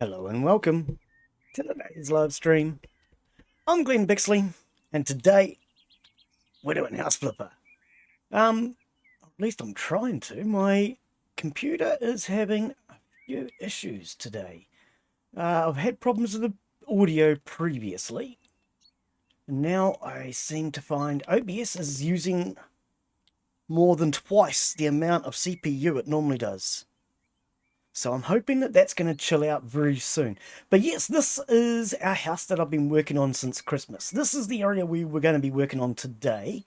Hello and welcome to today's live stream. I'm Glen Bixley, and today we're doing House Flipper. At least I'm trying to. My computer is having a few issues today. I've had problems with the audio previously, and now I seem to find OBS is using more than twice the amount of CPU it normally does. So I'm hoping that that's going to chill out very soon. But yes, this is our house that I've been working on since Christmas. This is the area we were going to be working on today.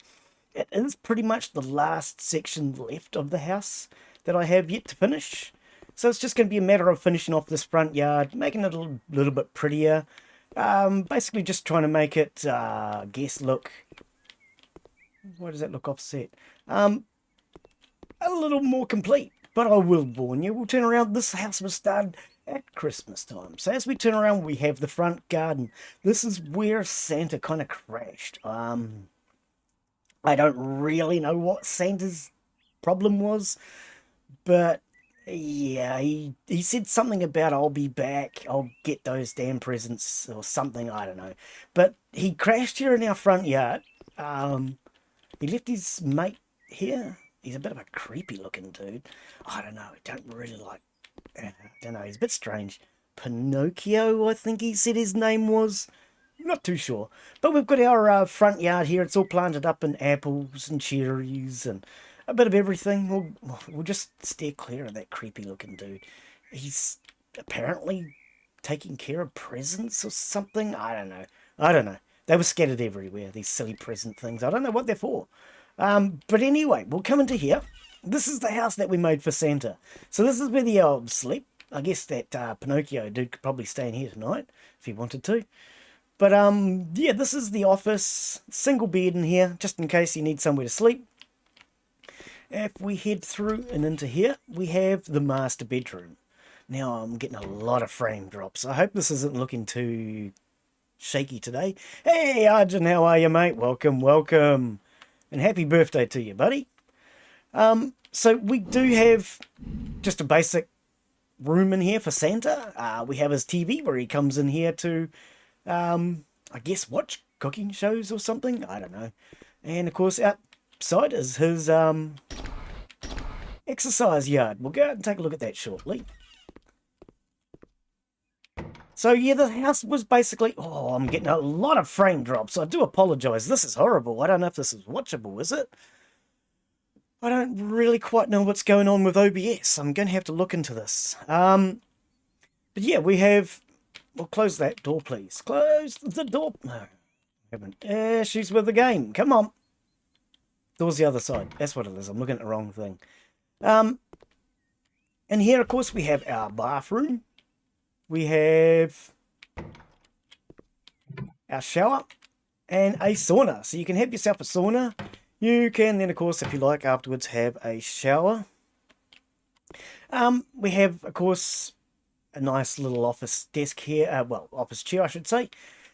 It is pretty much the last section left of the house that I have yet to finish. So it's just going to be a matter of finishing off this front yard, making it a little bit prettier. Basically just trying to make it, I guess, look... Why does that look offset? A little more complete. But I will warn you, we'll turn around. This house was started at Christmas time. So as we turn around, we have the front garden. This is where Santa kind of crashed. I don't really know what Santa's problem was. But yeah, he said something about I'll be back. I'll get those damn presents or something. I don't know. But he crashed here in our front yard. He left his mate here. He's a bit of a creepy looking dude. I don't know. I don't really like... I don't know. He's a bit strange. Pinocchio, I think he said his name was. Not too sure. But we've got our front yard here. It's all planted up in apples and cherries and a bit of everything. We'll just steer clear of that creepy looking dude. He's apparently taking care of presents or something. I don't know. They were scattered everywhere, these silly present things. I don't know what they're for. But anyway, we'll come into here. This is the house that we made for Santa. So this is where the elves sleep. I guess that Pinocchio dude could probably stay in here tonight if he wanted to. But yeah, this is the office. Single bed in here, just in case you need somewhere to sleep. If we head through and into here, we have the master bedroom. Now I'm getting a lot of frame drops. I hope this isn't looking too shaky today. Hey Arjun, how are you, mate? Welcome. And happy birthday to you, buddy. So we do have just a basic room in here for Santa. We have his TV where he comes in here to, I guess, watch cooking shows or something. I don't know. And, of course, outside is his exercise yard. We'll go out and take a look at that shortly. So, yeah, the house was basically... Oh, I'm getting a lot of frame drops. I do apologise. This is horrible. I don't know if this is watchable, is it? I don't really quite know what's going on with OBS. I'm going to have to look into this. But, yeah, we have... Well, close that door, please. Close the door. No, I haven't. Issues with the game. Come on. Door's the other side. That's what it is. I'm looking at the wrong thing. And here, of course, we have our bathroom. We have our shower and a sauna. So you can have yourself a sauna. You can then, of course, if you like, afterwards have a shower. We have, of course, a nice little office desk here. Well, office chair, I should say.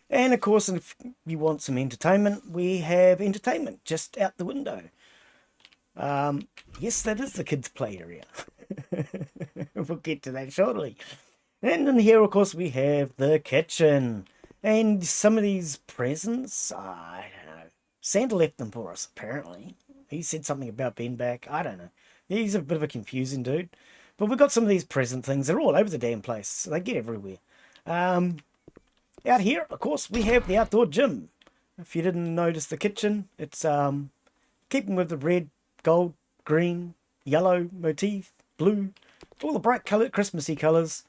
And, of course, if you want some entertainment, we have entertainment just out the window. Yes, that is the kids' play area. We'll get to that shortly. And in here, of course, we have the kitchen. And some of these presents, I don't know. Santa left them for us, apparently. He said something about being back. I don't know. He's a bit of a confusing dude. But we've got some of these present things. They're all over the damn place. They get everywhere. Out here, of course, we have the outdoor gym. If you didn't notice the kitchen, it's keeping with the red, gold, green, yellow motif, blue, all the bright colour, Christmassy colours.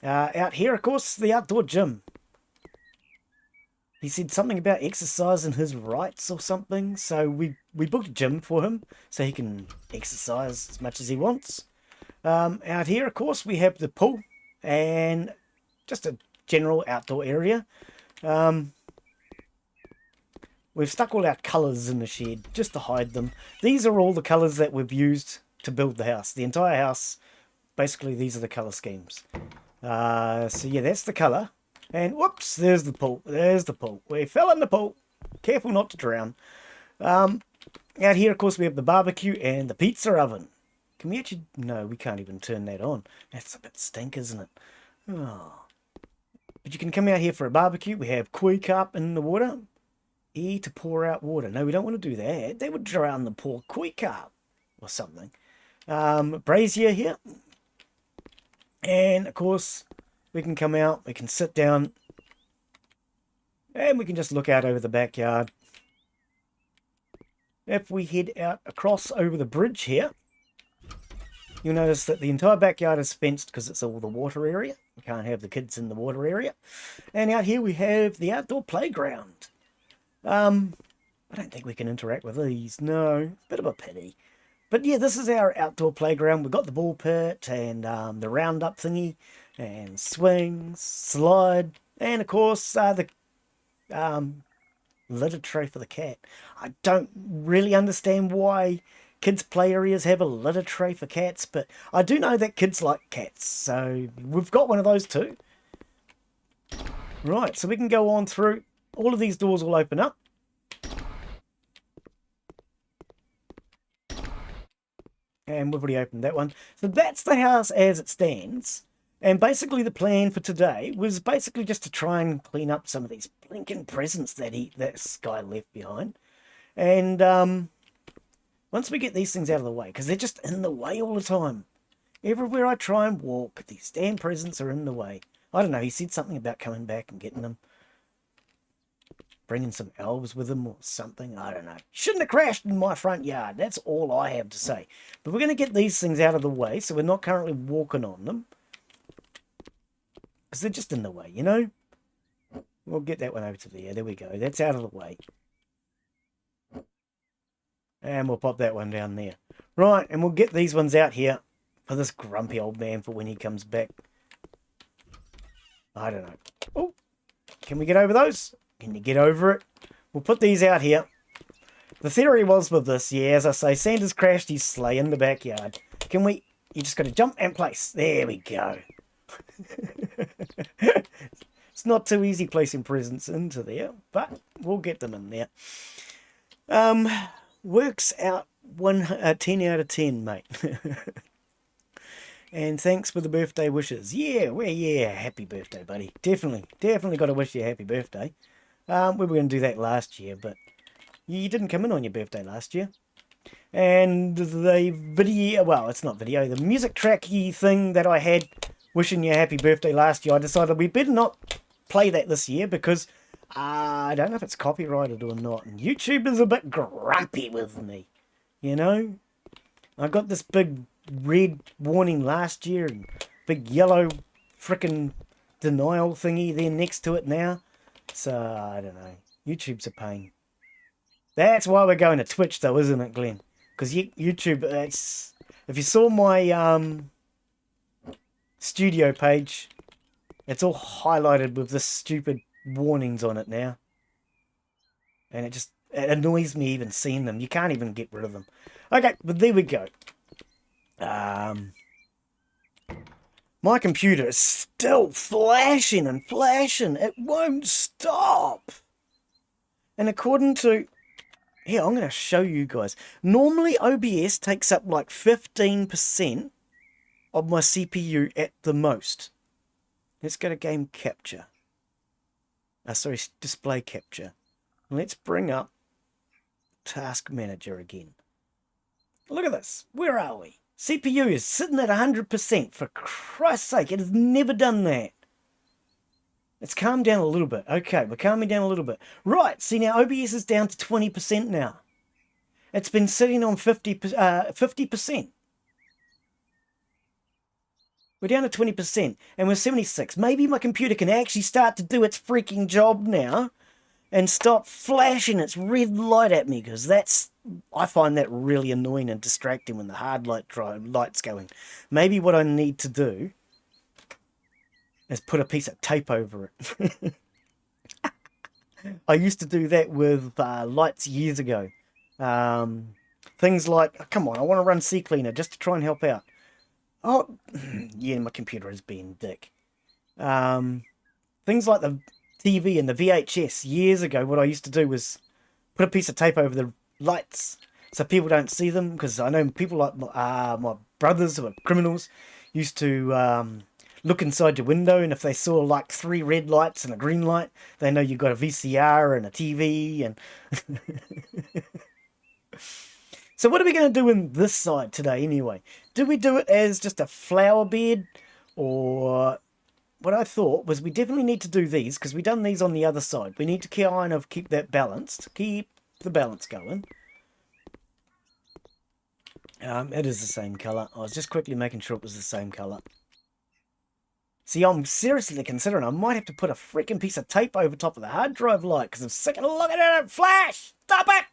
Out here, of course, the outdoor gym. He said something about exercising his rights or something. So we booked a gym for him so he can exercise as much as he wants. Out here, of course, we have the pool and just a general outdoor area. We've stuck all our colours in the shed just to hide them. These are all the colours that we've used to build the house. The entire house, basically, these are the colour schemes. So yeah, that's the colour. And whoops, there's the pool. There's the pool. We fell in the pool. Careful not to drown. Out here, of course, we have the barbecue and the pizza oven. Can we actually... No, we can't even turn that on. That's a bit stink, isn't it? Oh. But you can come out here for a barbecue. We have koi carp in the water. E to pour out water. No, we don't want to do that. That would drown the poor koi carp or something. Brazier here. And, of course, we can come out. We can sit down. And we can just look out over the backyard. If we head out across over the bridge here, you'll notice that the entire backyard is fenced because it's all the water area. We can't have the kids in the water area. And out here we have the outdoor playground. I don't think we can interact with these. No, bit of a pity. But yeah, this is our outdoor playground. We've got the ball pit and the roundup thingy and swings, slide, and of course the litter tray for the cat. I don't really understand why kids' play areas have a litter tray for cats, but I do know that kids like cats, so we've got one of those too. Right, so we can go on through. All of these doors will open up. And we've already opened that one. So that's the house as it stands. And basically the plan for today was basically just to try and clean up some of these blinking presents that this guy left behind. And once we get these things out of the way, because they're just in the way all the time. Everywhere I try and walk, these damn presents are in the way. I don't know, he said something about coming back and getting them. Bringing some elves with him or something. I don't know. Shouldn't have crashed in my front yard. That's all I have to say. But we're going to get these things out of the way so we're not currently walking on them. Because they're just in the way, you know? We'll get that one over to there. There we go. That's out of the way. And we'll pop that one down there. Right, and we'll get these ones out here for this grumpy old man for when he comes back. I don't know. Oh, can we get over those? Can you get over it? We'll put these out here. The theory was with this, yeah, as I say, Santa's crashed his sleigh in the backyard. Can we... You just got to jump and place. There we go. It's not too easy placing presents into there, but we'll get them in there. Works out 10 out of 10, mate. And thanks for the birthday wishes. Yeah, happy birthday, buddy. Definitely got to wish you a happy birthday. We were going to do that last year, but you didn't come in on your birthday last year. And the video, well, it's not video, the music tracky thing that I had wishing you a happy birthday last year, I decided we better not play that this year because I don't know if it's copyrighted or not. And YouTube is a bit grumpy with me, you know? I got this big red warning last year and big yellow frickin' denial thingy there next to it now. So, I don't know. YouTube's a pain. That's why we're going to Twitch though, isn't it, Glenn? Because YouTube, it's... If you saw my studio page, it's all highlighted with this stupid warnings on it now. And it annoys me even seeing them. You can't even get rid of them. Okay, but there we go. My computer is still flashing and flashing. It won't stop. And according to... Here, I'm going to show you guys. Normally, OBS takes up like 15% of my CPU at the most. Let's go to game capture. Sorry, display capture. Let's bring up task manager again. Look at this. Where are we? CPU is sitting at 100%. For Christ's sake, it has never done that. It's calmed down a little bit. Okay, we're calming down a little bit. Right, see now OBS is down to 20% now. It's been sitting on 50%. We're down to 20% and we're 76. Maybe my computer can actually start to do its freaking job now and stop flashing its red light at me, because I find that really annoying and distracting when the hard light's going. Maybe what I need to do is put a piece of tape over it. I used to do that with lights years ago. Things like, come on, I want to run CCleaner just to try and help out. Oh, yeah, my computer is being dick. Things like the TV and the VHS years ago, what I used to do was put a piece of tape over the lights so people don't see them, because I know people like my brothers who are criminals used to look inside your window, and if they saw like 3 red lights and a green light, they know you've got a VCR and a TV. And so what are we going to do in this side today anyway? Do we do it as just a flower bed, or what I thought was we definitely need to do these because we've done these on the other side. We need to kind of keep that balanced, keep the balance going. It is the same colour. I was just quickly making sure it was the same colour. See, I'm seriously considering I might have to put a freaking piece of tape over top of the hard drive light because I'm sick of looking at it flash. Stop it!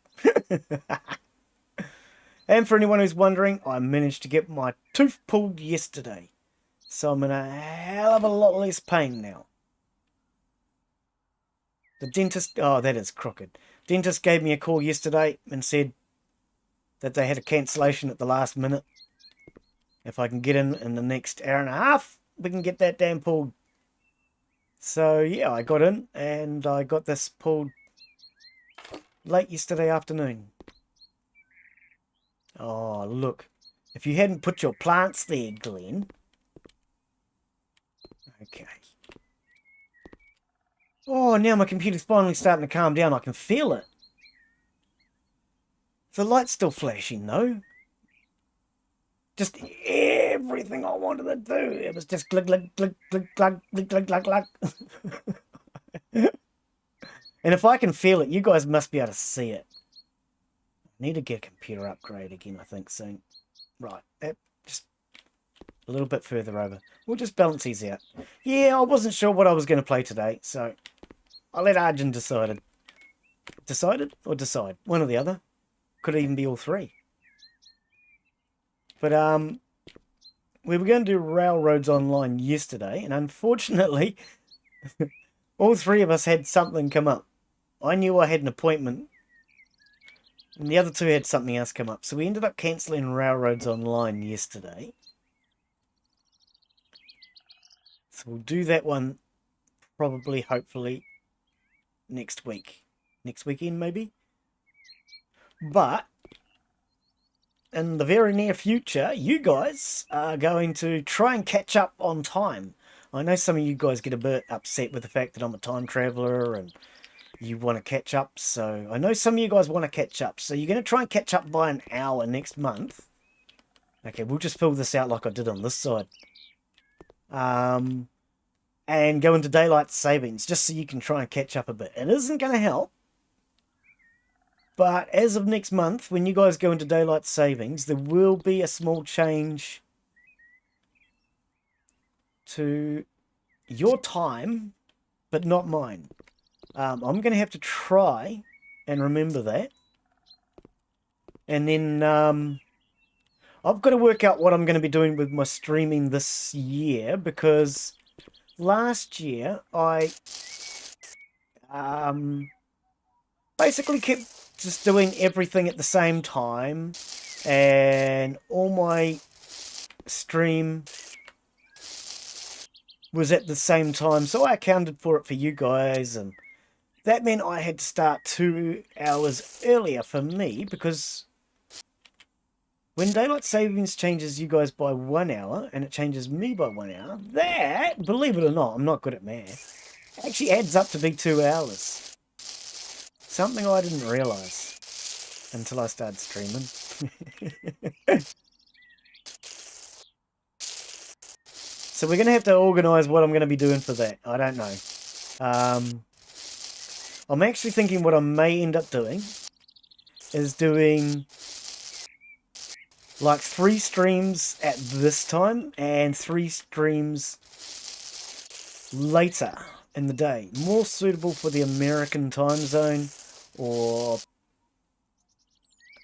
And for anyone who's wondering, I managed to get my tooth pulled yesterday. So I'm in a hell of a lot less pain now. The dentist... Oh, that is crooked. Dentist gave me a call yesterday and said that they had a cancellation at the last minute. If I can get in the next hour and a half, we can get that damn pulled. So, yeah, I got in and I got this pulled late yesterday afternoon. Oh, look. If you hadn't put your plants there, Glen... Okay. Oh, now my computer's finally starting to calm down. I can feel it. The light's still flashing, though. Just everything I wanted to do. It was just glug, glug, glug, glug, glug, glug, glug, glug, glug. And if I can feel it, you guys must be able to see it. I need to get a computer upgrade again, I think, soon. Right, just a little bit further over. We'll just balance these out. Yeah, I wasn't sure what I was going to play today, so I'll let Arjun decide. Decided or decide? One or the other. Could even be all three. But we were going to do Railroads Online yesterday, and unfortunately, all three of us had something come up. I knew I had an appointment, and the other two had something else come up. So we ended up cancelling Railroads Online yesterday. So we'll do that one probably, hopefully, next week. Next weekend, maybe? But in the very near future, you guys are going to try and catch up on time. I know some of you guys get a bit upset with the fact that I'm a time traveller and you want to catch up. So I know some of you guys want to catch up. So you're going to try and catch up by an hour next month. Okay, we'll just fill this out like I did on this side. And go into daylight savings just so you can try and catch up a bit. It isn't going to help. But as of next month, when you guys go into daylight savings, there will be a small change to your time, but not mine. I'm going to have to try and remember that. And then I've got to work out what I'm going to be doing with my streaming this year, because last year I basically kept just doing everything at the same time, and all my stream was at the same time, so I accounted for it for you guys, and that meant I had to start 2 hours earlier for me, because when daylight savings changes you guys by 1 hour and it changes me by 1 hour, that, believe it or not, I'm not good at math, actually adds up to be 2 hours. Something I didn't realise until I started streaming. So we're going to have to organise what I'm going to be doing for that. I don't know. I'm actually thinking what I may end up doing is doing like 3 streams at this time and 3 streams later in the day. More suitable for the American time zone. Or,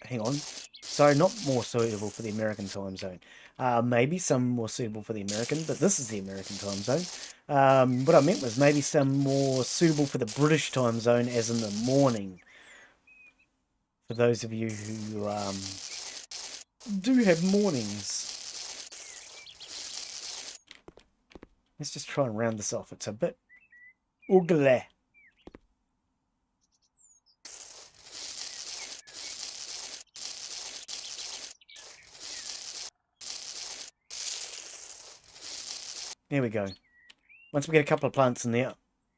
hang on, sorry, not more suitable for the American time zone. Maybe some more suitable for the American, but this is the American time zone. What I meant was maybe some more suitable for the British time zone, as in the morning. For those of you who do have mornings. Let's just try and round this off. It's a bit ugly. There we go. Once we get a couple of plants in there,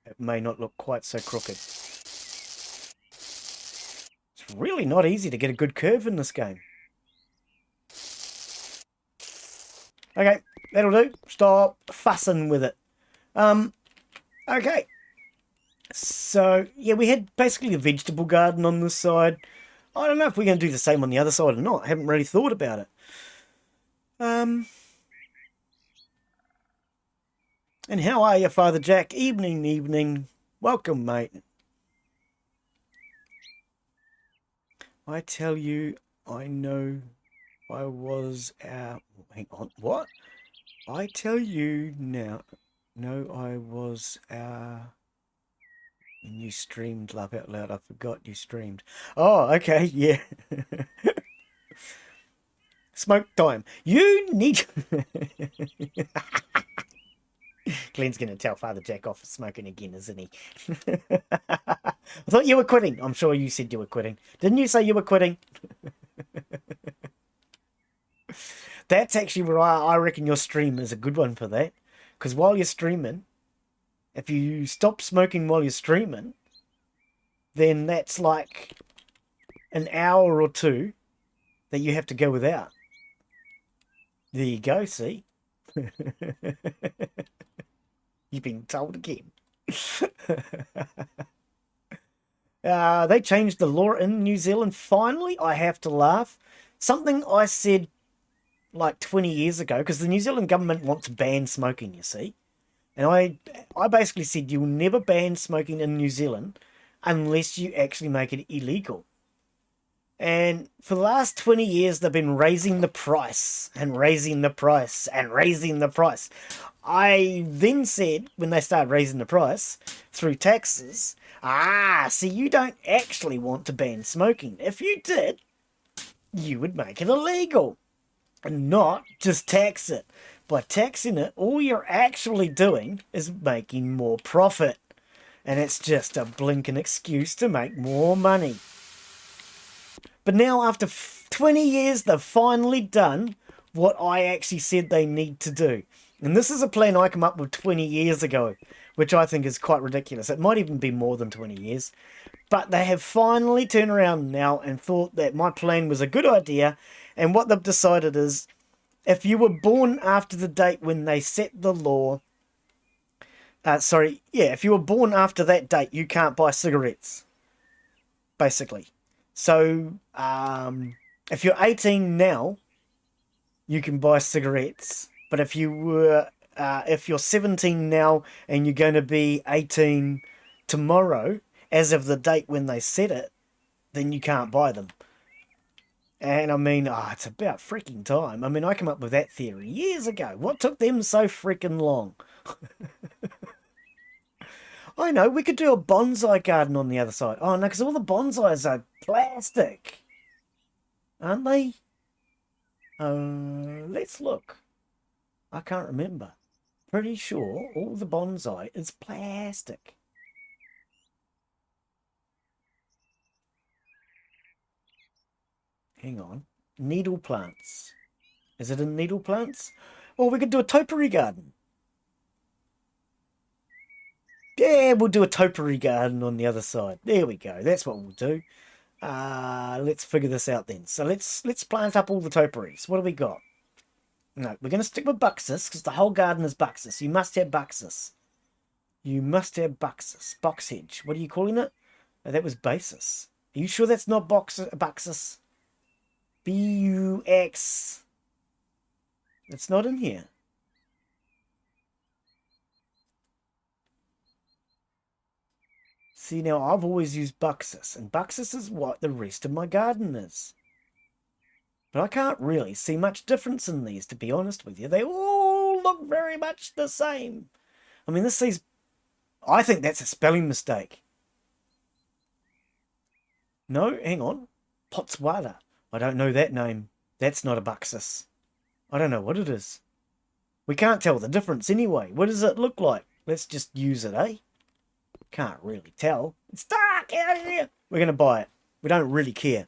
it may not look quite so crooked. It's really not easy to get a good curve in this game. Okay, that'll do. Stop fussing with it. Okay. So, yeah, we had basically a vegetable garden on this side. I don't know if we're going to do the same on the other side or not. I haven't really thought about it. And how are you, Father Jack? Evening, evening. Welcome, mate. I tell you, I know I was out... Hang on, what? I tell you now... No, I was and you streamed, laugh out loud. I forgot you streamed. Oh, okay, yeah. Smoke time. You need... Glen's going to tell Father Jack off for smoking again, isn't he? I thought you were quitting. I'm sure you said you were quitting. Didn't you say you were quitting? That's actually where I reckon your stream is a good one for that. Because while you're streaming, if you stop smoking while you're streaming, then that's like an hour or two that you have to go without. There you go, see? You've been told again. They changed the law in New Zealand. Finally, I have to laugh. Something I said like 20 years ago, because the New Zealand government wants to ban smoking, you see. And I basically said you'll never ban smoking in New Zealand unless you actually make it illegal. And for the last 20 years, they've been raising the price and raising the price and raising the price. I then said, when they started raising the price through taxes, see, you don't actually want to ban smoking. If you did, you would make it illegal and not just tax it. By taxing it, all you're actually doing is making more profit. And it's just a blinking excuse to make more money. But now, after 20 years, they've finally done what I actually said they need to do. And this is a plan I came up with 20 years ago, which I think is quite ridiculous. It might even be more than 20 years. But they have finally turned around now and thought that my plan was a good idea. And what they've decided is, if you were born after the date when they set the law... if you were born after that date, you can't buy cigarettes, basically. So, if you're 18 now, you can buy cigarettes. But if you're 17 now and you're going to be 18 tomorrow, as of the date when they set it, then you can't buy them. And I mean, it's about freaking time. I mean, I came up with that theory years ago. What took them so freaking long? I know, we could do a bonsai garden on the other side. Oh, no, because all the bonsais are plastic. Aren't they? Let's look. I can't remember. Pretty sure all the bonsai is plastic. Hang on. Needle plants. Is it in needle plants? Or we could do a topiary garden. Yeah, we'll do a topiary garden on the other side. There we go. That's what we'll do. Let's figure this out then. So let's plant up all the topiaries. What do we got? No, we're going to stick with Buxus because the whole garden is Buxus. You must have Buxus. You must have Buxus. Box hedge. What are you calling it? Oh, that was basis. Are you sure that's not Buxus? B-U-X. It's not in here. See, now I've always used Buxus, and Buxus is what the rest of my garden is. But I can't really see much difference in these, to be honest with you. They all look very much the same. I mean, this says... I think that's a spelling mistake. No, hang on. Potswada. I don't know that name. That's not a Buxus. I don't know what it is. We can't tell the difference anyway. What does it look like? Let's just use it, eh? Can't really tell. It's dark out here. We're going to buy it. We don't really care.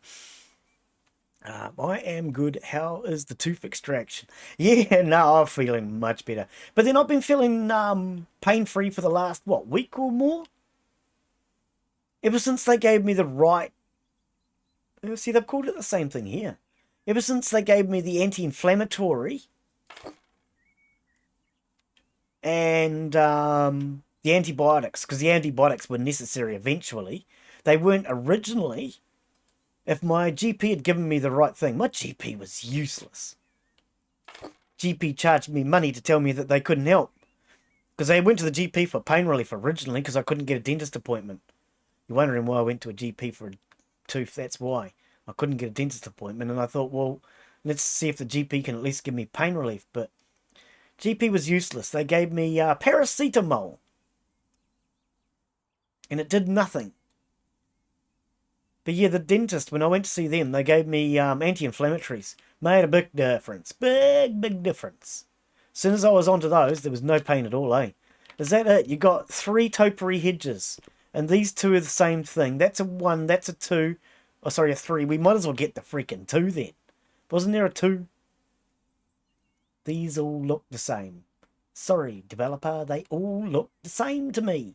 I am good. How is the tooth extraction? Yeah, no, I'm feeling much better. But then I've been feeling pain-free for the last, what, week or more? Ever since they gave me the right... See, they've called it the same thing here. Ever since they gave me the anti-inflammatory and the antibiotics, because the antibiotics were necessary eventually. They weren't originally. If my GP had given me the right thing, my GP was useless. GP charged me money to tell me that they couldn't help. Because I went to the GP for pain relief originally because I couldn't get a dentist appointment. You're wondering why I went to a GP for a tooth. That's why. I couldn't get a dentist appointment. And I thought, well, let's see if the GP can at least give me pain relief. But GP was useless. They gave me paracetamol. And it did nothing. But yeah, the dentist, when I went to see them, they gave me anti-inflammatories. Made a big difference. Big difference. As soon as I was onto those, there was no pain at all, eh? Is that it? You got 3 topiary hedges. And these 2 are the same thing. That's a 1, that's a 2. Oh, sorry, a 3. We might as well get the freaking 2 then. Wasn't there a 2? These all look the same. Sorry, developer, they all look the same to me.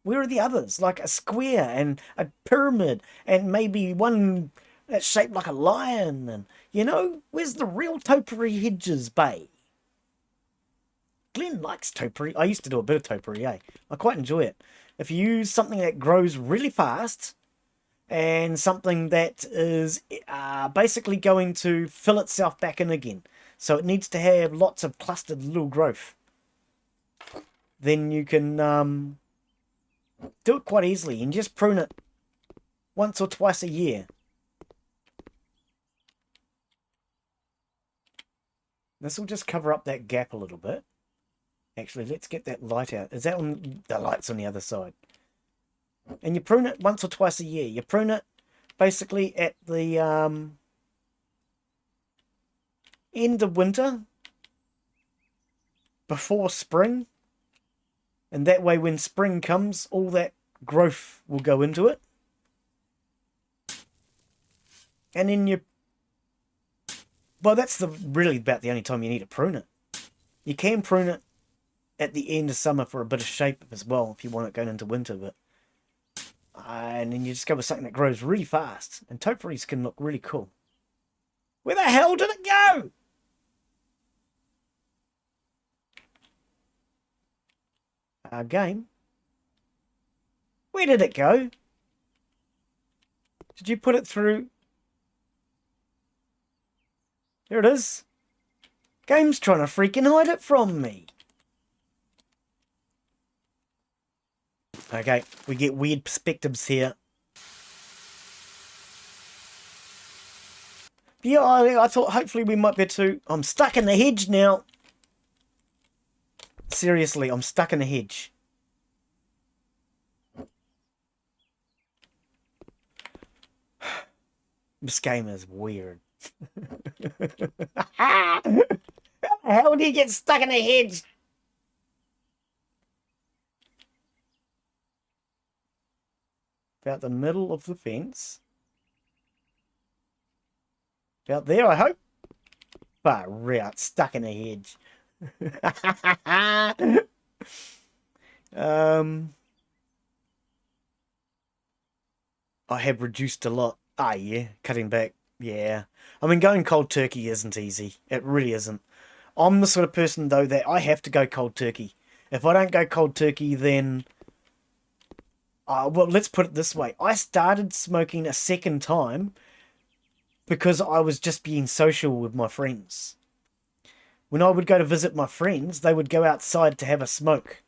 Where are the others? Like a square and a pyramid and maybe one that's shaped like a lion. And, you know, where's the real topiary hedges, bae? Glen likes topiary. I used to do a bit of topiary, eh? I quite enjoy it. If you use something that grows really fast and something that is basically going to fill itself back in again, so it needs to have lots of clustered little growth, then you can do it quite easily and just prune it once or twice a year. This will just cover up that gap a little bit. Actually, let's get that light out. Is that on? The light's on the other side. And you prune it once or twice a year. You prune it basically at the end of winter, before spring. And that way when spring comes, all that growth will go into it. And then you... Well, that's really about the only time you need to prune it. You can prune it at the end of summer for a bit of shape as well, if you want it going into winter. But and then you just go with something that grows really fast. And topiaries can look really cool. Where the hell did it go? Our game. Where did it go? Did you put it through? There it is. Game's trying to freaking hide it from me. Okay, we get weird perspectives here. Yeah, I thought hopefully we might be able to... I'm stuck in the hedge now. Seriously, I'm stuck in the hedge. This game is weird. How the hell do you get stuck in a hedge? About the middle of the fence. About there, I hope. Far out, stuck in a hedge. I have reduced a lot. Ah, yeah, cutting back. Yeah. I mean, going cold turkey isn't easy. It really isn't. I'm the sort of person, though, that I have to go cold turkey. If I don't go cold turkey, then... well, let's put it this way. I started smoking a second time because I was just being social with my friends. When I would go to visit my friends, they would go outside to have a smoke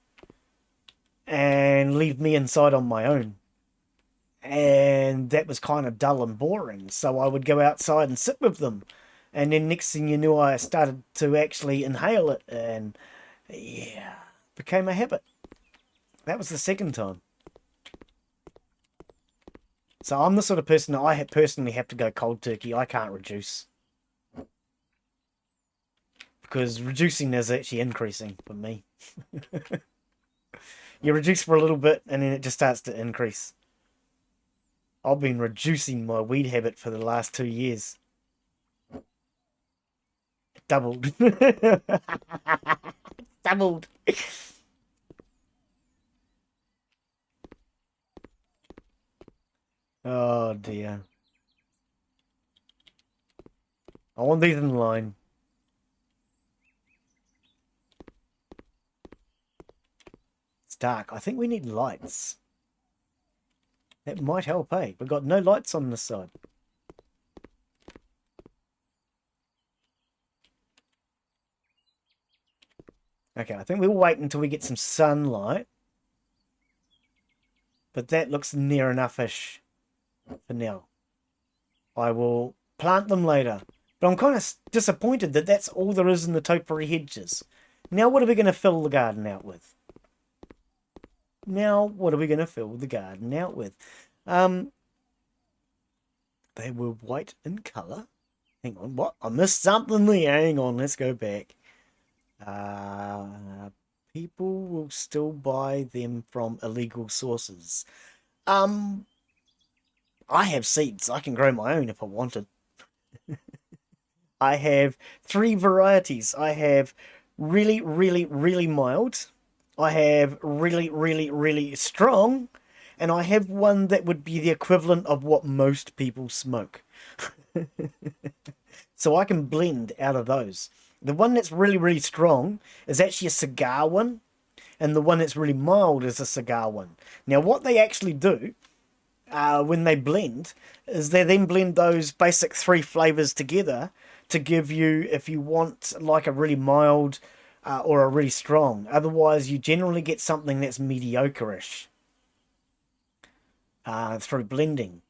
and leave me inside on my own. And that was kind of dull and boring. So I would go outside and sit with them. And then next thing you knew, I started to actually inhale it. And yeah, became a habit. That was the second time. So I'm the sort of person that I personally have to go cold turkey. I can't reduce. Because reducing is actually increasing for me. You reduce for a little bit and then it just starts to increase. I've been reducing my weed habit for the last 2 years. doubled. Doubled. Oh dear. I want these in line. It's dark. I think we need lights. That might help, eh? We've got no lights on this side. Okay, I think we'll wait until we get some sunlight. But that looks near enough-ish for now. I will plant them later. But I'm kind of disappointed that that's all there is in the topiary hedges. Now what are we going to fill the garden out with? Now what are we going to fill the garden out with? They were white in colour. Hang on, what? I missed something there. Hang on, let's go back. People will still buy them from illegal sources. I have seeds. I can grow my own if I wanted. I have 3 varieties. I have really, really, really mild. I have really, really, really strong. And I have one that would be the equivalent of what most people smoke. So I can blend out of those. The one that's really, really strong is actually a cigar one. And the one that's really mild is a cigar one. Now, what they actually do when they blend is they then blend those basic 3 flavors together to give you, if you want like a really mild or a really strong. Otherwise, you generally get something that's mediocre-ish through blending.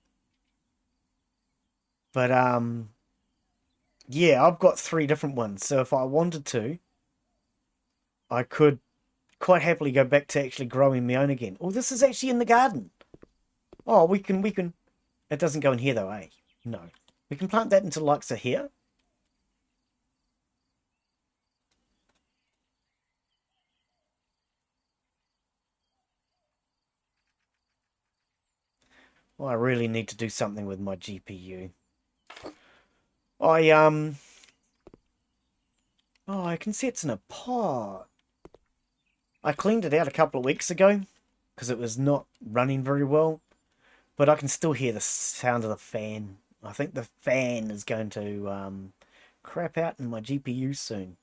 But yeah, I've got 3 different ones. So if I wanted to, I could quite happily go back to actually growing my own again. Oh, this is actually in the garden. Oh, we can. It doesn't go in here though, eh? No. We can plant that into likes of here. Oh, I really need to do something with my GPU. Oh, I can see it's in a pot. I cleaned it out a couple of weeks ago because it was not running very well. But I can still hear the sound of the fan. I think the fan is going to crap out in my GPU soon.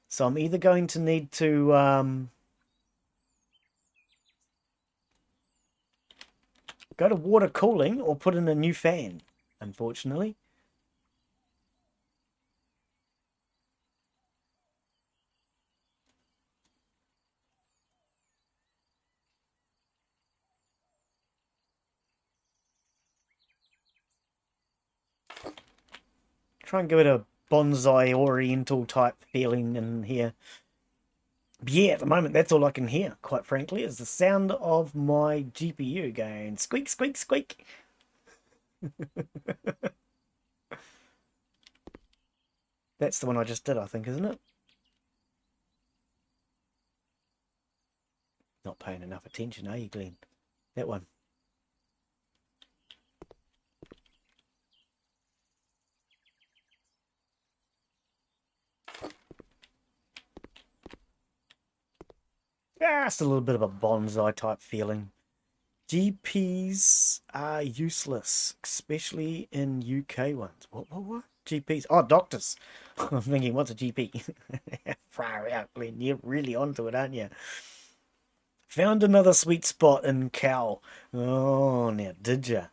So I'm either going to need to go to water cooling or put in a new fan, unfortunately. Try and give it a bonsai oriental type feeling in here. But yeah, at the moment, that's all I can hear, quite frankly, is the sound of my GPU going squeak, squeak, squeak. That's the one I just did, I think, isn't it? Not paying enough attention, are you, Glenn? That one. Just a little bit of a bonsai type feeling. GPs are useless, especially in UK ones. What? GPs? Oh, doctors. I'm thinking, what's a GP? Far out, Glenn. You're really onto it, aren't you? Found another sweet spot in cow. Oh, now, did ya?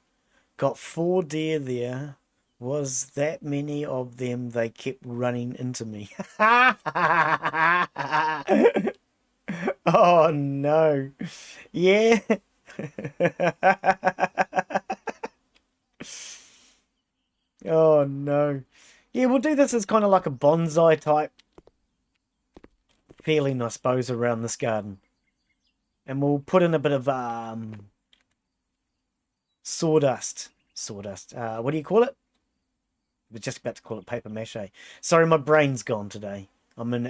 Got 4 deer there. Was that many of them they kept running into me? Oh, no. Yeah. Oh no. Yeah, we'll do this as kind of like a bonsai type feeling, I suppose, around this garden. And we'll put in a bit of sawdust. Sawdust. What do you call it? We're just about to call it paper mache. Sorry, my brain's gone today. I'm in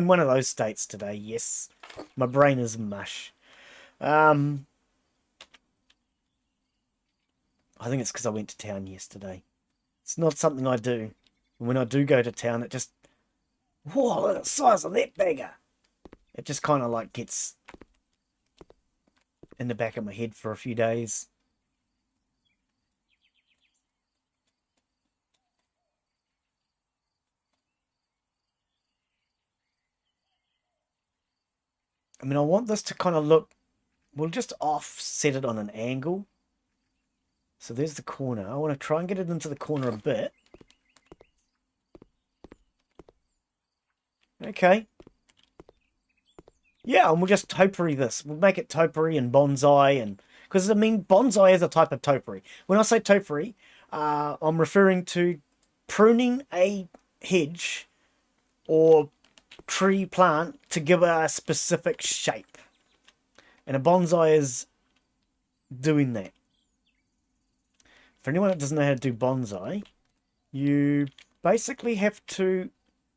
one of those states today. Yes, my brain is mush. I think it's because I went to town yesterday. It's not something I do. And when I do go to town, it just, whoa, look at the size of that beggar. It just kind of like gets in the back of my head for a few days. I mean, I want this to kind of look, we'll just offset it on an angle. So there's the corner. I want to try and get it into the corner a bit. Okay. Yeah, and we'll just topiary this. We'll make it topiary and bonsai, and because I mean bonsai is a type of topiary. When I say topiary, I'm referring to pruning a hedge or tree plant to give it a specific shape, and a bonsai is doing that. For anyone that doesn't know how to do bonsai, you basically have to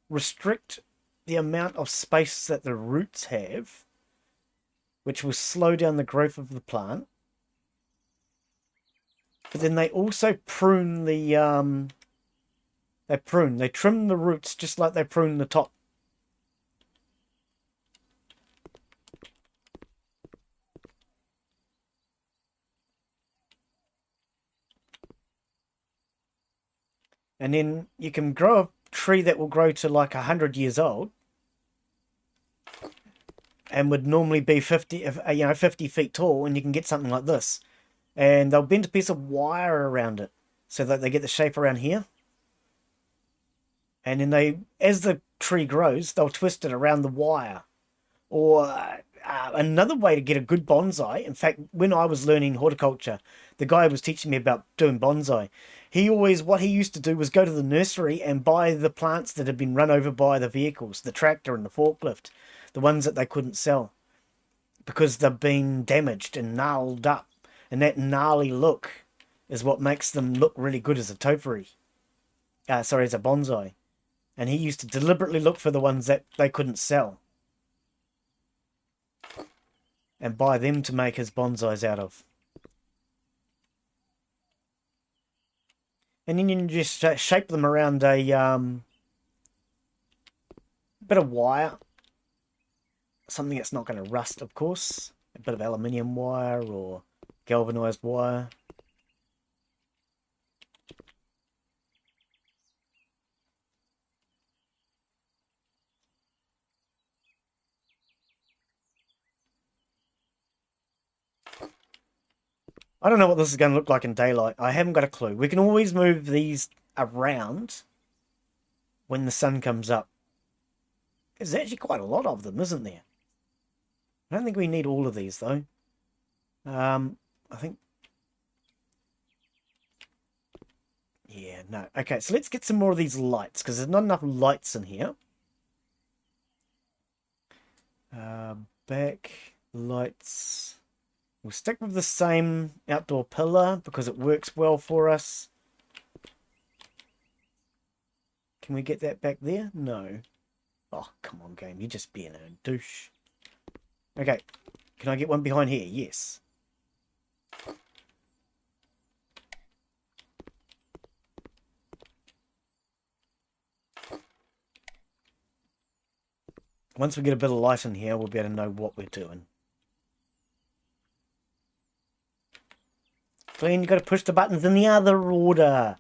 restrict the amount of space that the roots have, which will slow down the growth of the plant. But then they also prune the they trim the roots just like they prune the top. And then you can grow a tree that will grow to like 100 years old and would normally be 50 feet tall, and you can get something like this. And they'll bend a piece of wire around it so that they get the shape around here. And then as the tree grows, they'll twist it around the wire. Or another way to get a good bonsai, in fact, when I was learning horticulture, the guy was teaching me about doing bonsai. What he used to do was go to the nursery and buy the plants that had been run over by the vehicles, the tractor and the forklift, the ones that they couldn't sell, because they've been damaged and gnarled up. And that gnarly look is what makes them look really good as a topiary. As a bonsai. And he used to deliberately look for the ones that they couldn't sell and buy them to make his bonsais out of. And then you can just shape them around a bit of wire. Something that's not going to rust, of course. A bit of aluminium wire or galvanized wire. I don't know what this is going to look like in daylight. I haven't got a clue. We can always move these around when the sun comes up. There's actually quite a lot of them, isn't there? I don't think we need all of these, though. I think... Yeah, no. Okay, so let's get some more of these lights, because there's not enough lights in here. Back lights... We'll stick with the same outdoor pillar because it works well for us. Can we get that back there? No. Oh, come on, game. You're just being a douche. Okay. Can I get one behind here? Yes. Once we get a bit of light in here, we'll be able to know what we're doing. Glen, you've got to push the buttons in the other order.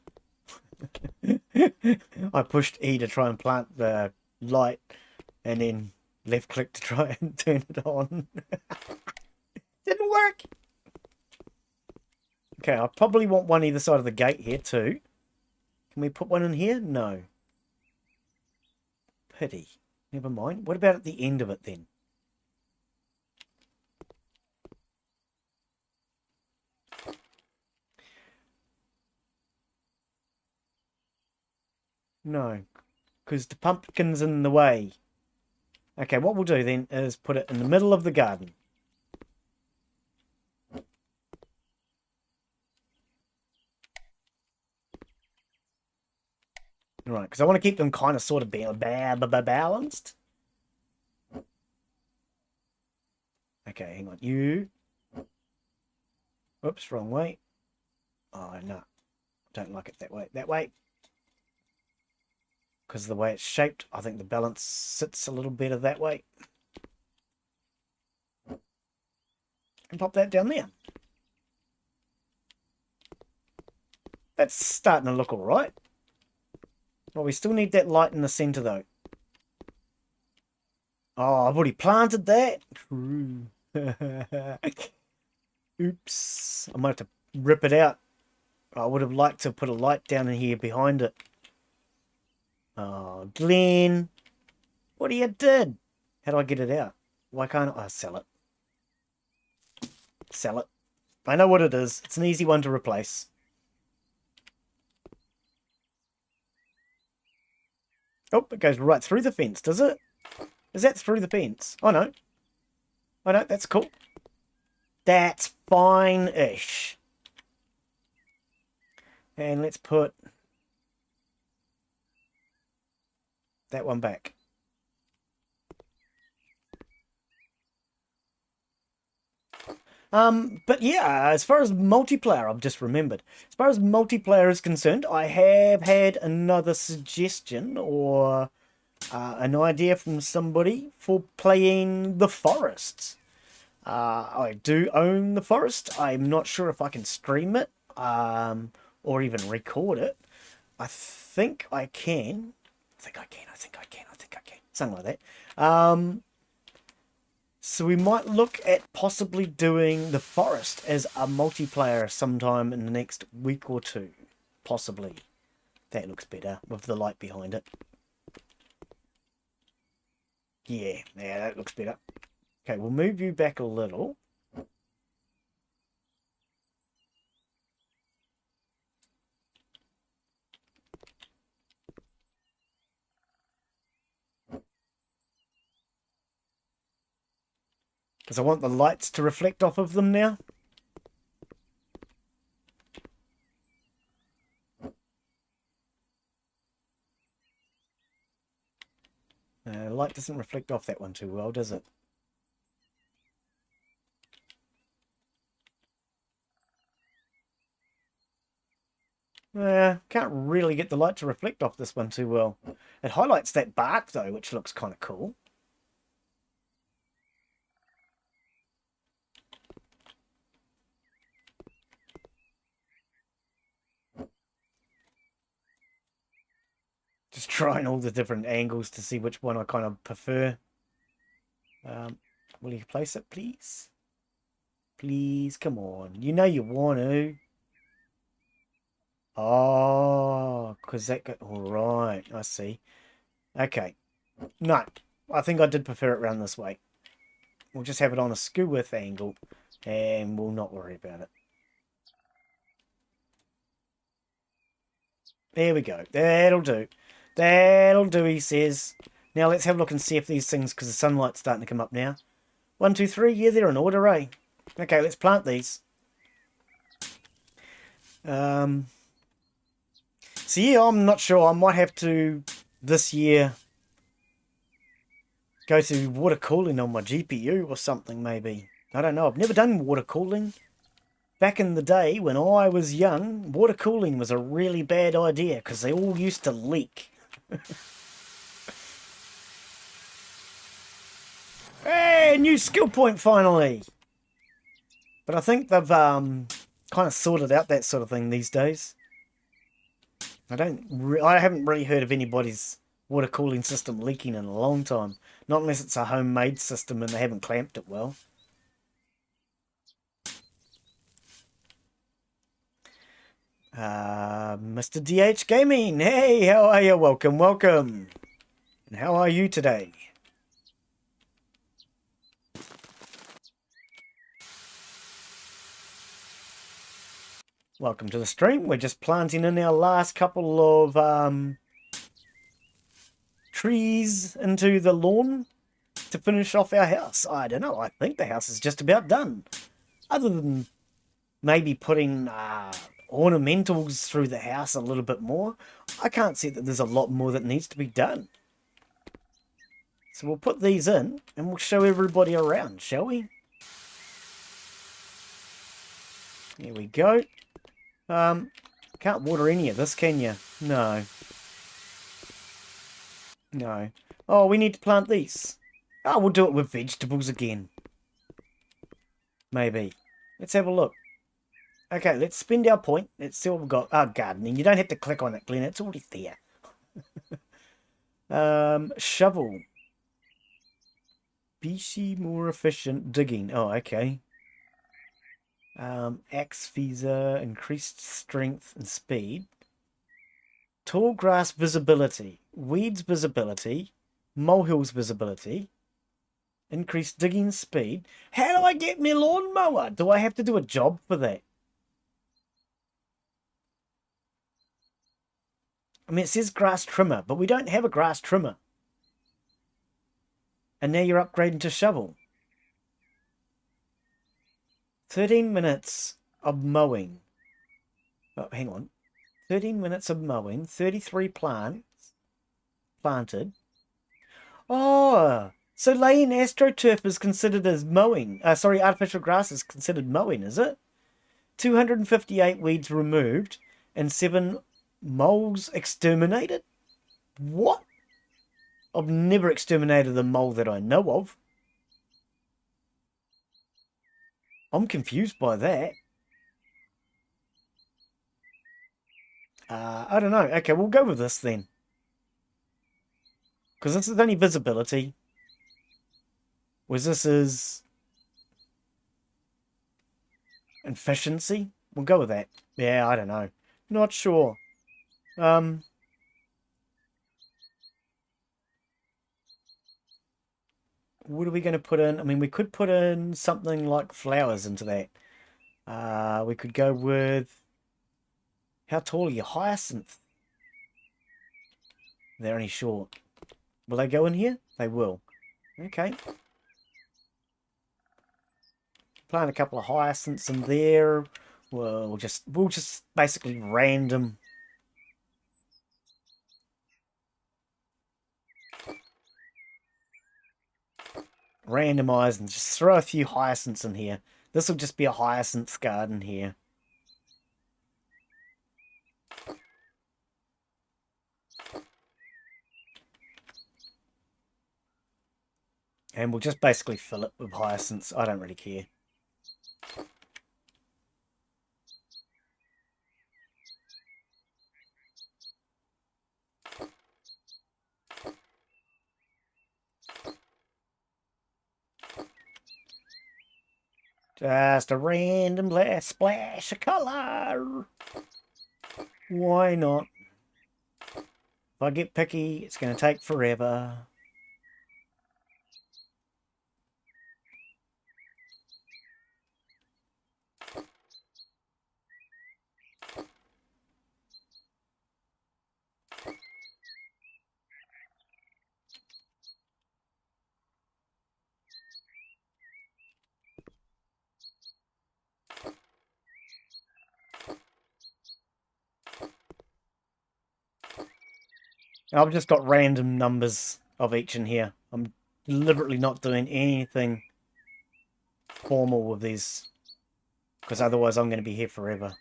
I pushed E to try and plant the light, and then left click to try and turn it on. Didn't work. Okay, I probably want one either side of the gate here too. Can we put one in here? No. Pity. Never mind. What about at the end of it then? No, because the pumpkin's in the way. Okay, what we'll do then is put it in the middle of the garden. Right, because I want to keep them kind of sort of balanced. Okay, hang on. You. Oops, wrong way. Oh, no. Don't like it that way. That way. because of the way it's shaped. I think the balance sits a little better that way. And pop that down there. That's starting to look alright. Well, we still need that light in the centre though. Oh, I've already planted that. Oops. I might have to rip it out. I would have liked to put a light down in here behind it. Oh, Glen. What you did? How do I get it out? Why can't I sell it? Sell it. I know what it is. It's an easy one to replace. Oh, it goes right through the fence, does it? Is that through the fence? Oh, no. Oh, no, that's cool. That's fine-ish. And let's put that one back. But yeah, as far as multiplayer, I've just remembered. As far as multiplayer is concerned, I have had another suggestion or an idea from somebody for playing The Forest. I do own The Forest. I'm not sure if I can stream it or even record it. I think I can. I think I can. Something like that. So we might look at possibly doing The Forest as a multiplayer sometime in the next week or two. Possibly. That looks better with the light behind it. Yeah, that looks better. Okay, we'll move you back a little. Because I want the lights to reflect off of them now. Light doesn't reflect off that one too well, does it? Can't really get the light to reflect off this one too well. It highlights that bark though, which looks kind of cool. Just trying all the different angles to see which one I kind of prefer. Will you place it, please? Please, come on. You know you want to. Oh, because that got... Alright, I see. Okay. No, I think I did prefer it around this way. We'll just have it on a skew width angle, and we'll not worry about it. There we go. That'll do. That'll do, he says. Now let's have a look and see if these things, because the sunlight's starting to come up now. 1, 2, 3. Yeah, they're in order, eh? Okay, let's plant these. So yeah, I'm not sure. I might have to, this year, go to water cooling on my GPU or something, maybe. I don't know. I've never done water cooling. Back in the day, when I was young, water cooling was a really bad idea, because they all used to leak. Hey, new skill point finally! But I think they've kind of sorted out that sort of thing these days. I haven't really heard of anybody's water cooling system leaking in a long time. Not unless it's a homemade system and they haven't clamped it well. Mr. DH Gaming, hey, how are you? Welcome, welcome. And how are you today? Welcome to the stream. We're just planting in our last couple of trees into the lawn to finish off our house. I don't know. I think the house is just about done. Other than maybe putting ornamentals through the house a little bit more, I can't see that there's a lot more that needs to be done. So we'll put these in and we'll show everybody around, shall we? Here we go. Can't water any of this, can you? No. No. Oh, we need to plant these. Oh, we'll do it with vegetables again. Maybe. Let's have a look. Okay, let's spend our point. Let's see what we've got. Oh, gardening. You don't have to click on it, Glen. It's already there. Shovel. BC more efficient digging. Oh, okay. Axe Visa, increased strength and speed. Tall grass visibility. Weeds visibility. Molehills visibility. Increased digging speed. How do I get my lawnmower? Do I have to do a job for that? I mean, it says grass trimmer, but we don't have a grass trimmer. And now you're upgrading to shovel. 13 minutes of mowing. Oh, hang on. 13 minutes of mowing. 33 plants planted. Oh, so laying astroturf is considered as mowing. Sorry, artificial grass is considered mowing, is it? 258 weeds removed and 7 moles exterminated? What? I've never exterminated a mole that I know of. I'm confused by that. I don't know. Okay, we'll go with this then. Because this is only visibility. Whereas this is efficiency. We'll go with that. Yeah, I don't know. Not sure. What are we going to put in? I mean, we could put in something like flowers into that. We could go with... How tall are you? Hyacinth. They're only short. Will they go in here? They will. Okay. Plant a couple of hyacinths in there. We'll just basically randomize and just throw a few hyacinths in here. This will just be a hyacinth garden here. And we'll just basically fill it with hyacinths. I don't really care. Just a random last splash of colour. Why not? If I get picky, it's going to take forever. I've just got random numbers of each in here. I'm deliberately not doing anything formal with these, because otherwise I'm going to be here forever.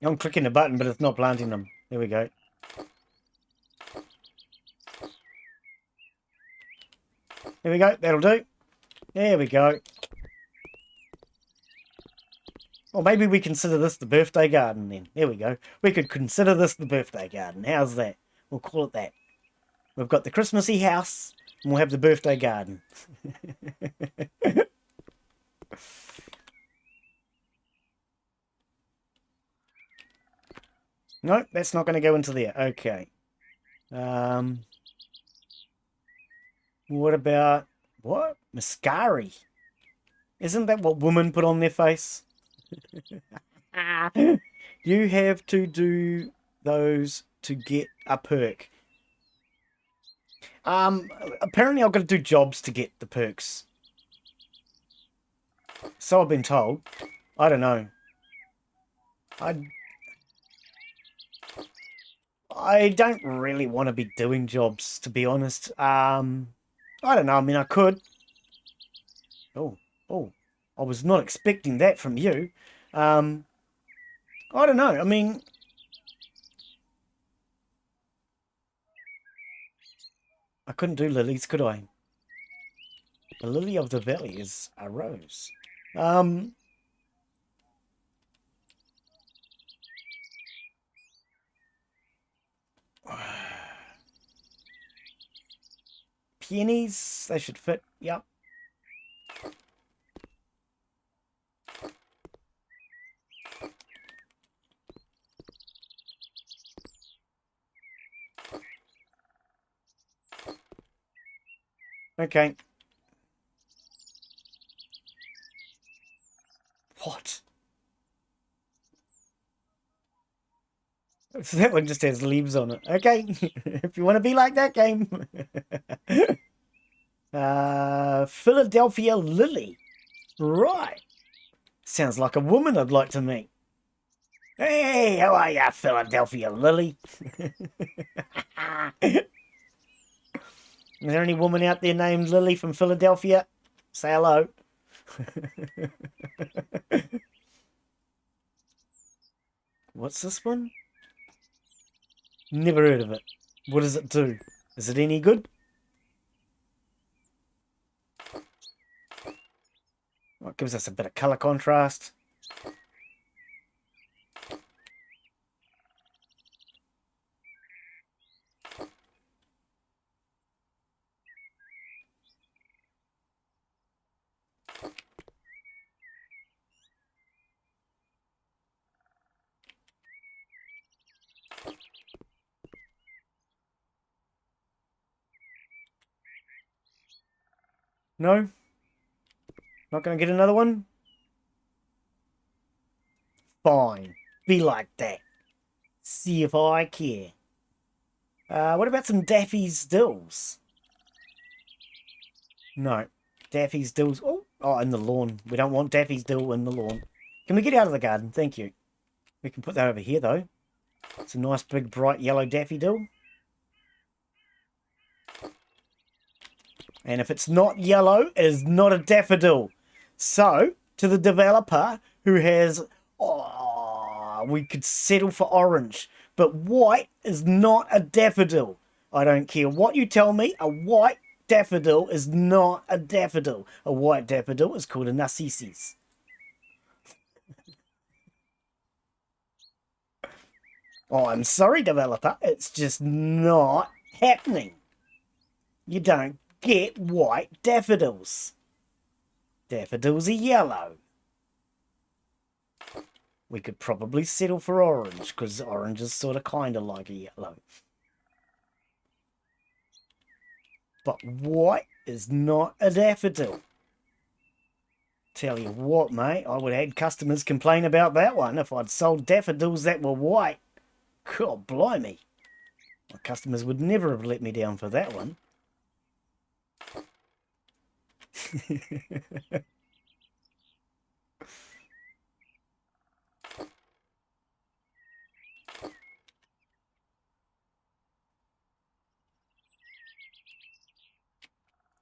I'm clicking the button, but it's not planting them. There we go. There we go. That'll do. There we go. Or maybe we consider this the birthday garden then. There we go. We could consider this the birthday garden. How's that? We'll call it that. We've got the Christmassy house, and we'll have the birthday garden. Nope, that's not going to go into there. Okay. What about... What? Mascari. Isn't that what women put on their face? You have to do those to get a perk. Apparently I've got to do jobs to get the perks. So I've been told. I don't know. I don't really want to be doing jobs, to be honest. I don't know. I mean, I could. Oh, oh. I was not expecting that from you. I don't know. I mean, I couldn't do lilies, could I? The lily of the valley is a rose. Um, peonies, they should fit. Yep. Okay. What? So that one just has leaves on it. Okay. If you want to be like that game. Philadelphia Lily. Right. Sounds like a woman I'd like to meet. Hey, how are ya, Philadelphia Lily? Is there any woman out there named Lily from Philadelphia? Say hello. What's this one? Never heard of it. What does it do? Is it any good? Well, it gives us a bit of colour contrast. No? Not going to get another one? Fine. Be like that. See if I care. What about some Daffy's Dills? No. Daffy's Dills. Oh, in the lawn. We don't want Daffy's Dill in the lawn. Can we get out of the garden? Thank you. We can put that over here, though. It's a nice, big, bright yellow daffodil. And if it's not yellow, it is not a daffodil. So, to the developer who has... Oh, we could settle for orange. But white is not a daffodil. I don't care what you tell me. A white daffodil is not a daffodil. A white daffodil is called a narcissus. Oh, I'm sorry, developer. It's just not happening. You don't get white daffodils. Daffodils are yellow. We could probably settle for orange, because orange is sort of kind of like a yellow. But white is not a daffodil. Tell you what, mate, I would have had customers complain about that one if I'd sold daffodils that were white. God blimey. My customers would never have let me down for that one.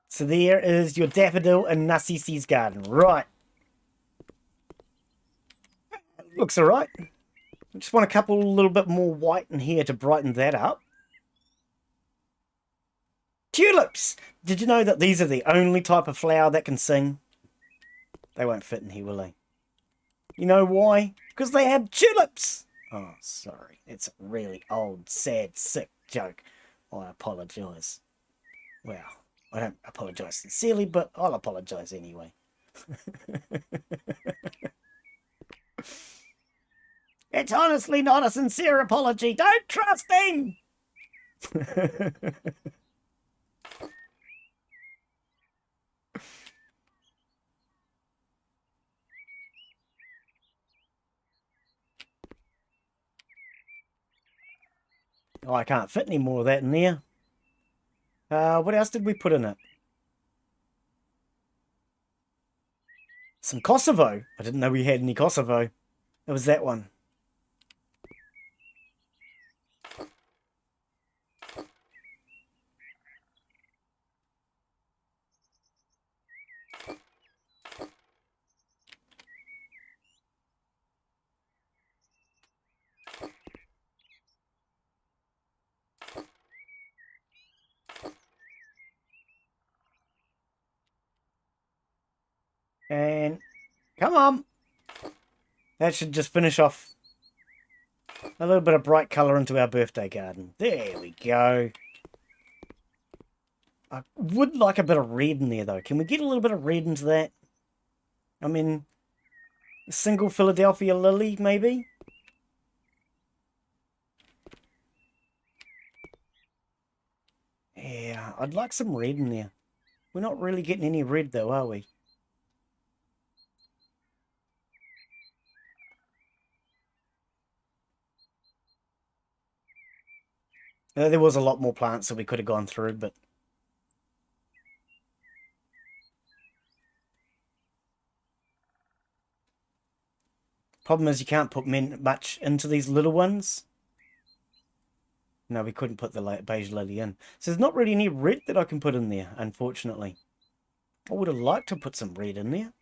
So there is your daffodil and narcissus garden. Right. Looks alright. Just want a little bit more white in here to brighten that up. Tulips! Did you know that these are the only type of flower that can sing? They won't fit in here, will they? You know why? Because they have tulips! Oh, sorry. It's a really old, sad, sick joke. I apologise. Well, I don't apologise sincerely, but I'll apologise anyway. It's honestly not a sincere apology. Don't trust him! Oh, I can't fit any more of that in there. What else did we put in it? Some Kosovo. I didn't know we had any Kosovo. It was that one. And come on. That should just finish off a little bit of bright colour into our birthday garden. There we go. I would like a bit of red in there, though. Can we get a little bit of red into that? I mean, a single Philadelphia lily, maybe? Yeah, I'd like some red in there. We're not really getting any red, though, are we? There was a lot more plants that we could have gone through, but... Problem is you can't put much into these little ones. No, we couldn't put the beige lily in. So there's not really any red that I can put in there, unfortunately. I would have liked to put some red in there.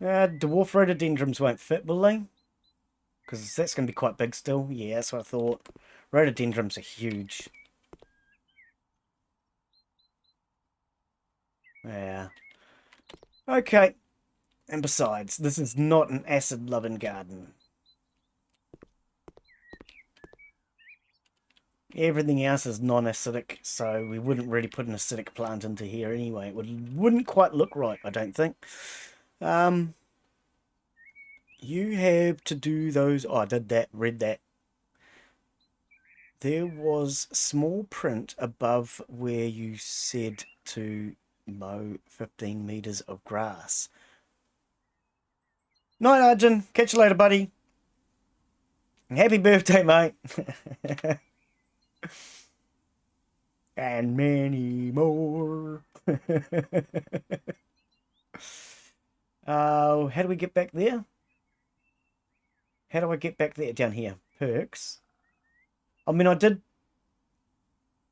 Dwarf rhododendrons won't fit, will they? Because that's going to be quite big still. Yeah, that's what I thought. Rhododendrons are huge. Yeah. Okay. And besides, this is not an acid-loving garden. Everything else is non-acidic, so we wouldn't really put an acidic plant into here anyway. It wouldn't quite look right, I don't think. You have to do those... Oh, I did that, read that. There was small print above where you said to mow 15 metres of grass. Night, Arjun. Catch you later, buddy. Happy birthday, mate. And many more. How do we get back there? How do I get back there? Down here. Perks. I mean, I did...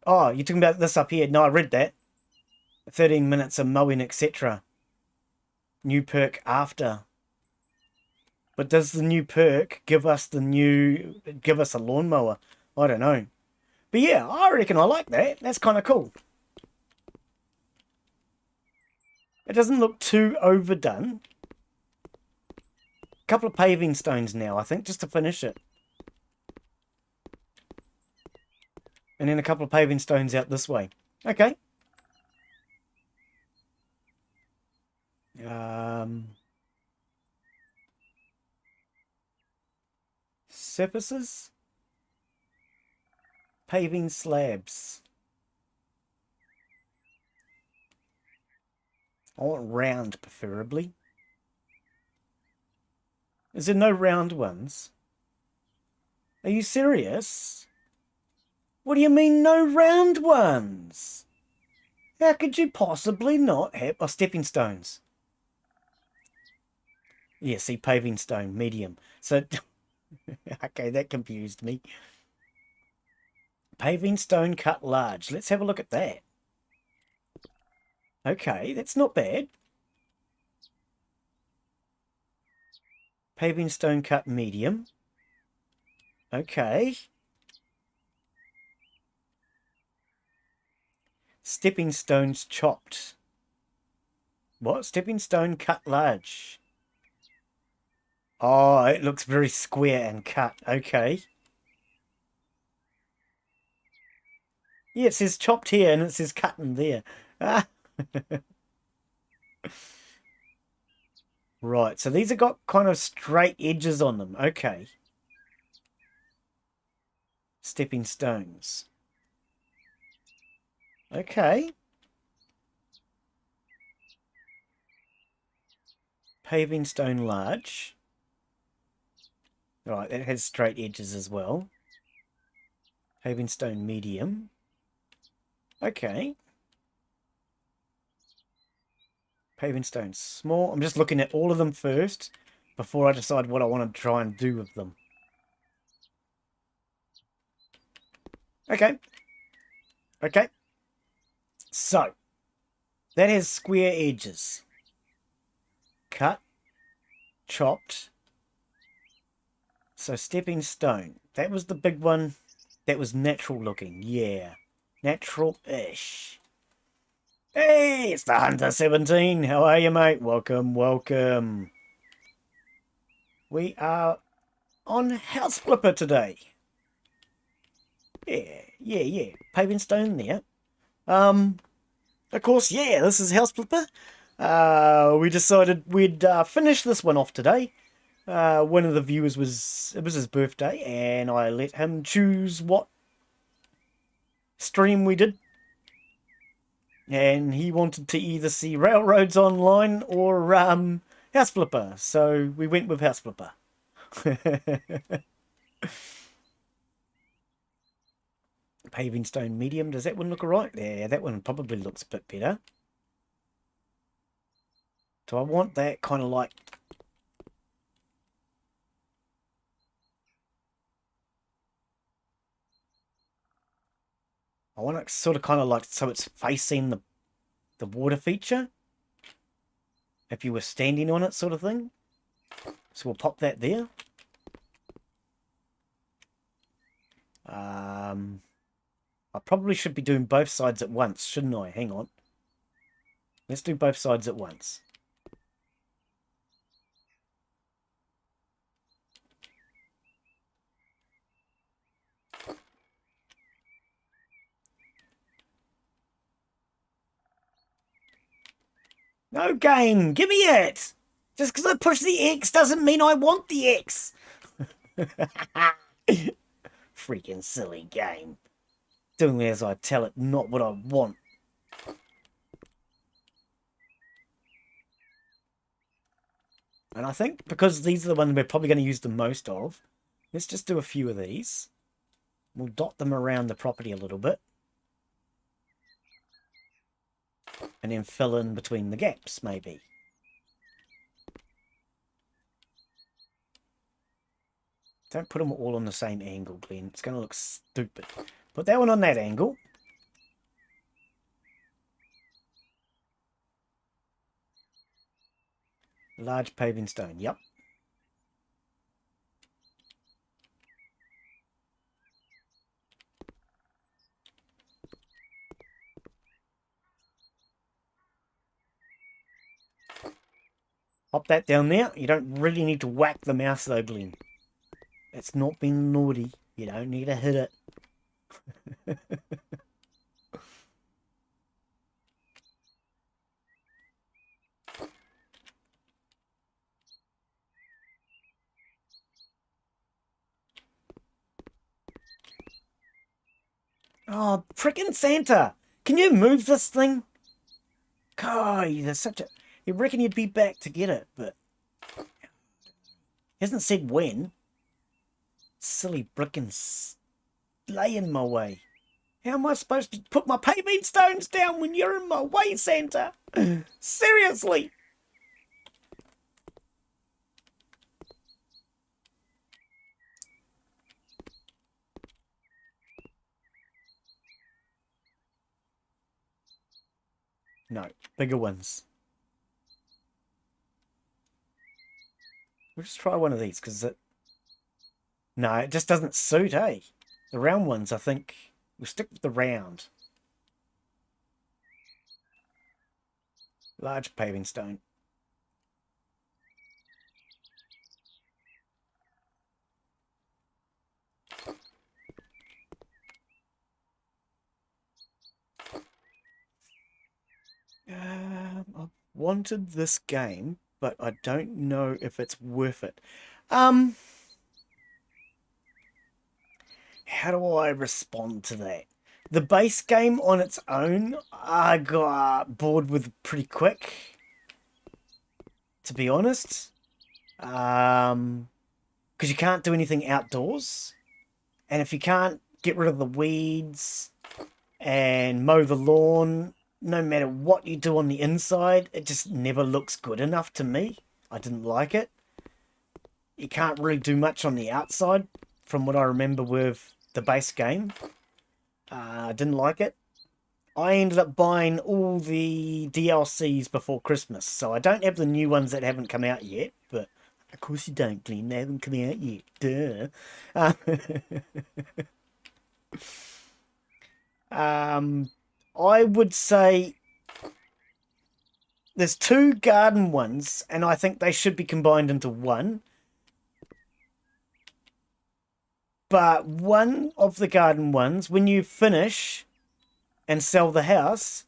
Oh, you're talking about this up here. No, I read that. 13 minutes of mowing, etc. New perk after. But does the new perk give us a lawnmower? I don't know. But yeah, I reckon I like that. That's kind of cool. It doesn't look too overdone. A couple of paving stones now, I think, just to finish it. And then a couple of paving stones out this way. Okay. Surfaces. Paving slabs. I want round, preferably. Is there no round ones? Are you serious? What do you mean, no round ones? How could you possibly not have... Oh, stepping stones. Yeah, see, paving stone, medium. So, okay, that confused me. Paving stone cut large. Let's have a look at that. Okay, that's not bad. Paving stone cut medium. Okay. Stepping stones chopped. What? Stepping stone cut large. Oh, it looks very square and cut. Okay. Yeah, it says chopped here and it says cut in there. Ah. Right, so these have got kind of straight edges on them. Okay. Stepping stones. Okay. Paving stone large. Right, that has straight edges as well. Paving stone medium. Okay. Paving stones. Small. I'm just looking at all of them first before I decide what I want to try and do with them. Okay. Okay. So, that has square edges. Cut. Chopped. So, stepping stone. That was the big one. That was natural looking. Yeah. Natural-ish. Hey, it's the Hunter 17. How are you, mate? Welcome, welcome. We are on House Flipper today. Yeah. Paving stone there. Of course, yeah, this is House Flipper. We decided we'd finish this one off today. One of the viewers it was his birthday, and I let him choose what stream we did. And he wanted to either see Railroads Online or House Flipper, so we went with House Flipper. Paving stone medium, does that one look alright? Yeah, that one probably looks a bit better. So I want that kind of like... I want it sort of kind of like so it's facing the water feature. If you were standing on it sort of thing. So we'll pop that there. I probably should be doing both sides at once, shouldn't I? Hang on. Let's do both sides at once. No game! Give me it! Just because I push the X doesn't mean I want the X! Freaking silly game. Doing as I tell it, not what I want. And I think because these are the ones we're probably going to use the most of, let's just do a few of these. We'll dot them around the property a little bit. And then fill in between the gaps, maybe. Don't put them all on the same angle, Glen. It's going to look stupid. Put that one on that angle. Large paving stone, yep. Pop that down there. You don't really need to whack the mouse though, Glen. It's not being naughty. You don't need to hit it. Oh, frickin' Santa! Can you move this thing? God, there's such a... You reckon you'd be back to get it, but... He hasn't said when. Silly frickin' lay in my way. How am I supposed to put my paving stones down when you're in my way, Santa? Seriously! No, bigger ones. We'll just try one of these, because it... No, it just doesn't suit, eh? The round ones, I think... We'll stick with the round. Large paving stone. I wanted this game, but I don't know if it's worth it. How do I respond to that? The base game on its own, I got bored with pretty quick, to be honest. Because you can't do anything outdoors. And if you can't get rid of the weeds and mow the lawn, no matter what you do on the inside, it just never looks good enough to me. I didn't like it. You can't really do much on the outside, from what I remember with the base game. I didn't like it. I ended up buying all the DLCs before Christmas, so I don't have the new ones that haven't come out yet, but of course you don't, Glen. They haven't come out yet. Duh. I would say there's 2 garden ones, and I think they should be combined into one. But one of the garden ones, when you finish and sell the house,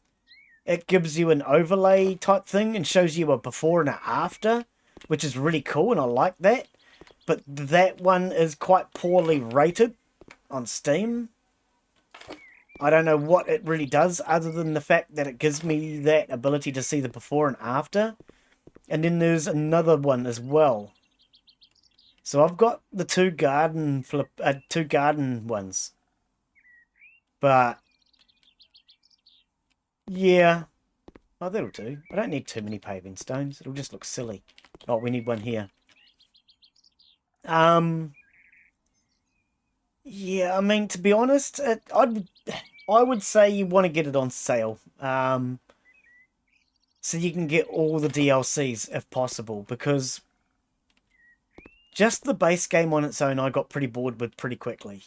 it gives you an overlay type thing and shows you a before and an after, which is really cool, and I like that. But that one is quite poorly rated on Steam. I don't know what it really does other than the fact that it gives me that ability to see the before and after. And then there's another one as well. So I've got the two garden ones. But yeah. Oh, that'll do. I don't need too many paving stones. It'll just look silly. Oh, we need one here. Yeah, I mean, to be honest, I would say you want to get it on sale. So you can get all the DLCs if possible, because just the base game on its own I got pretty bored with pretty quickly,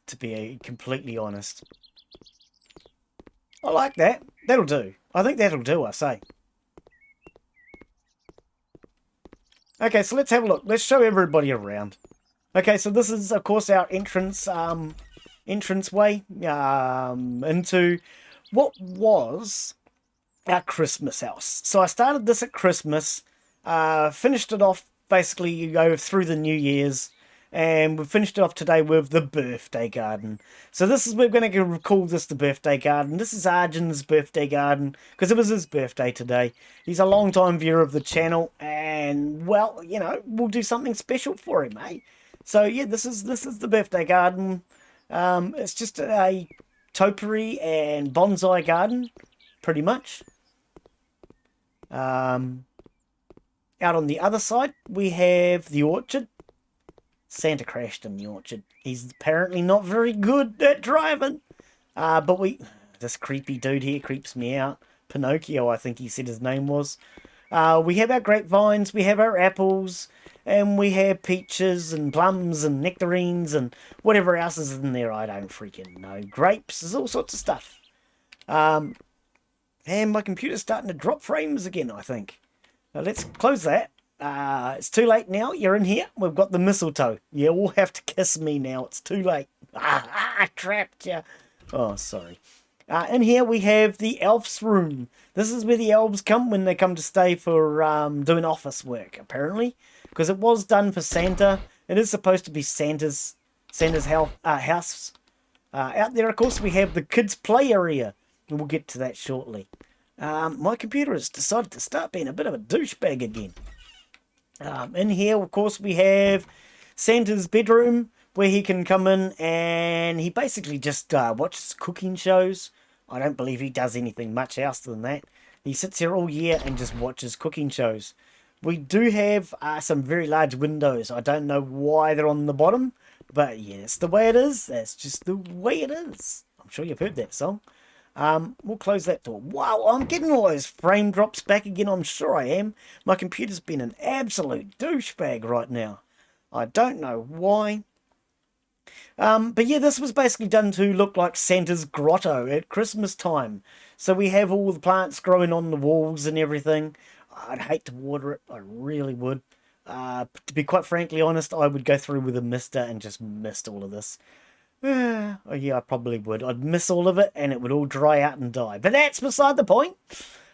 to be completely honest. I like that. That'll do. I think that'll do, I say. Okay, so let's have a look. Let's show everybody around. Okay, so this is, of course, our entranceway into what was our Christmas house. So I started this at Christmas, finished it off basically you go through the New Year's, and we finished it off today with the birthday garden. So this is, we're going to call this the birthday garden. This is Arjun's birthday garden, because it was his birthday today. He's a long-time viewer of the channel, and, well, you know, we'll do something special for him, eh? So, yeah, this is the birthday garden. It's just a topiary and bonsai garden, pretty much. Out on the other side, we have the orchard. Santa crashed in the orchard. He's apparently not very good at driving. But this creepy dude here creeps me out. Pinocchio, I think he said his name was. We have our grapevines, we have our apples, and we have peaches and plums and nectarines and whatever else is in there, I don't freaking know. Grapes, there's all sorts of stuff. And my computer's starting to drop frames again, I think. Now let's close that. It's too late now. You're in here. We've got the mistletoe. You all have to kiss me now. It's too late. I trapped you. Oh, sorry. In here we have the elf's room. This is where the elves come when they come to stay for doing office work, apparently. Because it was done for Santa. It is supposed to be Santa's house. Out there, of course, we have the kids' play area. And we'll get to that shortly. My computer has decided to start being a bit of a douchebag again. In here, of course, we have Santa's bedroom, where he can come in and he basically just watches cooking shows. I don't believe he does anything much else than that. He sits here all year and just watches cooking shows. We do have some very large windows. I don't know why they're on the bottom, but yeah, it's the way it is. That's just the way it is. I'm sure you've heard that song. We'll close that door. Wow, I'm getting all those frame drops back again. I'm sure I am. My computer's been an absolute douchebag right now. I don't know why. But yeah, this was basically done to look like Santa's grotto at Christmas time. So we have all the plants growing on the walls and everything. I'd hate to water it. I really would. To be quite frankly honest, I would go through with a mister and just mist all of this. Oh yeah, I probably would. I'd miss all of it and it would all dry out and die. But that's beside the point.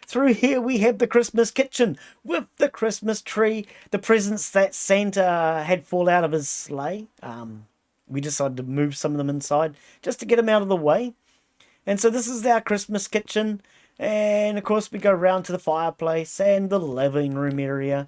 Through here we have the Christmas kitchen with the Christmas tree, the presents that Santa had fall out of his sleigh. We decided to move some of them inside just to get them out of the way. And so this is our Christmas kitchen. And of course we go round to the fireplace and the living room area.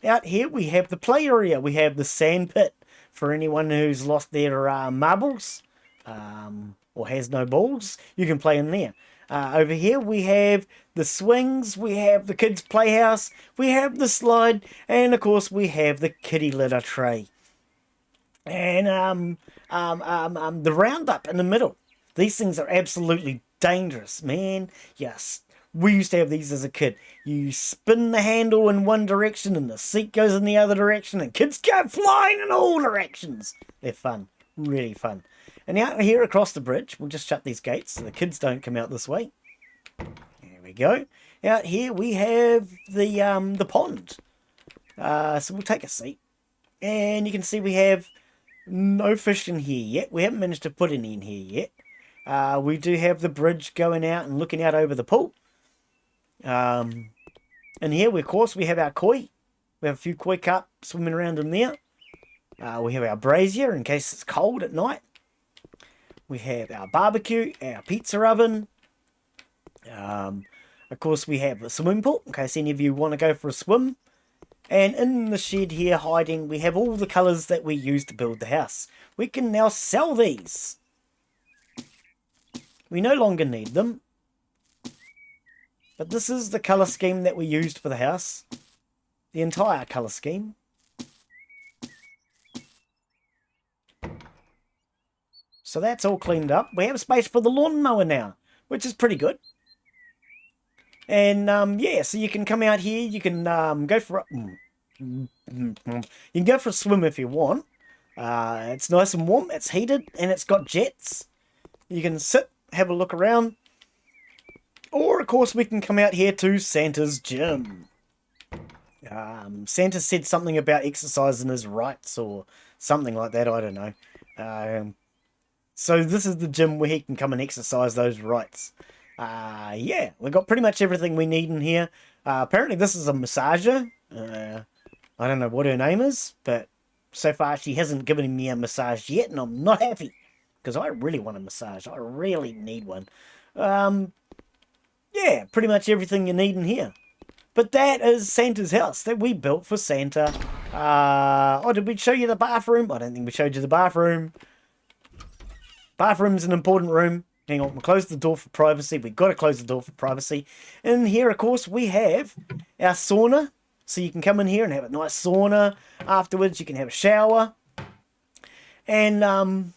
Out here we have the play area. We have the sand pit. For anyone who's lost their marbles or has no balls, you can play in there. Over here we have the swings, we have the kids' playhouse, we have the slide, and of course we have the kitty litter tray. And the roundup in the middle. These things are absolutely dangerous, man. Yes, we used to have these as a kid. You spin the handle in one direction and the seat goes in the other direction and kids go flying in all directions. They're fun, really fun. And out here across the bridge, we'll just shut these gates so the kids don't come out this way. There we go. Out here we have the pond. So we'll take a seat. And you can see we have no fish in here yet. We haven't managed to put any in here yet. We do have the bridge going out and looking out over the pool. And here, of course, we have our koi. We have a few koi carp swimming around in there. We have our brazier in case it's cold at night. We have our barbecue, our pizza oven. Of course, we have a swimming pool in case any of you want to go for a swim. And in the shed here hiding, we have all the colours that we used to build the house. We can now sell these. We no longer need them. But this is the colour scheme that we used for the house. The entire colour scheme. So that's all cleaned up. We have space for the lawnmower now, which is pretty good. And yeah, so you can come out here. You can go for you can go for a swim if you want. It's nice and warm. It's heated and it's got jets. You can sit, have a look around. Or of course we can come out here to Santa's gym. Santa said something about exercising his rights or something like that. I don't know. So this is the gym where he can come and exercise those rights. Yeah, we've got pretty much everything we need in here. Apparently this is a massager. I don't know what her name is, but so far she hasn't given me a massage yet, and I'm not happy. Because I really want a massage. I really need one. Yeah, pretty much everything you need in here. But that is Santa's house that we built for Santa. Oh, did we show you the bathroom? I don't think we showed you the bathroom. Bathroom's an important room. Hang on, we'll close the door for privacy. We've got to close the door for privacy. In here, of course, we have our sauna. So you can come in here and have a nice sauna. Afterwards, you can have a shower. And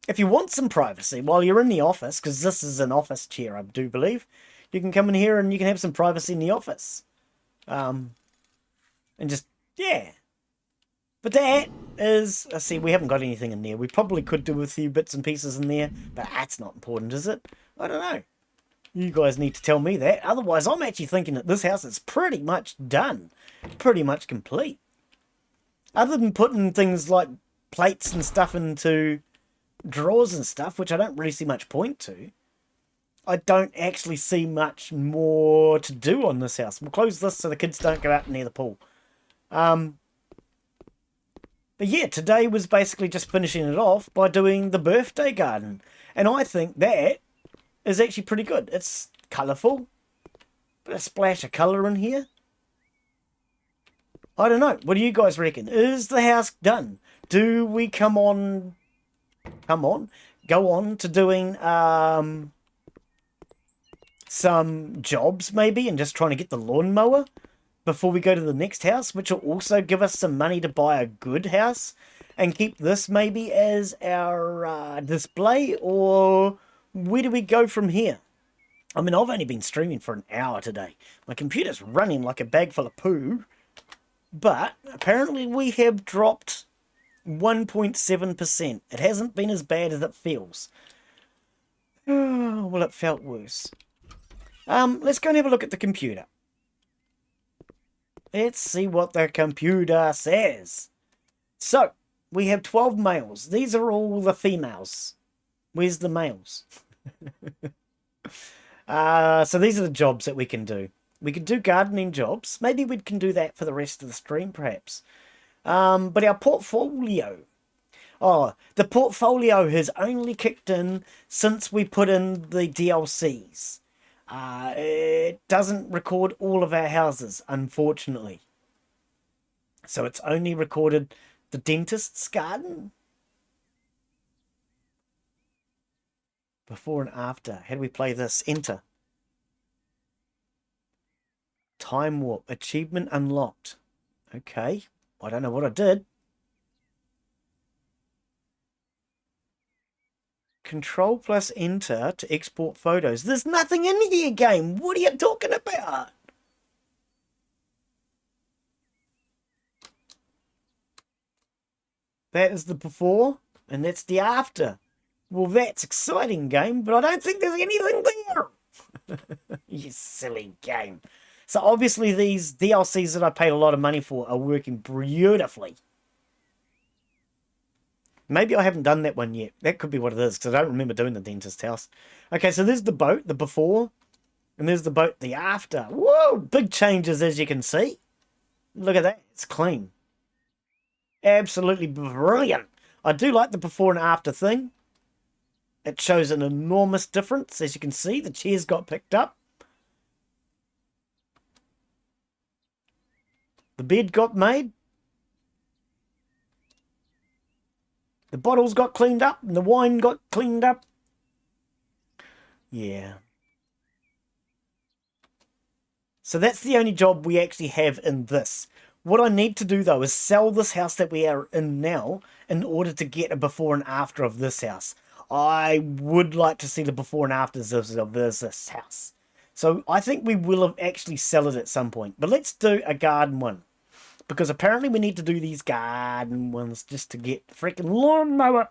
if you want some privacy while you're in the office, because this is an office chair, I do believe, you can come in here and you can have some privacy in the office. And just, yeah. But that is, I see, we haven't got anything in there. We probably could do a few bits and pieces in there, but that's not important, is it? I don't know. You guys need to tell me that. Otherwise, I'm actually thinking that this house is pretty much done. Pretty much complete. Other than putting things like plates and stuff into drawers and stuff, which I don't really see much point to, I don't actually see much more to do on this house. We'll close this so the kids don't go out near the pool. But yeah, today was basically just finishing it off by doing the birthday garden. And I think that is actually pretty good. It's colourful. But a splash of colour in here. I don't know. What do you guys reckon? Is the house done? Do we go on to doing some jobs maybe and just trying to get the lawnmower before we go to the next house, which will also give us some money to buy a good house and keep this maybe as our display? Or where do we go from here? I mean, I've only been streaming for an hour today. My computer's running like a bag full of poo, but apparently we have dropped 1.7%. It hasn't been as bad as it feels. Oh, well, it felt worse. Let's go and have a look at the computer. Let's see what the computer says. So, we have 12 males. These are all the females. Where's the males? So these are the jobs that we can do. We can do gardening jobs. Maybe we can do that for the rest of the stream, perhaps. But our portfolio. Oh, the portfolio has only kicked in since we put in the DLCs. It doesn't record all of our houses, unfortunately. So it's only recorded the dentist's garden. Before and after. How do we play this? Enter. Time warp. Achievement unlocked. Okay. I don't know what I did. Control plus enter to export photos. There's nothing in here, game. What are you talking about? That is the before, and that's the after. Well, that's exciting, game, but I don't think there's anything there. You silly game. So obviously these DLCs that I paid a lot of money for are working beautifully. Maybe I haven't done that one yet. That could be what it is, because I don't remember doing the dentist house. Okay, so there's the boat, the before, and there's the boat, the after. Whoa, big changes, as you can see. Look at that, it's clean. Absolutely brilliant. I do like the before and after thing. It shows an enormous difference, as you can see. The chairs got picked up. The bed got made. The bottles got cleaned up, and the wine got cleaned up. Yeah. So that's the only job we actually have in this. What I need to do, though, is sell this house that we are in now in order to get a before and after of this house. I would like to see the before and afters of this house. So I think we will have actually sell it at some point. But let's do a garden one. Because apparently we need to do these garden ones just to get the freaking lawnmower.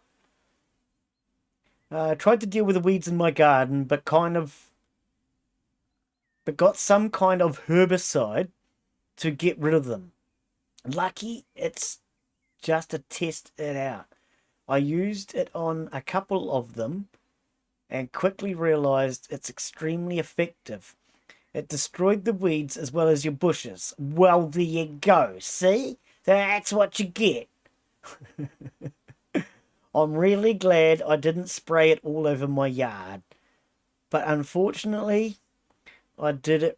Tried to deal with the weeds in my garden, but got some kind of herbicide to get rid of them. Lucky it's just to test it out. I used it on a couple of them and quickly realized it's extremely effective. It destroyed the weeds as well as your bushes. Well, there you go. See? That's what you get. I'm really glad I didn't spray it all over my yard. But unfortunately, I did it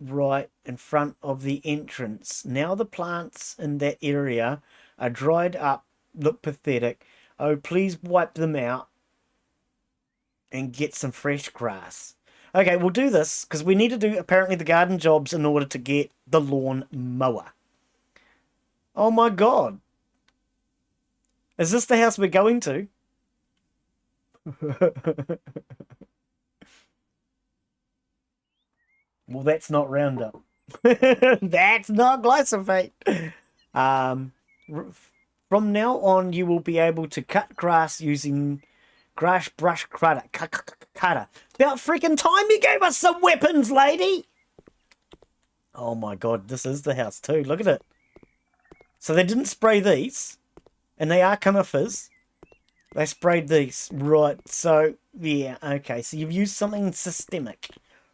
right in front of the entrance. Now the plants in that area are dried up, look pathetic. Oh, please wipe them out and get some fresh grass. Okay, we'll do this because we need to do apparently the garden jobs in order to get the lawn mower. Oh my god. Is this the house we're going to? Well, that's not Roundup. That's not glyphosate. From now on, you will be able to cut grass using grass brush cutter. About freaking time you gave us some weapons, lady! Oh my god, this is the house too. Look at it. So they didn't spray these, and they are conifers. They sprayed these. Right, so, yeah, okay. So you've used something systemic.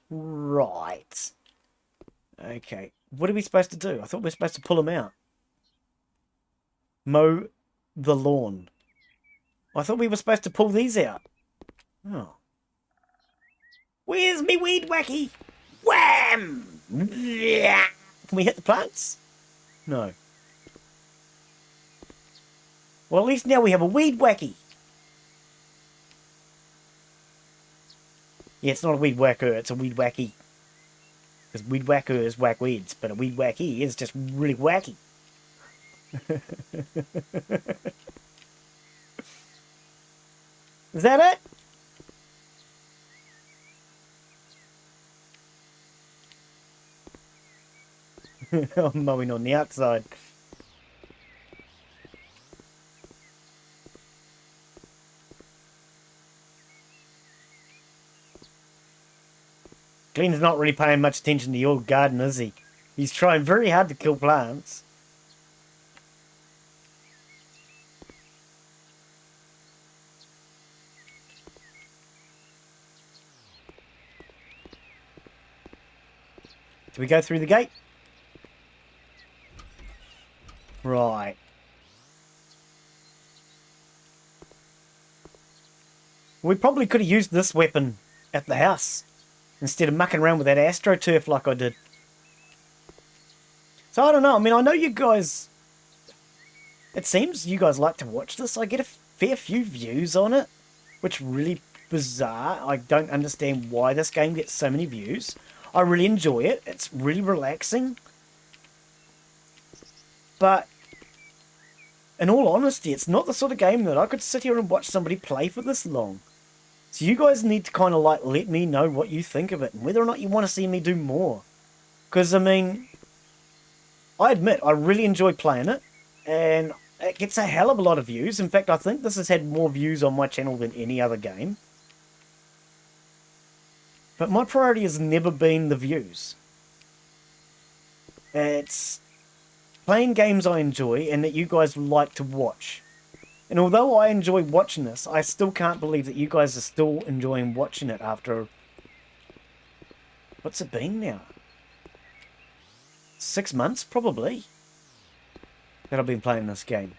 Right. Okay. What are we supposed to do? I thought we were supposed to pull them out. Mow the lawn. I thought we were supposed to pull these out. Oh. Where's me weed wacky? Wham! Can we hit the plants? No. Well, at least now we have a weed wacky. Yeah, it's not a weed whacker, it's a weed wacky. Because weed whacker is whack weeds, but a weed wacky is just really wacky. Is that it? I'm mowing on the outside. Glen's not really paying much attention to your garden, is he? He's trying very hard to kill plants. Do we go through the gate? Right. We probably could have used this weapon at the house instead of mucking around with that astroturf like I did. So I don't know. I mean, I know you guys... It seems you guys like to watch this. I get a fair few views on it, which really bizarre. I don't understand why this game gets so many views. I really enjoy it. It's really relaxing. But in all honesty, it's not the sort of game that I could sit here and watch somebody play for this long. So you guys need to kind of like let me know what you think of it and whether or not you want to see me do more. Because, I mean, I admit I really enjoy playing it and it gets a hell of a lot of views. In fact, I think this has had more views on my channel than any other game. But my priority has never been the views. It's playing games I enjoy and that you guys like to watch. And although I enjoy watching this, I still can't believe that you guys are still enjoying watching it after... What's it been now? 6 months, probably, that I've been playing this game.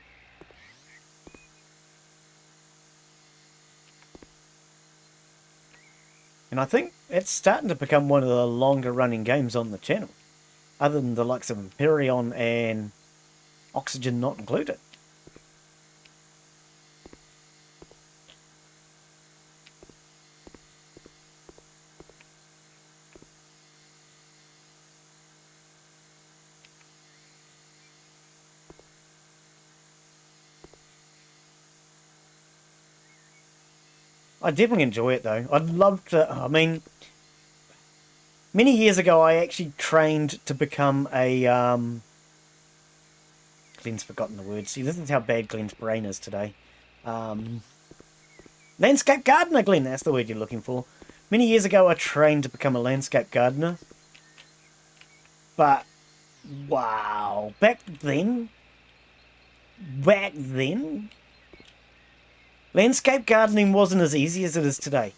And I think it's starting to become one of the longer running games on the channel. Other than the likes of Imperion and Oxygen not included. I definitely enjoy it though. I'd love to, I mean, many years ago I actually trained to become a, Glen's forgotten the word. See, this is how bad Glen's brain is today. Landscape gardener, Glen, that's the word you're looking for. Many years ago I trained to become a landscape gardener. But, wow, back then, landscape gardening wasn't as easy as it is today.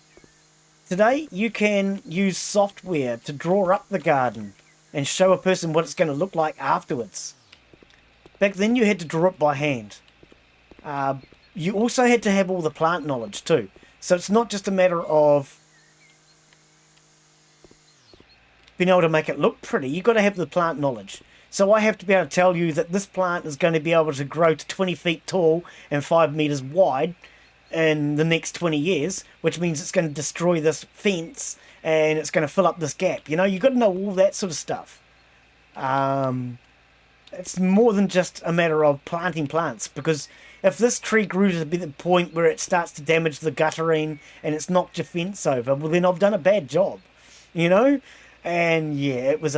Today, you can use software to draw up the garden and show a person what it's going to look like afterwards. Back then, you had to draw it by hand. You also had to have all the plant knowledge too. So it's not just a matter of being able to make it look pretty. You've got to have the plant knowledge. So I have to be able to tell you that this plant is going to be able to grow to 20 feet tall and 5 meters wide in the next 20 years, which means it's going to destroy this fence and it's going to fill up this gap. You know, you've got to know all that sort of stuff. It's more than just a matter of planting plants, because if this tree grew to the point where it starts to damage the guttering and it's knocked your fence over, well then I've done a bad job, you know? And yeah, it was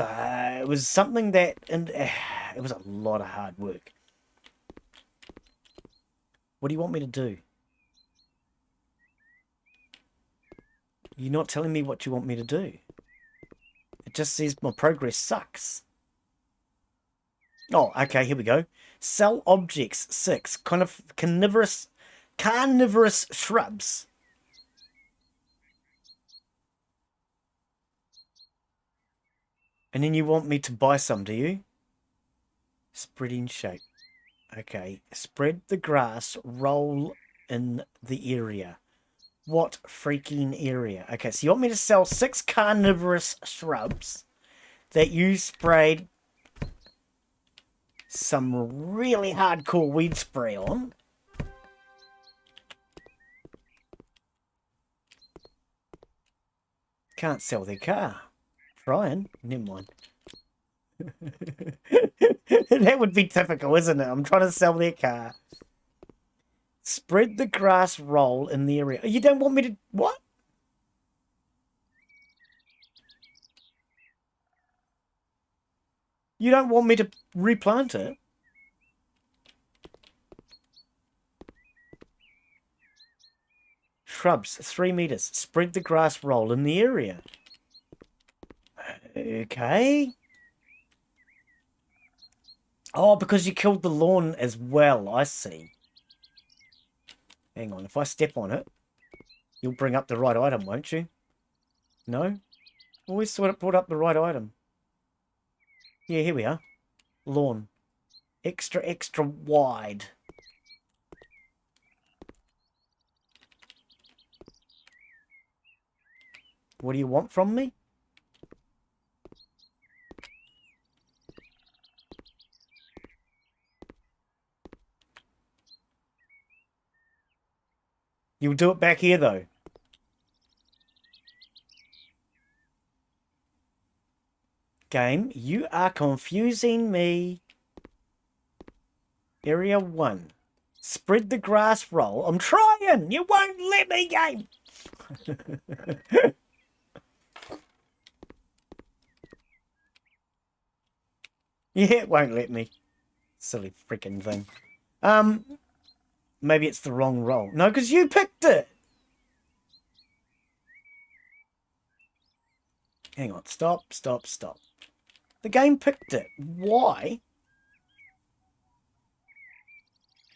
something that, and it was a lot of hard work. What do you want me to do? You're not telling me what you want me to do. It just says my progress sucks. Oh, okay, here we go. Sell objects 6. Kind of carnivorous shrubs. And then you want me to buy some, do you? Spreading shape. Okay. Spread the grass, roll in the area. What freaking area? Okay, so you want me to sell 6 carnivorous shrubs that you sprayed some really hardcore weed spray on. Can't sell their car. Trying. Never mind. That would be typical, isn't it? I'm trying to sell their car. Spread the grass roll in the area. You don't want me to... What? You don't want me to replant it? Shrubs, 3 meters. Spread the grass roll in the area. Okay. Oh, because you killed the lawn as well. I see. Hang on. If I step on it, you'll bring up the right item, won't you? No? Always sort of brought up the right item. Yeah, here we are. Lawn. Extra, extra wide. What do you want from me? You'll do it back here, though. Game, you are confusing me. Area 1. Spread the grass roll. I'm trying! You won't let me, game! Yeah, it won't let me. Silly freaking thing. Maybe it's the wrong roll. No, because you picked it! Hang on. Stop. The game picked it. Why?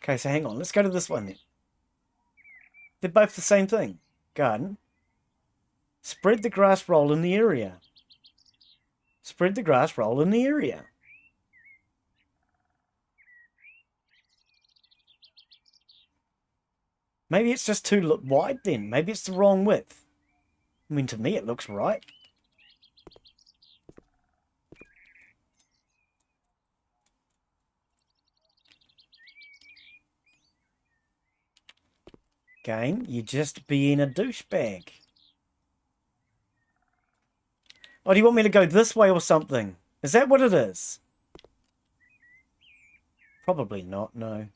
Okay, so hang on. Let's go to this one then. They're both the same thing. Garden. Spread the grass roll in the area. Spread the grass roll in the area. Maybe it's just too wide then. Maybe it's the wrong width. I mean, to me it looks right. Game, you're just being a douchebag. Oh, do you want me to go this way or something? Is that what it is? Probably not, no.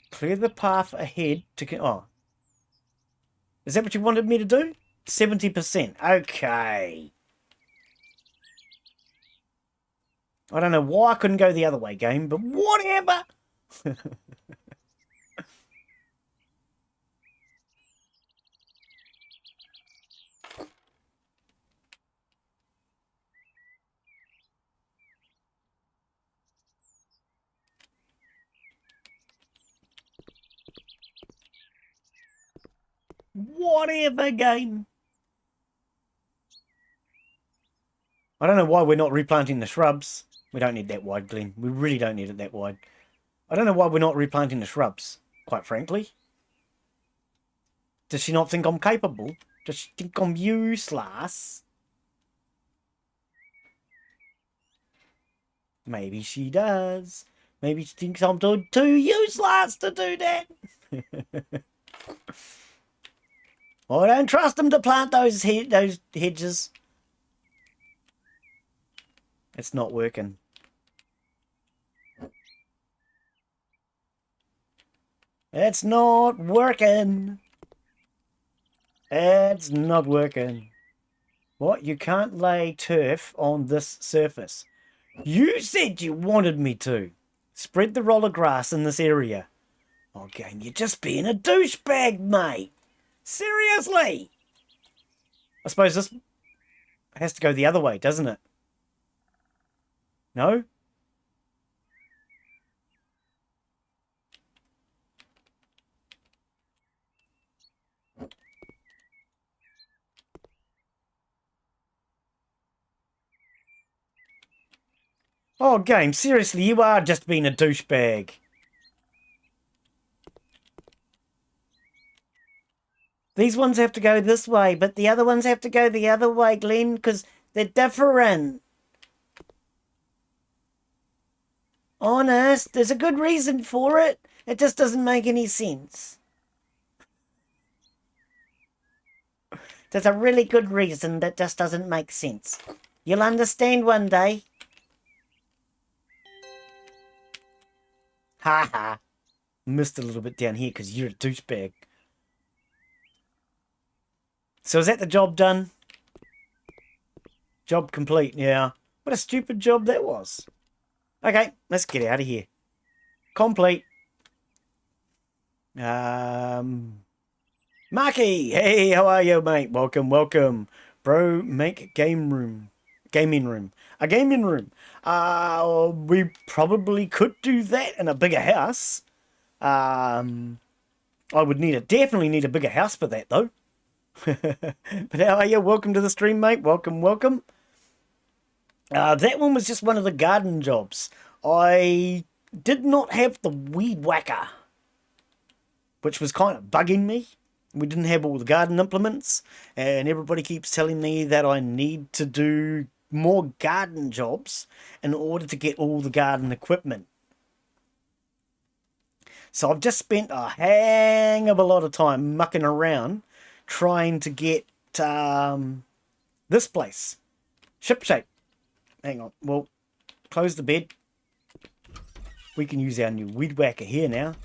Clear the path ahead to... Oh. Is that what you wanted me to do? 70%. Okay. I don't know why I couldn't go the other way, game, but whatever. Whatever, game. I don't know why we're not replanting the shrubs. We don't need that wide, Glen. We really don't need it that wide. I don't know why we're not replanting the shrubs, quite frankly. Does she not think I'm capable? Does she think I'm useless? Maybe she does. Maybe she thinks I'm too useless to do that. I don't trust them to plant those hedges. It's not working. It's not working. It's not working. What? You can't lay turf on this surface. You said you wanted me to. Spread the roller grass in this area. Oh, game, you're just being a douchebag, mate. Seriously. I suppose this has to go the other way, doesn't it? No? Oh, game, seriously, you are just being a douchebag. These ones have to go this way, but the other ones have to go the other way, Glen, because they're different. Honest, there's a good reason for it. It just doesn't make any sense. There's a really good reason that just doesn't make sense. You'll understand one day. Ha ha. Missed a little bit down here because you're a douchebag. So is that the job done? Job complete, yeah. What a stupid job that was. Okay, let's get out of here. Complete. Marky, hey, how are you, mate? Welcome, welcome. Bro, make gaming room. A gaming room. We probably could do that in a bigger house. I would definitely need a bigger house for that, though. But how are you? Welcome to the stream, mate. Welcome, welcome. That one was just one of the garden jobs. I did not have the weed whacker, which was kind of bugging me. We didn't have all the garden implements, and everybody keeps telling me that I need to do more garden jobs in order to get all the garden equipment. So I've just spent a hang of a lot of time mucking around trying to get this place shipshape. Hang on, well, close the bed. We can use our new weed whacker here now.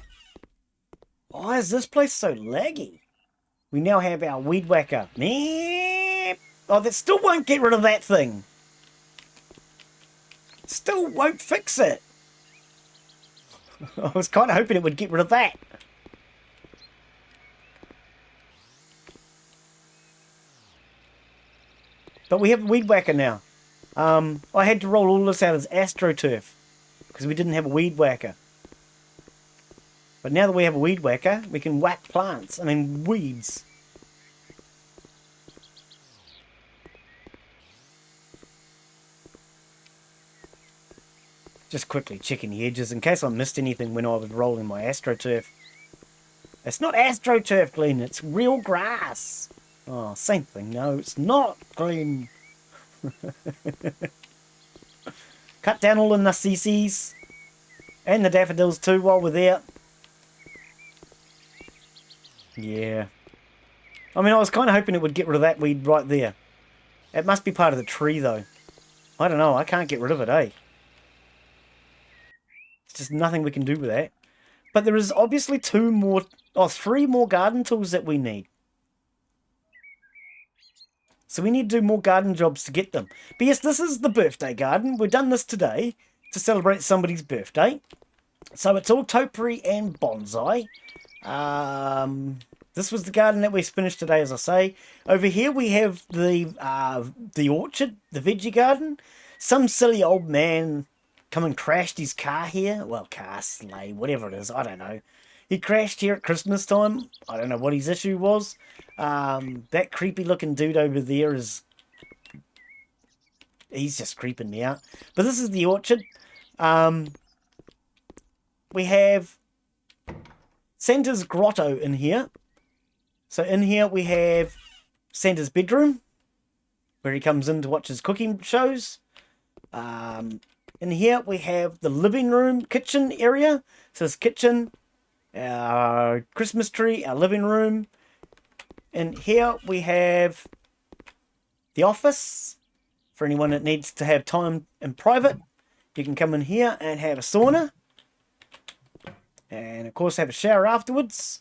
Why is this place so laggy? We now have our weed whacker. Oh, that still won't get rid of that thing. Still won't fix it. I was kind of hoping it would get rid of that. But we have a weed whacker now. I had to roll all this out as AstroTurf because we didn't have a weed whacker. But now that we have a weed whacker, we can whack plants. I mean, weeds. Just quickly checking the edges in case I missed anything when I was rolling my AstroTurf. It's not AstroTurf, Glen. It's real grass. Oh, same thing. No, it's not, Glen. Cut down all the narcissus. And the daffodils too while we're there. Yeah. I mean, I was kind of hoping it would get rid of that weed right there. It must be part of the tree, though. I don't know. I can't get rid of it, eh? It's just nothing we can do with that. But there is obviously three more garden tools that we need. So we need to do more garden jobs to get them. But yes, this is the birthday garden. We've done this today to celebrate somebody's birthday. So it's all topiary and bonsai. This was the garden that we finished today, as I say. Over here we have the orchard, the veggie garden. Some silly old man come and crashed his car here. Well, car, sleigh, whatever it is, I don't know. He crashed here at Christmas time. I don't know what his issue was. That creepy looking dude over there is... He's just creeping me out. But this is the orchard. We have Santa's grotto in here. So in here we have Santa's bedroom, where he comes in to watch his cooking shows. In here we have the living room, kitchen area. So it's kitchen, our Christmas tree, our living room. And here we have the office. For anyone that needs to have time in private, you can come in here and have a sauna. And of course have a shower afterwards.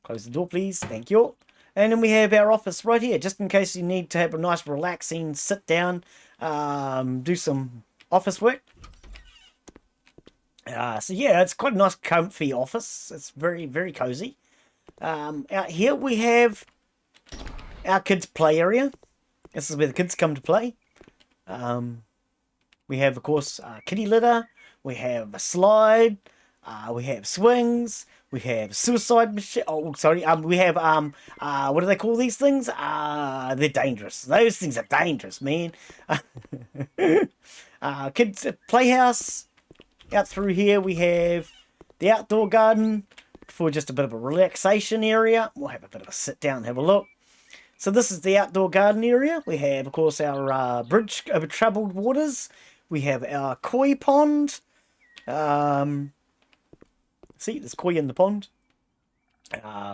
Close the door please, thank you. And then we have our office right here, just in case you need to have a nice relaxing sit down, do some office work. So yeah, it's quite a nice comfy office. It's very, very cozy. Out here we have our kids' play area. This is where the kids come to play. We have, of course, kitty litter. We have a slide. We have swings. We have suicide machine. Oh, sorry. We have what do they call these things? They're dangerous. Those things are dangerous, man. Kids playhouse. Out through here we have the outdoor garden for just a bit of a relaxation area. We'll have a bit of a sit down and have a look. So this is the outdoor garden area. We have, of course, our bridge over troubled waters. We have our koi pond. See, there's koi in the pond.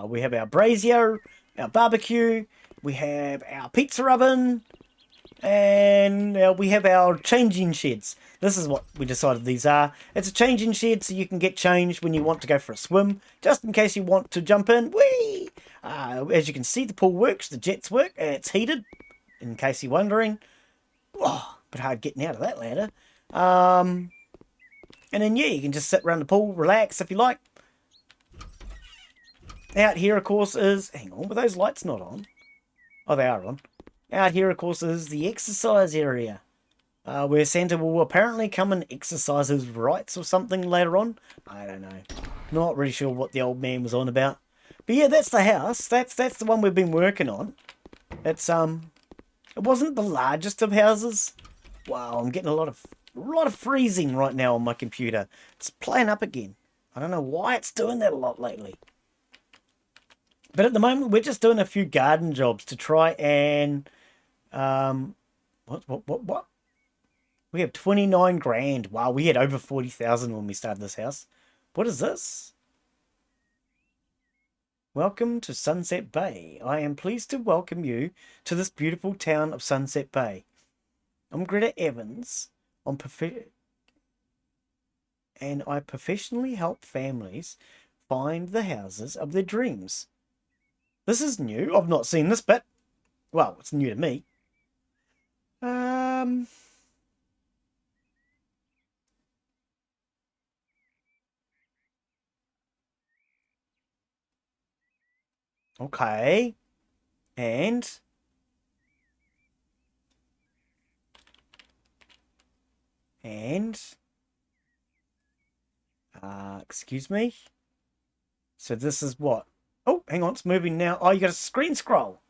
We have our brazier, our barbecue. We have our pizza oven. And we have our changing sheds. This is what we decided these are. It's a changing shed so you can get changed when you want to go for a swim. Just in case you want to jump in. Whee! As you can see, the pool works, the jets work, it's heated, in case you're wondering. Oh, but hard getting out of that ladder. And then, yeah, you can just sit around the pool, relax if you like. Out here, of course, is... Hang on, were those lights not on? Oh, they are on. Out here, of course, is the exercise area. Where Santa will apparently come and exercise his rights or something later on. I don't know. Not really sure what the old man was on about. But yeah, that's the house. That's the one we've been working on. It's it wasn't the largest of houses. Wow, I'm getting a lot of freezing right now on my computer. It's playing up again. I don't know why it's doing that a lot lately. But at the moment, we're just doing a few garden jobs to try and What? We have 29 grand. Wow, we had over 40,000 when we started this house. What is this? Welcome to Sunset Bay. I am pleased to welcome you to this beautiful town of Sunset Bay. I'm Greta Evans. And I professionally help families find the houses of their dreams. This is new. I've not seen this bit. Well, it's new to me. Okay. And excuse me. So this is what? Oh, hang on, it's moving now. Oh, you got a screen scroll.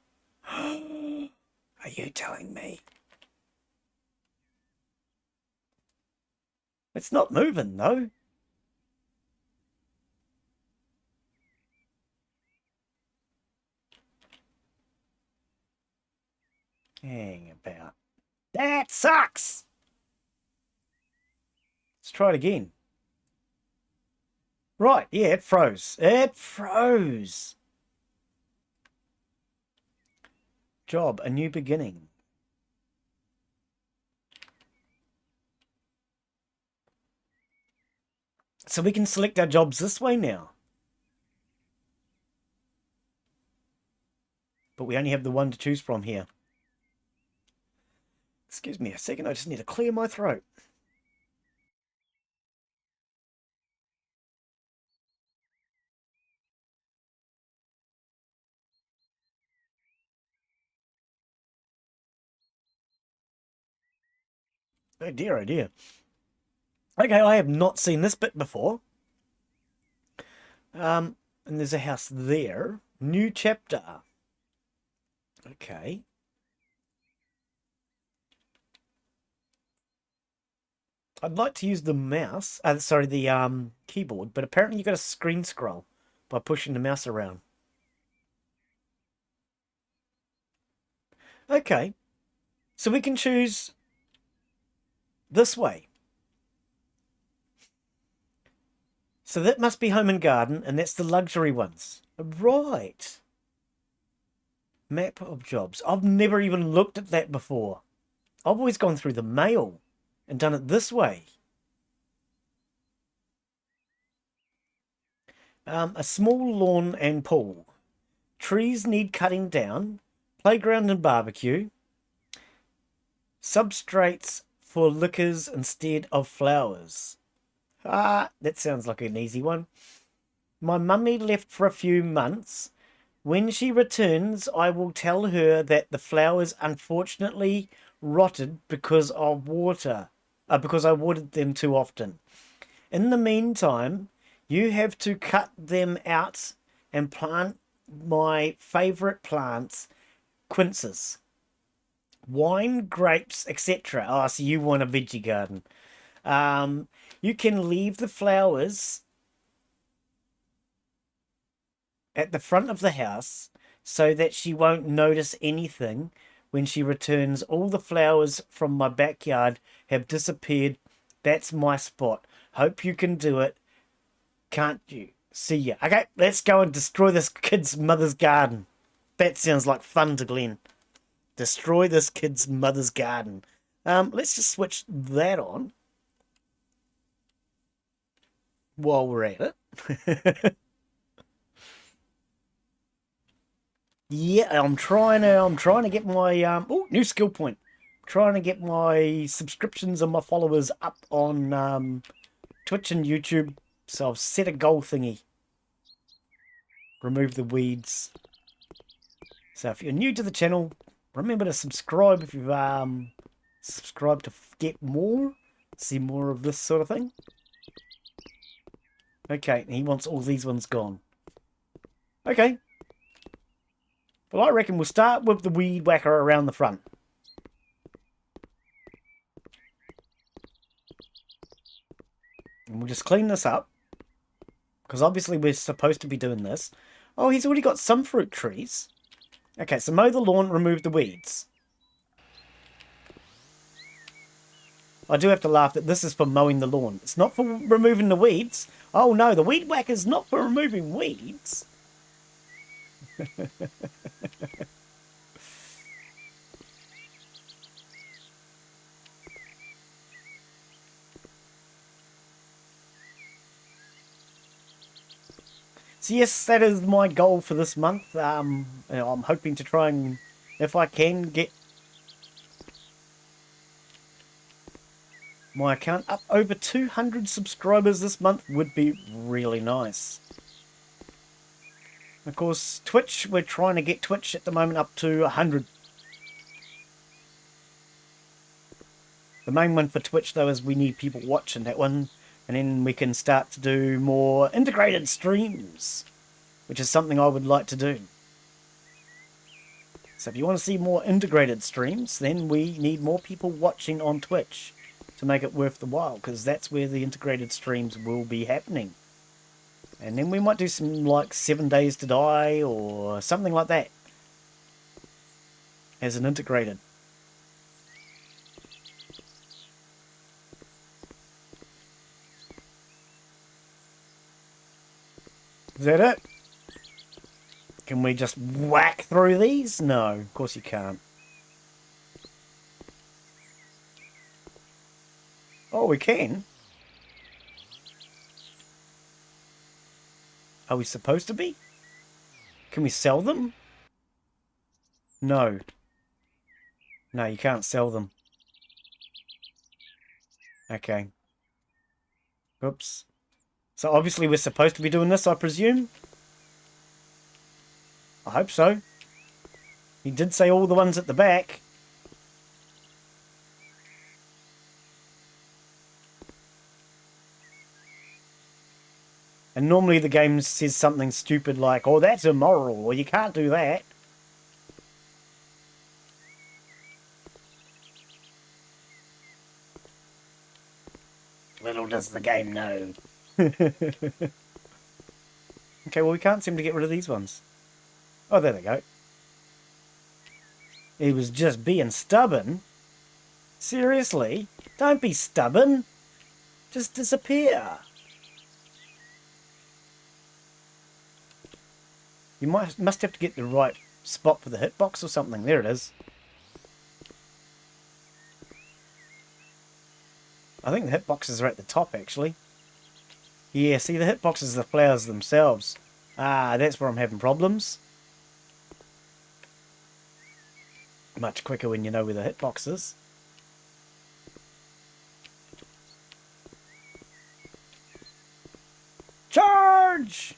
Are you telling me? It's not moving though. Hang about. That sucks. Let's try it again. Right, yeah, it froze. It froze. Job, a new beginning. So we can select our jobs this way now. But we only have the one to choose from here. Excuse me a second, I just need to clear my throat. Oh dear, oh dear. Okay, I have not seen this bit before. And there's a house there. New chapter. Okay. I'd like to use the mouse, the keyboard, but apparently you got to screen scroll by pushing the mouse around. Okay. So we can choose this way. So that must be home and garden, and that's the luxury ones. Right. Map of jobs. I've never even looked at that before. I've always gone through the mail and done it this way. A small lawn and pool. Trees need cutting down. Playground and barbecue. Substrates for liquors instead of flowers. Ah, that sounds like an easy one. My mummy left for a few months. When she returns, I will tell her that the flowers unfortunately rotted because of water, because I watered them too often. In the meantime, you have to cut them out and plant my favourite plants, quinces, wine, grapes, etc. Oh, so you want a veggie garden. You can leave the flowers at the front of the house so that she won't notice anything when she returns. All the flowers from my backyard have disappeared. That's my spot. Hope you can do it. Can't you? See ya. Okay, let's go and destroy this kid's mother's garden. That sounds like fun to Glen. Destroy this kid's mother's garden. Let's just switch that on while we're at it. Yeah, I'm trying to get my new skill point. Trying to get my subscriptions and my followers up on Twitch and YouTube. So I've set a goal thingy. Remove the weeds. So if you're new to the channel, remember to subscribe if you've subscribed to get more, see more of this sort of thing. Okay, he wants all these ones gone. Okay. Well, I reckon we'll start with the weed whacker around the front. And we'll just clean this up. Because obviously we're supposed to be doing this. Oh, he's already got some fruit trees. Okay, so mow the lawn, remove the weeds. I do have to laugh that this is for mowing the lawn. It's not for removing the weeds. Oh no, the weed whacker's not for removing weeds. So yes, that is my goal for this month. I'm hoping to try and, if I can, get my account up over 200 subscribers this month would be really nice. Of course, Twitch, we're trying to get Twitch at the moment up to 100. The main one for Twitch, though, is we need people watching that one, and then we can start to do more integrated streams, which is something I would like to do. So if you want to see more integrated streams, then we need more people watching on Twitch to make it worth the while, because that's where the integrated streams will be happening. And then we might do some like 7 Days to Die or something like that as an integrated. Is that it? Can we just whack through these? No, of course you can't. Oh, we can. Are we supposed to be? Can we sell them? No. No, you can't sell them. Okay. Oops. So obviously we're supposed to be doing this, I presume? I hope so. He did say all the ones at the back. And normally the game says something stupid like, oh, that's immoral, or you can't do that. Little does the game know. Okay, well, we can't seem to get rid of these ones. Oh, there they go. He was just being stubborn. Seriously? Don't be stubborn. Just disappear. You must have to get the right spot for the hitbox or something. There it is. I think the hitboxes are at the top, actually. Yeah, see, the hitboxes are the flowers themselves. Ah, that's where I'm having problems. Much quicker when you know where the hitbox is. Charge!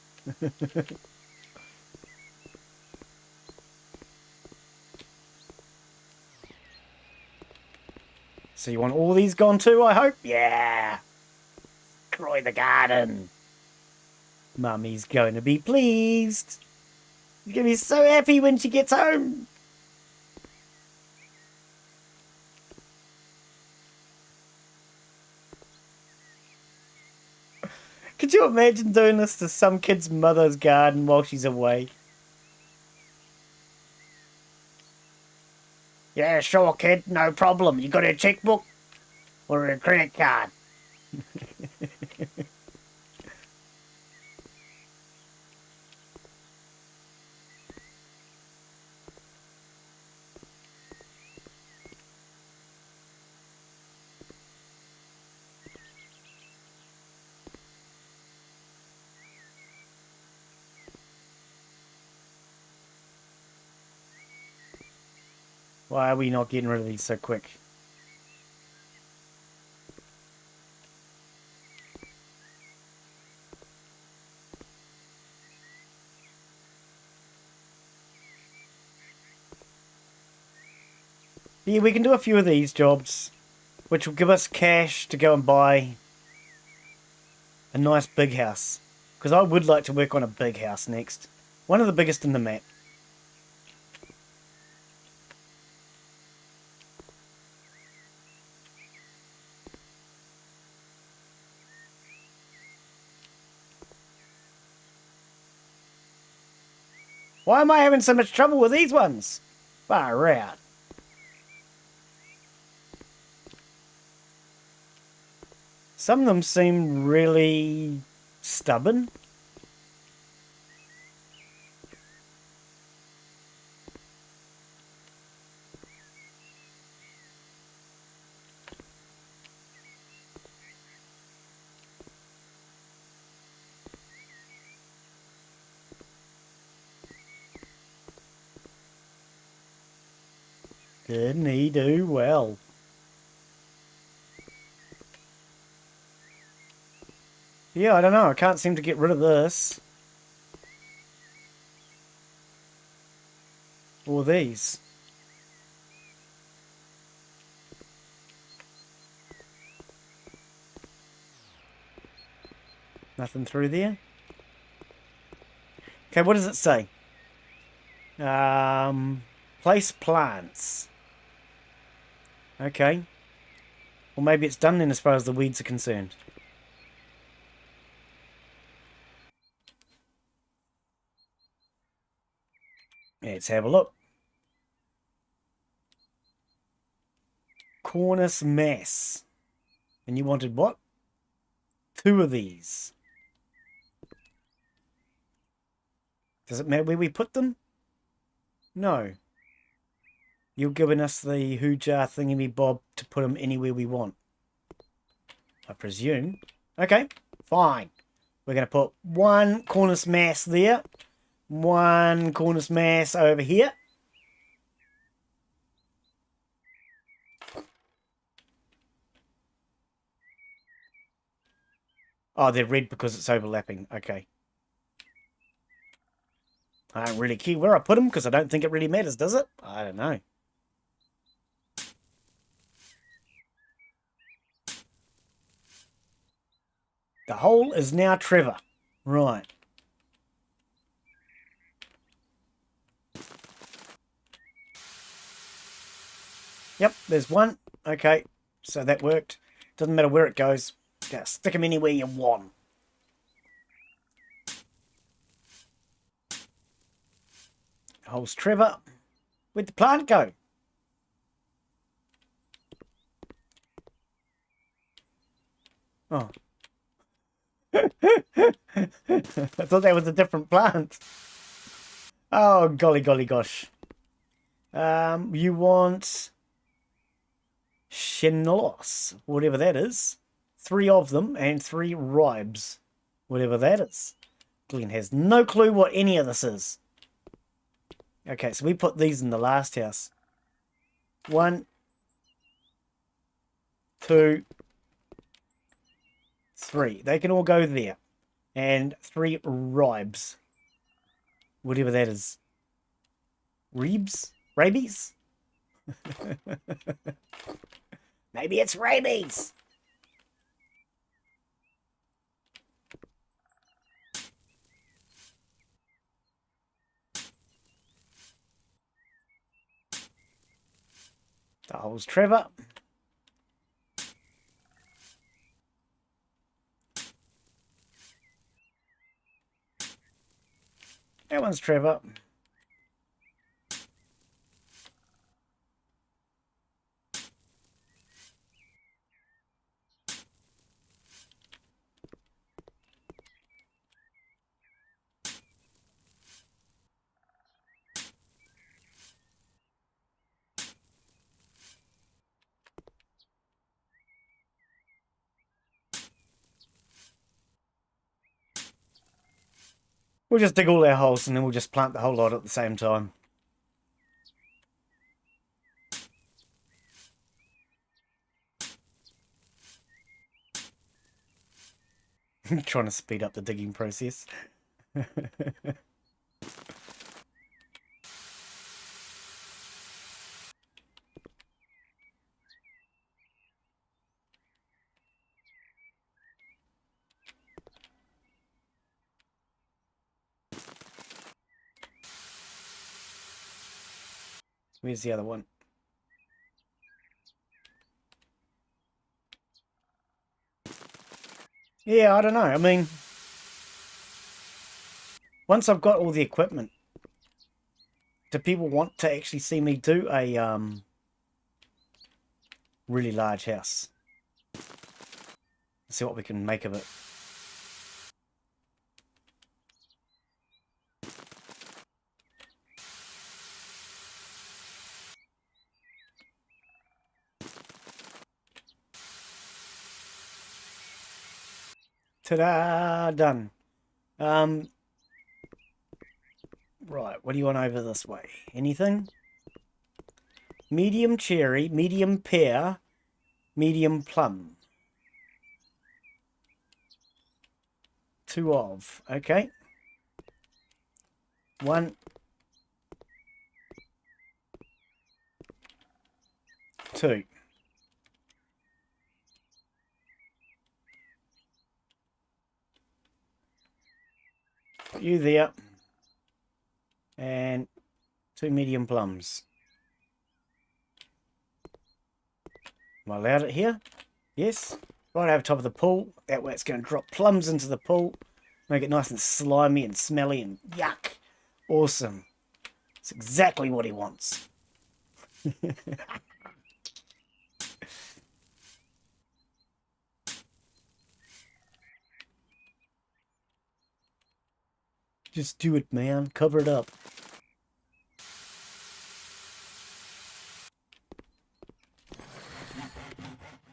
So you want all these gone too, I hope? Yeah! Destroy the garden! Mummy's going to be pleased! She's going to be so happy when she gets home! Could you imagine doing this to some kid's mother's garden while she's away? Yeah, sure, kid, no problem. You got a checkbook or a credit card? Why are we not getting rid of these so quick? Yeah, we can do a few of these jobs, which will give us cash to go and buy a nice big house. Because I would like to work on a big house next. One of the biggest in the map. Why am I having so much trouble with these ones? Far out. Some of them seem really stubborn. Didn't he do well? Yeah, I don't know. I can't seem to get rid of this. Or these. Nothing through there. Okay, what does it say? Place plants. Okay. Well, maybe it's done then as far as the weeds are concerned. Let's have a look. Cornice mass. And you wanted what? 2 of these. Does it matter where we put them? No. You're giving us the hoo-jar thingy-me-bob to put them anywhere we want. I presume. Okay, fine. We're going to put 1 cornice mass there. 1 cornice mass over here. Oh, they're red because it's overlapping. Okay. I don't really care where I put them because I don't think it really matters, does it? I don't know. The hole is now Trevor. Right. Yep, there's 1. Okay, so that worked. Doesn't matter where it goes. Just stick them anywhere you want. Hole's Trevor. Where'd the plant go? Oh. I thought that was a different plant. Oh, golly, golly, gosh. You want Shenolos, whatever that is. 3 of them and 3 ribes, whatever that is. Glen has no clue what any of this is. Okay, so we put these in the last house. 1, 2, 3. They can all go there. And 3 ribes. Whatever that is. Reebs? Rabies? Maybe it's rabies. The hole's Trevor. That one's Trevor. We'll just dig all our holes and then we'll just plant the whole lot at the same time. Trying to speed up the digging process. Where's the other one? Yeah, I don't know. I mean, once I've got all the equipment, do people want to actually see me do a really large house? See what we can make of it. Ta-da! Done. Right, what do you want over this way? Anything? Medium cherry, medium pear, medium plum. 2 of. Okay. 1. 2. Got you there. And 2 medium plums. Am I allowed it here? Yes. Right over top of the pool. That way it's going to drop plums into the pool. Make it nice and slimy and smelly and yuck. Awesome. It's exactly what he wants. Just do it, man. Cover it up.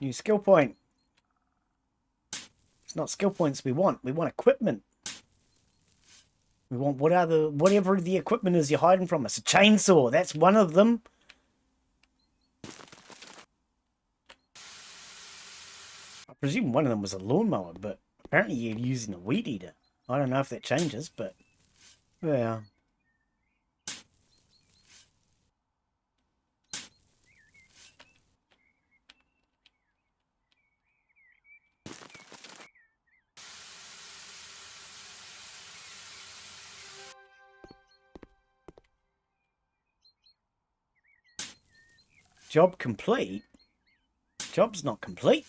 New skill point. It's not skill points we want. We want equipment. We want whatever the equipment is you're hiding from us. A chainsaw. That's one of them. I presume one of them was a lawnmower, but apparently you're using a weed eater. I don't know if that changes, but yeah. Job complete? Job's not complete.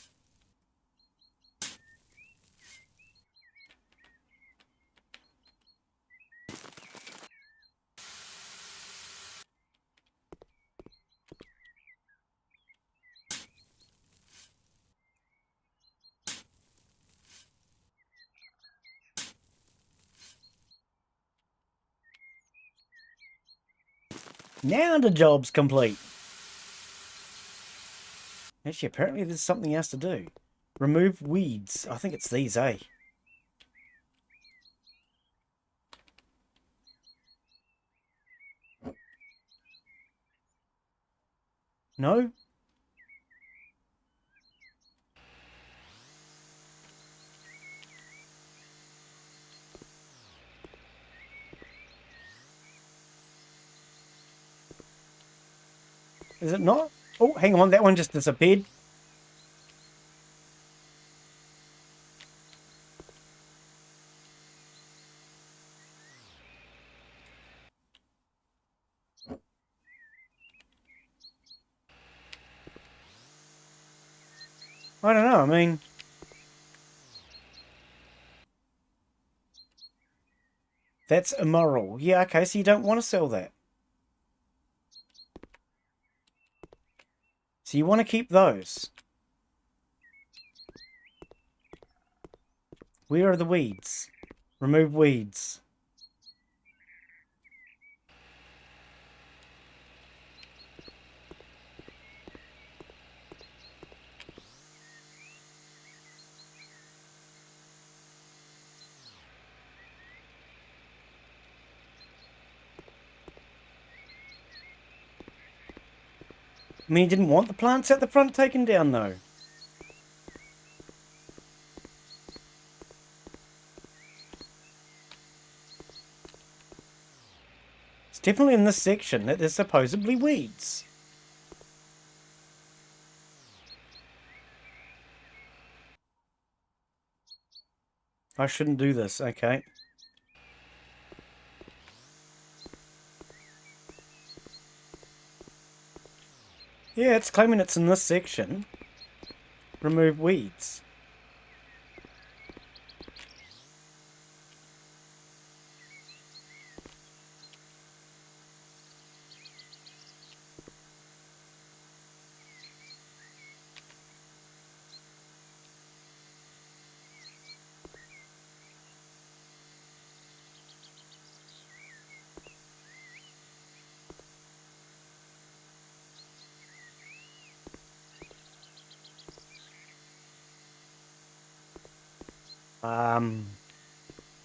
Now the job's complete. Actually, apparently there's something else to do. Remove weeds. I think it's these, eh? No? Is it not? Oh, hang on. That one just disappeared. I don't know. I mean... That's immoral. Yeah, okay, so you don't want to sell that. So you want to keep those. Where are the weeds? Remove weeds. I mean, you didn't want the plants at the front taken down, though. It's definitely in this section that there's supposedly weeds. I shouldn't do this, okay. Yeah, it's claiming it's in this section. Remove weeds.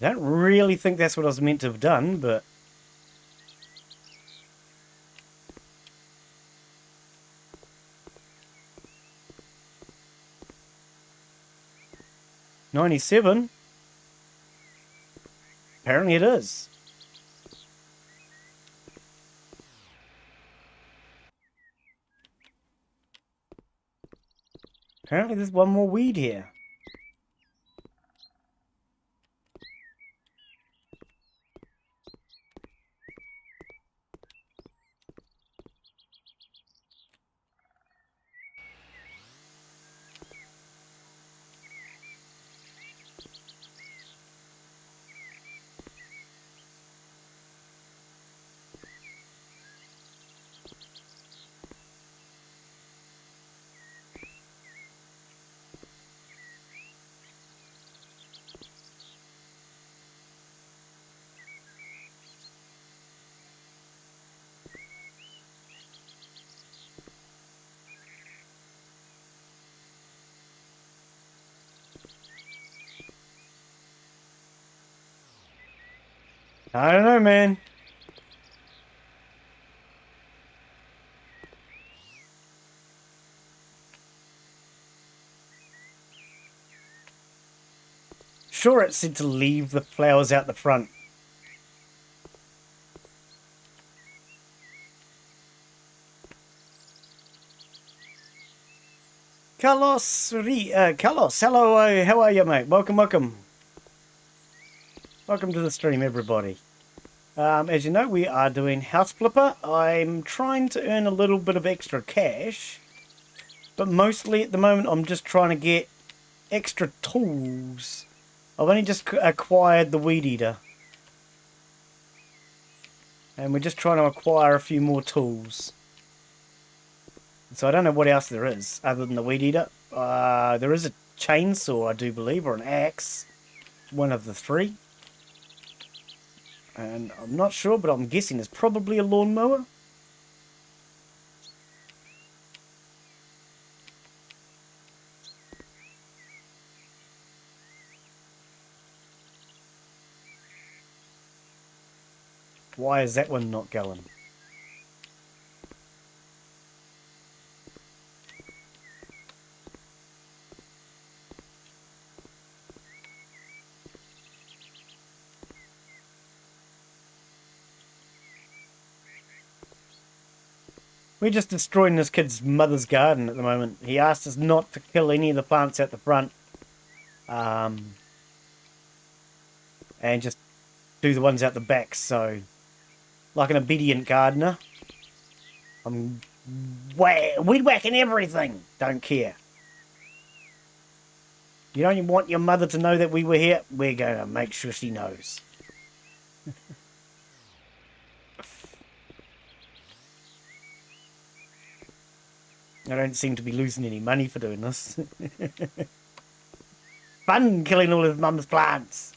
Don't really think that's what I was meant to have done, but... $97? Apparently it is. Apparently there's one more weed here. I don't know, man. Sure, it said to leave the flowers out the front. Carlos, hello, how are you, mate? Welcome. Welcome to the stream, everybody. As you know, we are doing House Flipper. I'm trying to earn a little bit of extra cash, but mostly at the moment I'm just trying to get extra tools. I've only just acquired the weed eater, and we're just trying to acquire a few more tools. So I don't know what else there is other than the weed eater. There is a chainsaw, I do believe, or an axe. One of the three. And I'm not sure, but I'm guessing it's probably a lawnmower. Why is that one not going? We're just destroying this kid's mother's garden at the moment. He asked us not to kill any of the plants out the front. And just do the ones out the back. So, like an obedient gardener, I'm weed whacking everything. Don't care. You don't want your mother to know that we were here? We're going to make sure she knows. I don't seem to be losing any money for doing this. Fun killing all his mum's plants.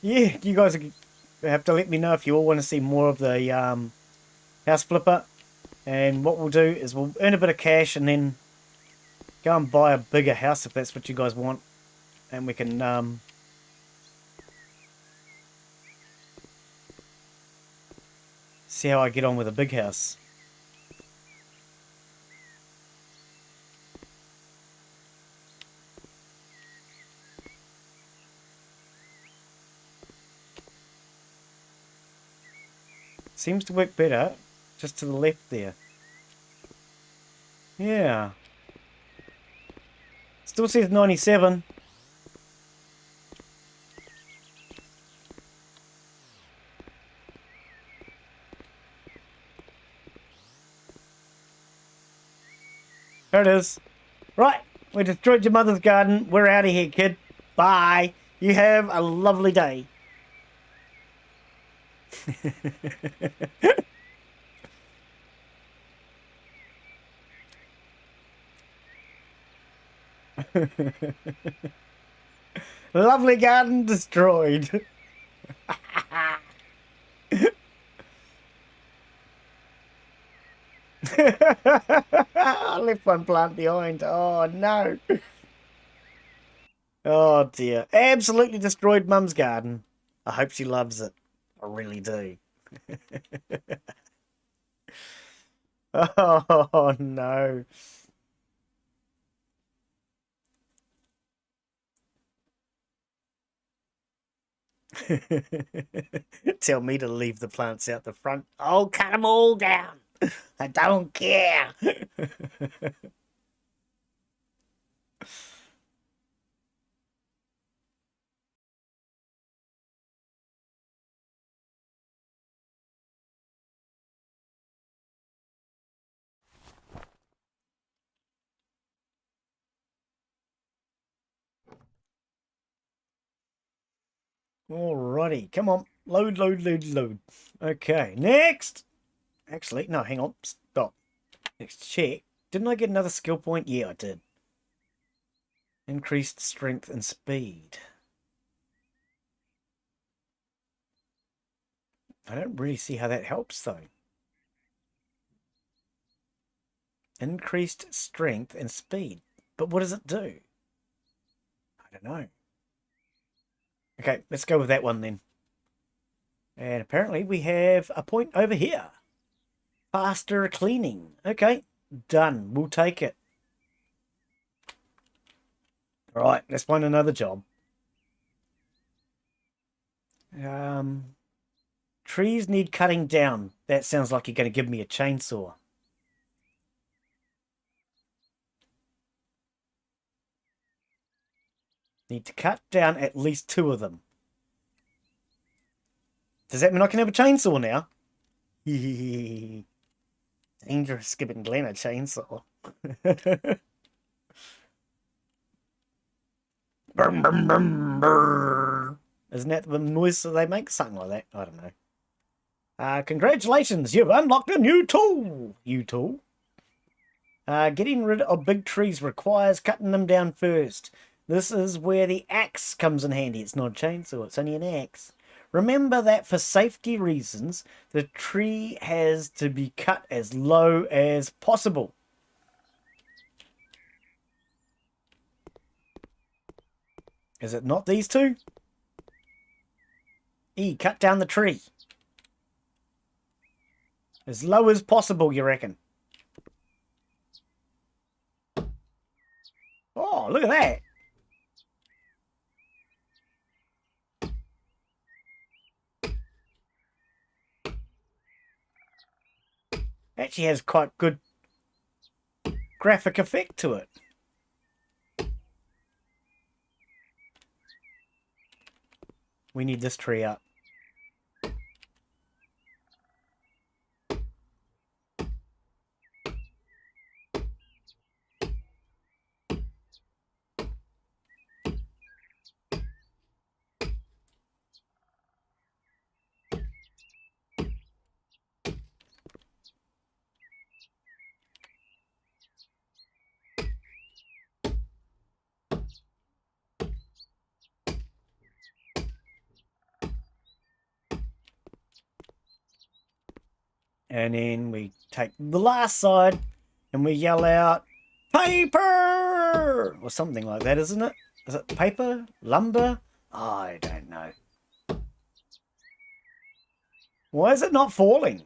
Yeah, you guys have to let me know if you all want to see more of the House Flipper. And what we'll do is we'll earn a bit of cash and then go and buy a bigger house if that's what you guys want. And we can see how I get on with a big house. Seems to work better just to the left there. Yeah. Still says 97. There it is. Right, we destroyed your mother's garden. We're out of here, kid. Bye. You have a lovely day. Lovely garden destroyed. I left one plant behind. Oh, no. Oh, dear. Absolutely destroyed Mum's garden. I hope she loves it. I really do. Oh, no. Tell me to leave the plants out the front. I'll cut them all down. I don't care. Alrighty, come on. Load, load, load, load. Okay, next. Actually, no, hang on. Stop. Next check. Didn't I get another skill point? Yeah, I did. Increased strength and speed. I don't really see how that helps, though. Increased strength and speed. But what does it do? I don't know. Okay, let's go with that one then. And apparently we have a point over here. Faster cleaning. Okay, done. We'll take it. All right, let's find another job. Trees need cutting down. That sounds like you're going to give me a chainsaw. Need to cut down at least 2 of them. Does that mean I can have a chainsaw now? Dangerous giving Glen a chainsaw. Brum, brum, brum, brr. Isn't that the noise that they make? Something like that. I don't know. Congratulations, you've unlocked a new tool. Getting rid of big trees requires cutting them down first. This is where the axe comes in handy. It's not a chainsaw, it's only an axe. Remember that for safety reasons, the tree has to be cut as low as possible. Is it not these two? E, cut down the tree. As low as possible, you reckon? Oh, look at that. Actually has quite good graphic effect to it. We need this tree up. And then we take the last side and we yell out, paper! Or something like that, isn't it? Is it paper? Lumber? I don't know. Why is it not falling?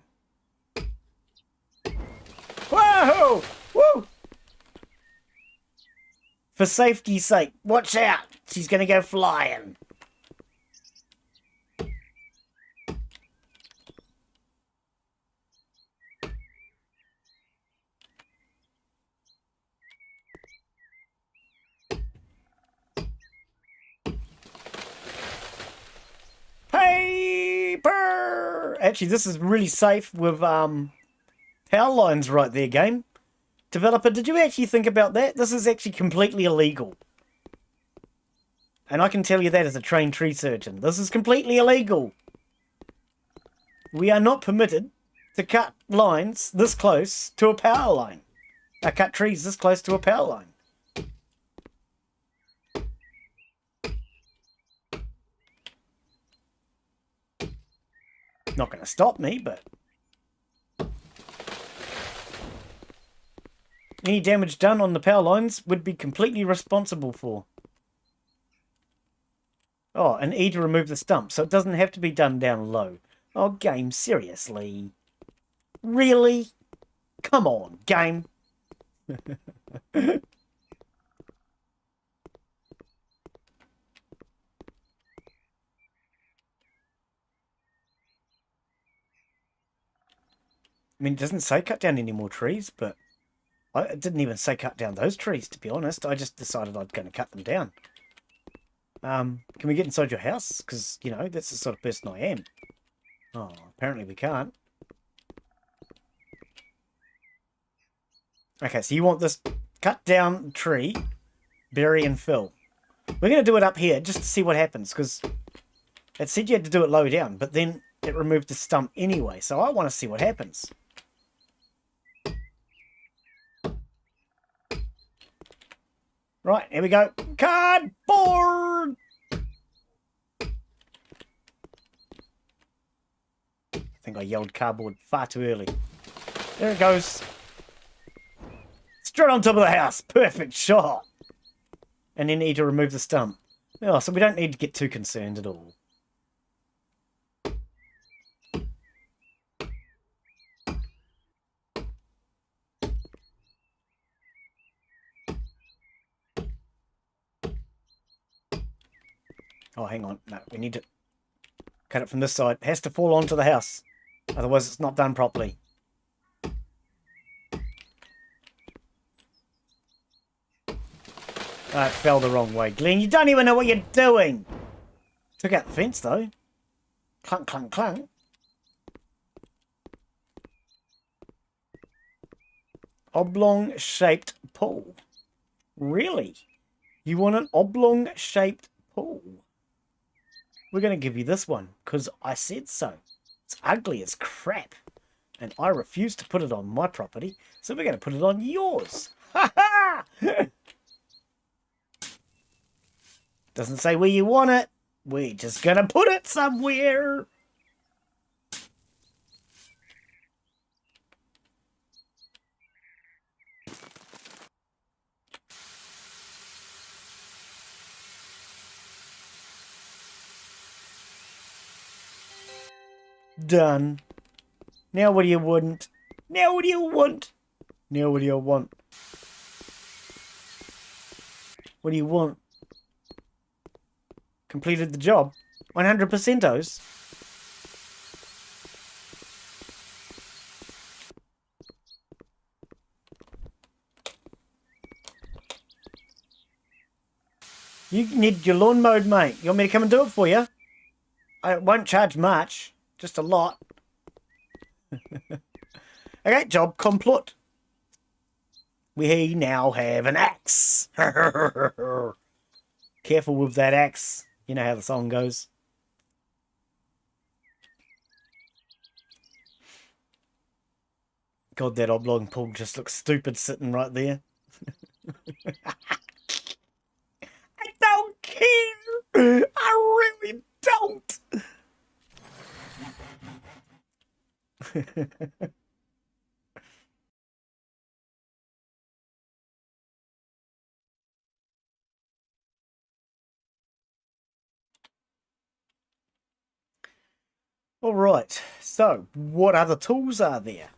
Whoa! Woo! For safety's sake, watch out! She's going to go flying. Paper! Actually, this is really safe with power lines right there, game. Developer, did you actually think about that? This is actually completely illegal. And I can tell you that as a trained tree surgeon. This is completely illegal. We are not permitted to cut lines this close to a power line. Cut trees this close to a power line. Not going to stop me, but... Any damage done on the power lines would be completely responsible for. Oh, and E to remove the stump, so it doesn't have to be done down low. Oh, game, seriously? Really? Come on, game. I mean, it doesn't say cut down any more trees, but it didn't even say cut down those trees, to be honest. I just decided I'm going to cut them down. Can we get inside your house? Because, you know, that's the sort of person I am. Oh, apparently we can't. Okay, so you want this cut down tree, bury and fill. We're going to do it up here just to see what happens, because it said you had to do it low down, but then it removed the stump anyway, so I want to see what happens. Right, here we go. Cardboard! I think I yelled cardboard far too early. There it goes. Straight on top of the house. Perfect shot. And then need to remove the stump. Oh, so we don't need to get too concerned at all. Oh, hang on. No, we need to cut it from this side. It has to fall onto the house. Otherwise, it's not done properly. Oh, it fell the wrong way. Glen, you don't even know what you're doing. Took out the fence, though. Clunk, clunk, clunk. Oblong-shaped pool. Really? You want an oblong-shaped pool? We're going to give you this one, because I said so. It's ugly as crap. And I refuse to put it on my property, so we're going to put it on yours. Ha ha! Doesn't say where you want it. We're just going to put it somewhere. Done. Now what do you want? Now what do you want? Now what do you want? What do you want? Completed the job. 100%os. You need your lawn mowed, mate. You want me to come and do it for you? I won't charge much. Just a lot. Okay, job complete. We now have an axe. Careful with that axe. You know how the song goes. God, that oblong pool just looks stupid sitting right there. I don't care. I really don't. All right, so what other tools are there?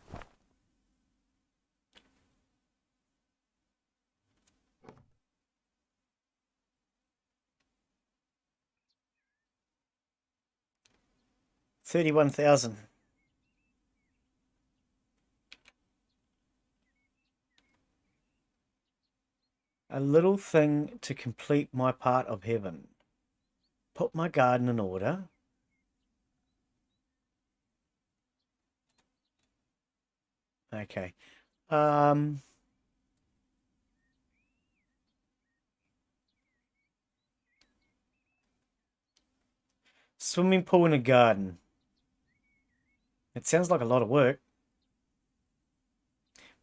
$31,000. A little thing to complete my part of heaven. Put my garden in order. Okay. Swimming pool in a garden. It sounds like a lot of work.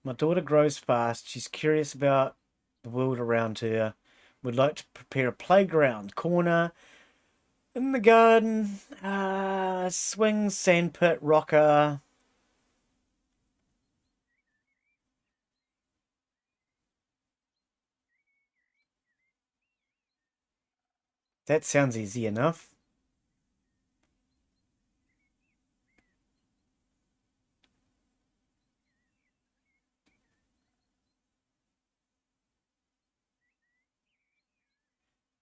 My daughter grows fast. She's curious about the world around her. Would like to prepare a playground corner. In the garden, swing, sandpit, rocker. That sounds easy enough.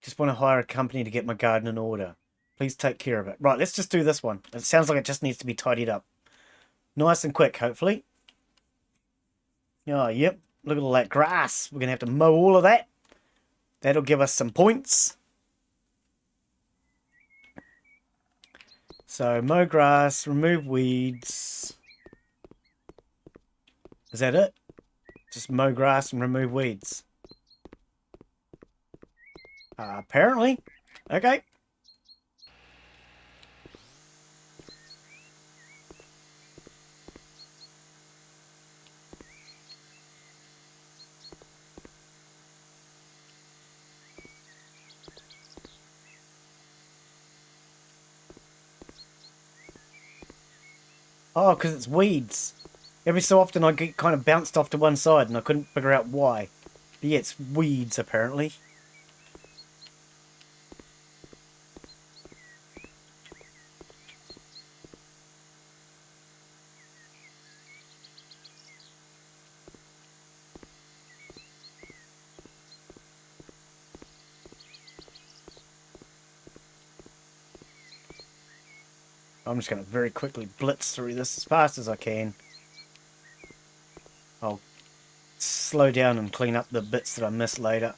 Just want to hire a company to get my garden in order. Please take care of it. Right, let's just do this one. It sounds like it just needs to be tidied up. Nice and quick, hopefully. Oh, yep. Look at all that grass. We're going to have to mow all of that. That'll give us some points. So, mow grass, remove weeds. Is that it? Just mow grass and remove weeds. Apparently. Okay. Oh, because it's weeds. Every so often I get kind of bounced off to one side and I couldn't figure out why. But yeah, it's weeds apparently. I'm just going to very quickly blitz through this as fast as I can. I'll slow down and clean up the bits that I miss later.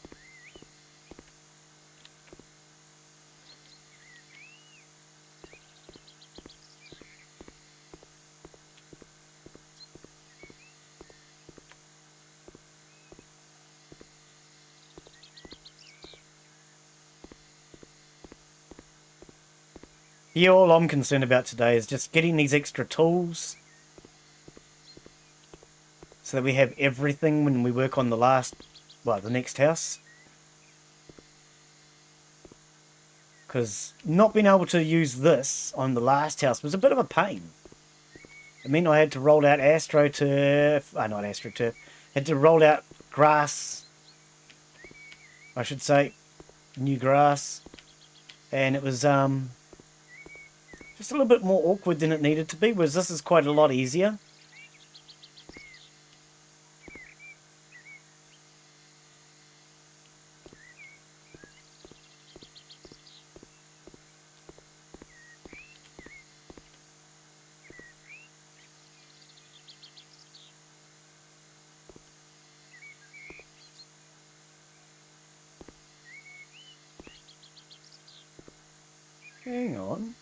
Yeah, all I'm concerned about today is just getting these extra tools so that we have everything when we work on the next house. Because not being able to use this on the last house was a bit of a pain. It meant I had to roll out AstroTurf, not AstroTurf, had to roll out grass, I should say, new grass, and it was just a little bit more awkward than it needed to be, whereas this is quite a lot easier. Hang on.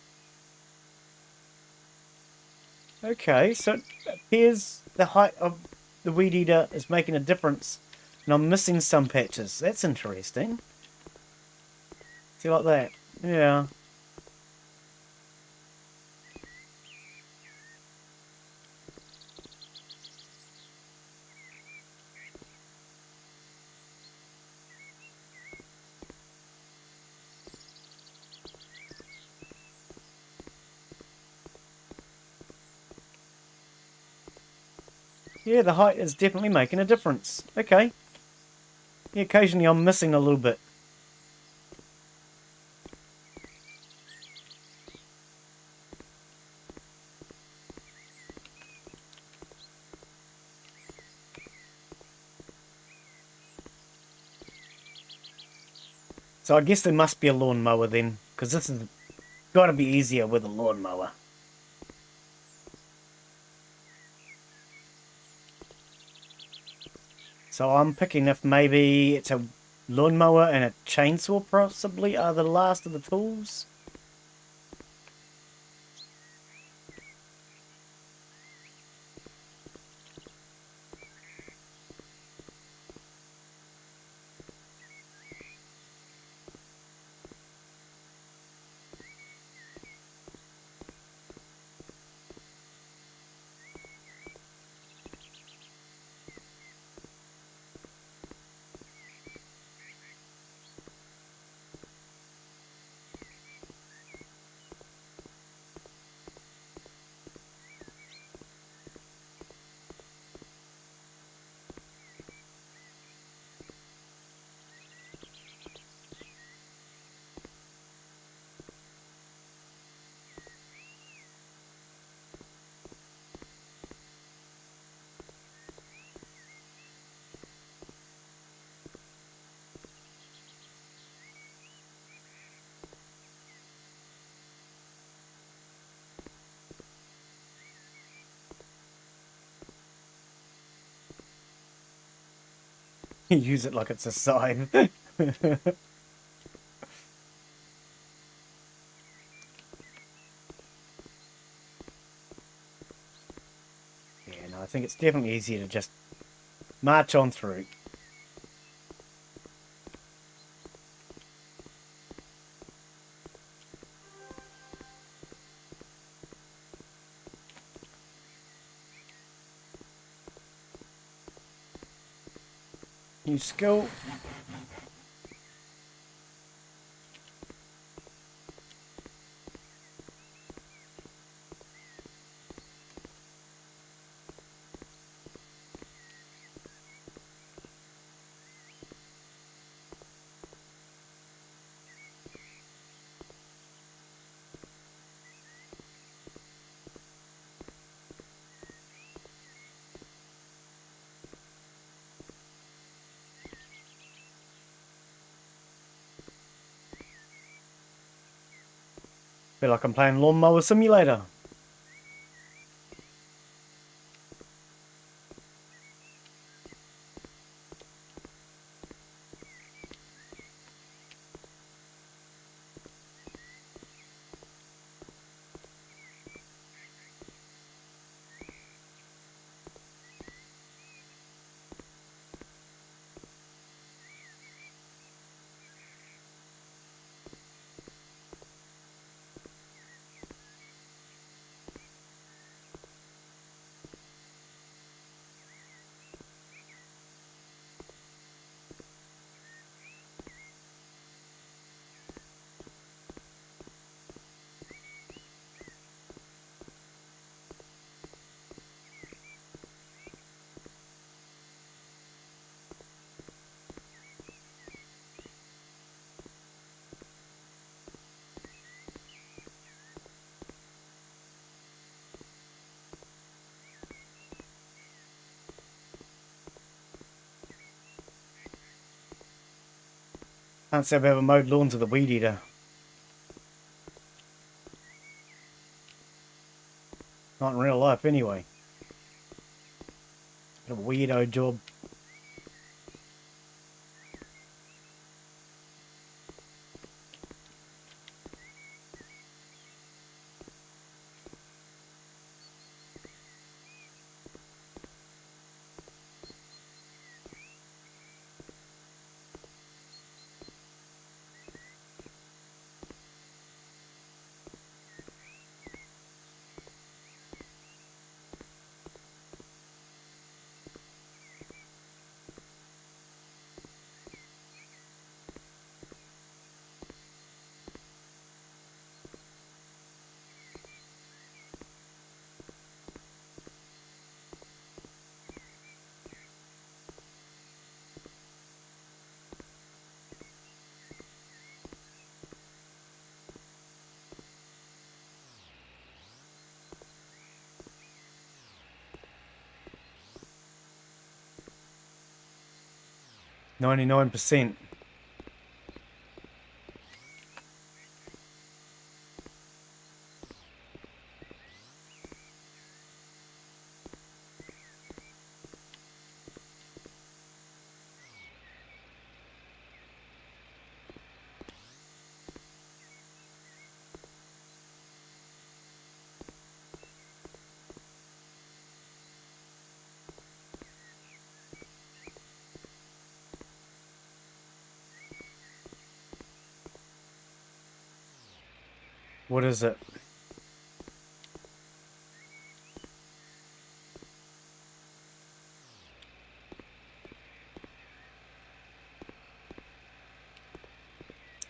Okay, so it appears the height of the weed eater is making a difference, and I'm missing some patches. That's interesting. See, like that? Yeah. Yeah, the height is definitely making a difference. Okay. Yeah, occasionally I'm missing a little bit. So I guess there must be a lawnmower then, because this has got to be easier with a lawnmower. So I'm picking if maybe it's a lawnmower and a chainsaw possibly are the last of the tools. Use it like it's a scythe. Yeah, no, I think it's definitely easier to just march on through. New skill. Feel like I'm playing Lawnmower Simulator. Can't say I've ever mowed lawns with a weed eater. Not in real life, anyway. A weirdo job. %. What is it?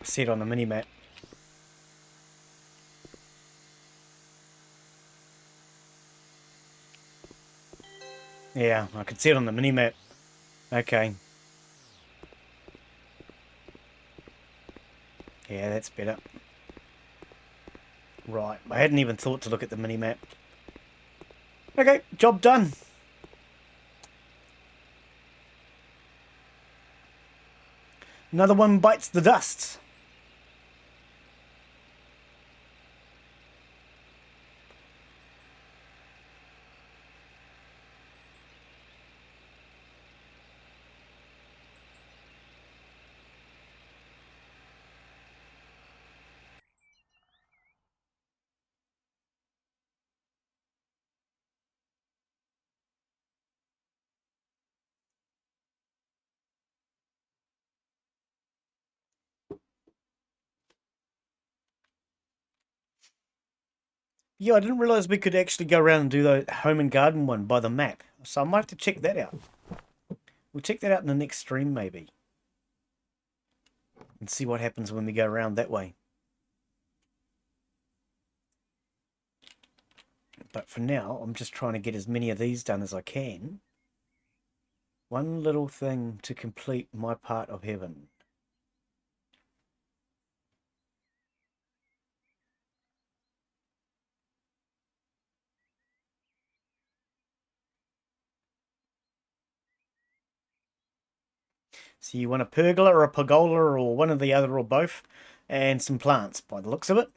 I see it on the mini-map. Yeah, I could see it on the mini-map. Okay. Yeah, that's better. Right, I hadn't even thought to look at the mini-map. Okay, job done. Another one bites the dust. Yeah, I didn't realise we could actually go around and do the home and garden one by the map. So I might have to check that out. We'll check that out in the next stream, maybe. And see what happens when we go around that way. But for now, I'm just trying to get as many of these done as I can. One little thing to complete my part of heaven. So you want a pergola or a pergola or one or the other or both, and some plants by the looks of it.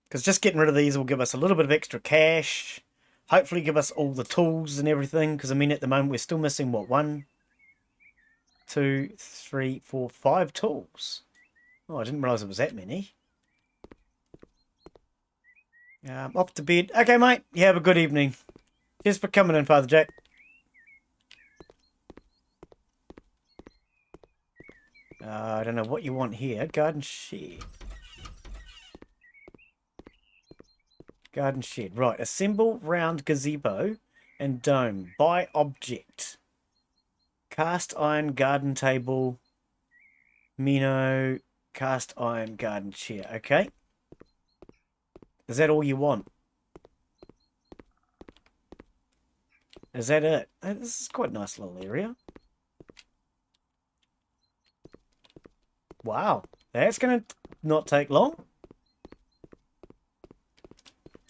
Because just getting rid of these will give us a little bit of extra cash. Hopefully give us all the tools and everything. Because I mean at the moment we're still missing what, 1, 2, 3, 4, 5 tools. Oh, I didn't realise it was that many. Off to bed. Okay, mate. You have a good evening. Cheers for coming in, Father Jack. I don't know what you want here. Garden shed. Garden shed. Right. Assemble round gazebo and dome. Buy object. Cast iron garden table. Mino. Cast iron garden chair. Okay. Is that all you want? Is that it? This is quite a nice little area. Wow. That's going to not take long.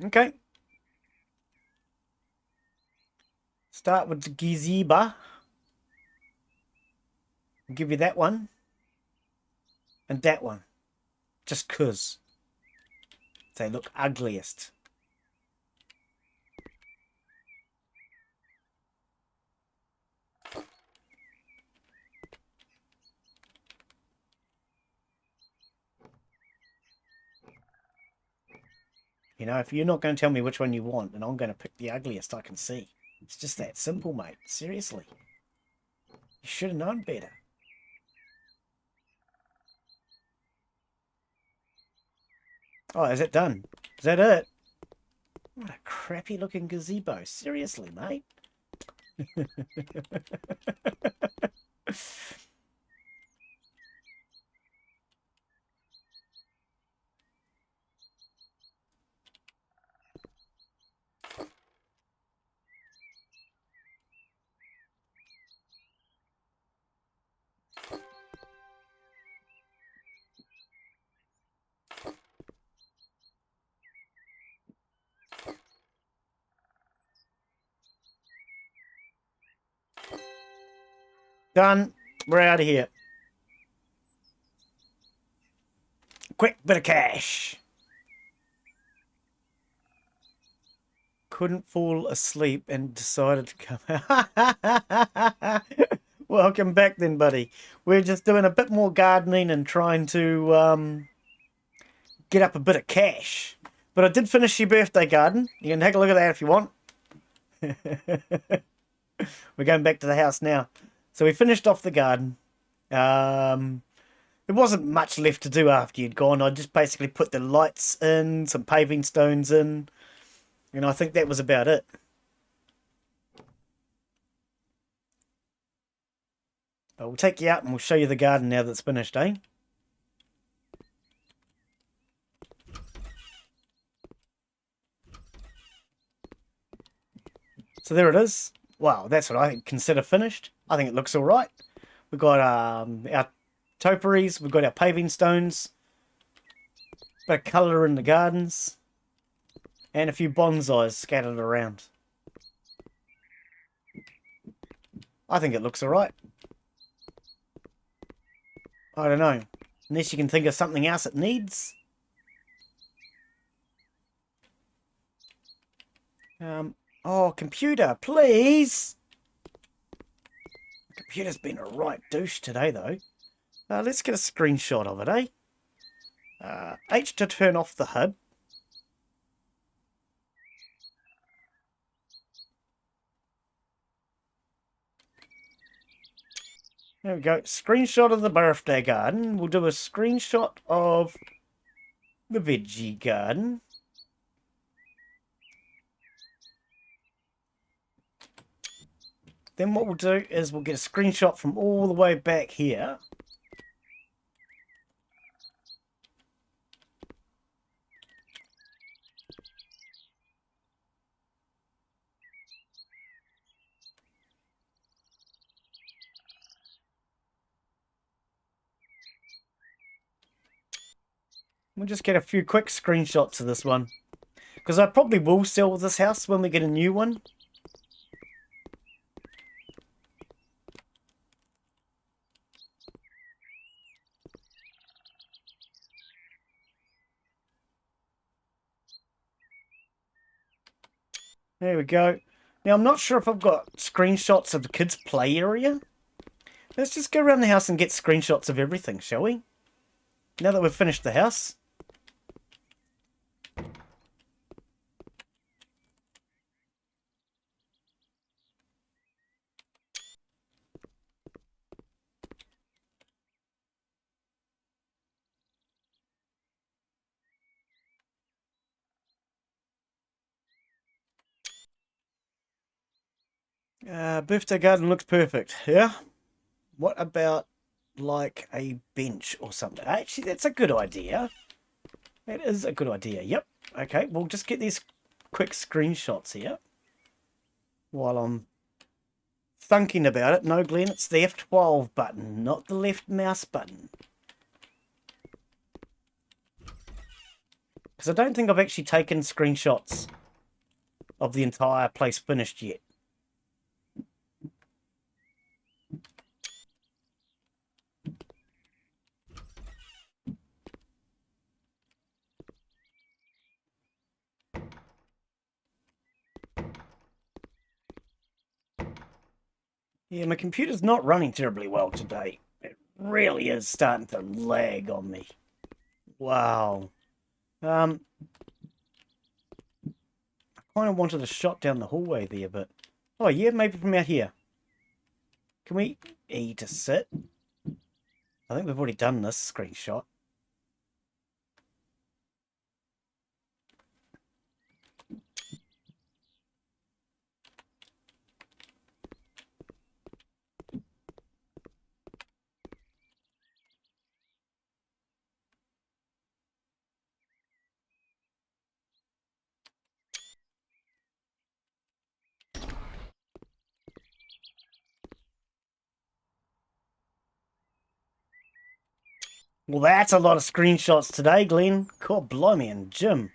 Okay. Start with the gazebo. I'll give you that one. And that one. Just 'cause they look ugliest. You know, if you're not going to tell me which one you want, then I'm going to pick the ugliest I can see. It's just that simple, mate. Seriously. You should have known better. Oh, is it done? Is that it? What a crappy looking gazebo. Seriously, mate. Done. We're out of here. Quick bit of cash. Couldn't fall asleep and decided to come. Welcome back then, buddy. We're just doing a bit more gardening and trying to get up a bit of cash. But I did finish your birthday garden. You can take a look at that if you want. We're going back to the house now. So we finished off the garden. There wasn't much left to do after you'd gone. I just basically put the lights in, some paving stones in, and I think that was about it. But we'll take you out and we'll show you the garden now that's finished, eh? So there it is. Wow, that's what I consider finished. I think it looks all right. We've got our topiaries, we've got our paving stones, bit of colour in the gardens, and a few bonsais scattered around. I think it looks all right. I don't know. Unless you can think of something else it needs. Oh, computer, please! The computer's been a right douche today, though. Let's get a screenshot of it, eh? H to turn off the HUD. There we go. Screenshot of the birthday garden. We'll do a screenshot of the veggie garden. Then what we'll do is we'll get a screenshot from all the way back here. We'll just get a few quick screenshots of this one. Because I probably will sell this house when we get a new one. There we go. Now, I'm not sure if I've got screenshots of the kids' play area. Let's just go around the house and get screenshots of everything, shall we? Now that we've finished the house. Birthday garden looks perfect, yeah? What about, like, a bench or something? Actually, that's a good idea. That is a good idea, yep. Okay, we'll just get these quick screenshots here. While I'm thinking about it. No, Glenn, it's the F12 button, not the left mouse button. Because I don't think I've actually taken screenshots of the entire place finished yet. Yeah, my computer's not running terribly well today. It really is starting to lag on me. Wow. I kind of wanted a shot down the hallway there, but... Oh, yeah, maybe from out here. Can we... E to sit? I think we've already done this screenshot. Well, that's a lot of screenshots today, Glenn. God blimey, and Jim.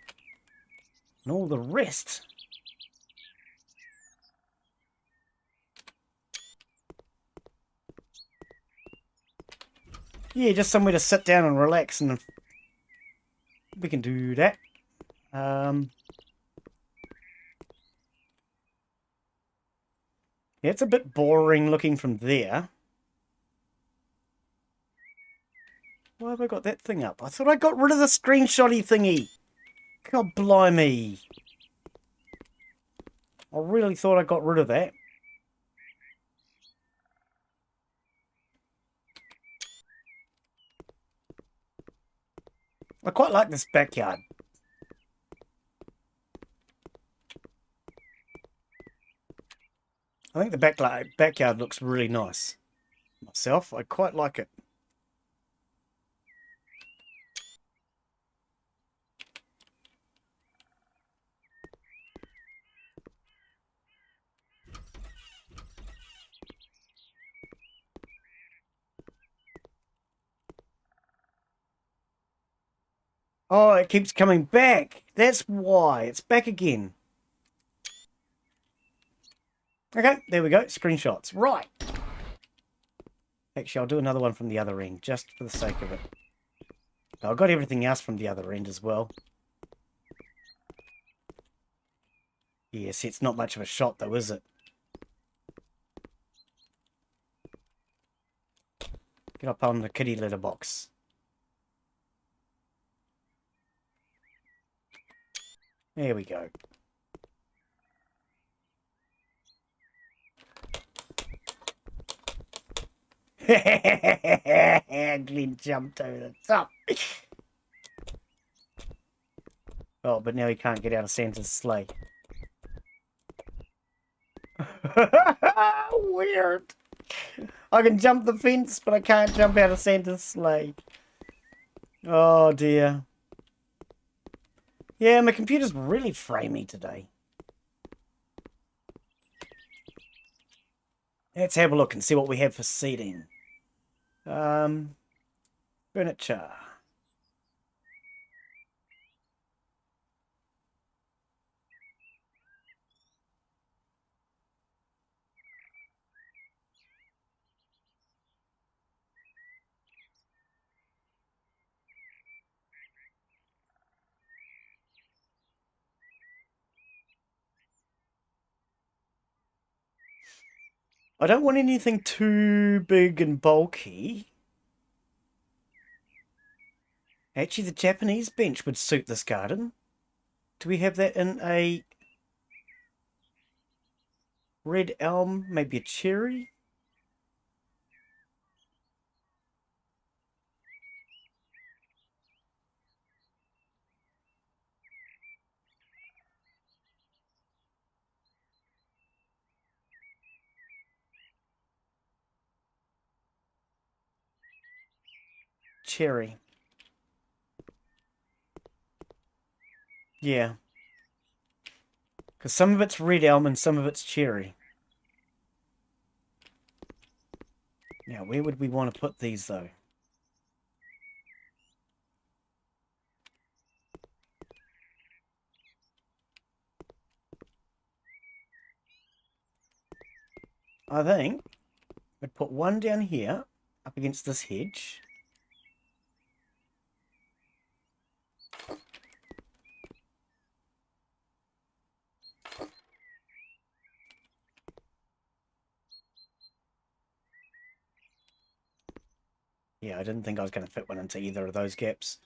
And all the rest. Yeah, just somewhere to sit down and relax, and we can do that. Yeah, it's a bit boring looking from there. Why have I got that thing up? I thought I got rid of the screenshotty thingy. God blimey. I really thought I got rid of that. I quite like this backyard. I think the backyard looks really nice. Myself, I quite like it. Oh, it keeps coming back. That's why. It's back again. Okay, there we go. Screenshots. Right. Actually, I'll do another one from the other end, just for the sake of it. I've got everything else from the other end as well. Yes, it's not much of a shot though, is it? Get up on the kitty litter box. There we go. Glen jumped over the top. Oh, but now he can't get out of Santa's sleigh. Weird. I can jump the fence, but I can't jump out of Santa's sleigh. Oh, dear. Yeah, my computer's really framey today. Let's have a look and see what we have for seating. Furniture. I don't want anything too big and bulky. Actually, the Japanese bench would suit this garden. Do we have that in a red elm, maybe a cherry? Cherry. Yeah. Because some of it's red elm and some of it's cherry. Now, where would we want to put these, though? I think I'd put one down here, up against this hedge. Yeah, I didn't think I was going to fit one into either of those gaps.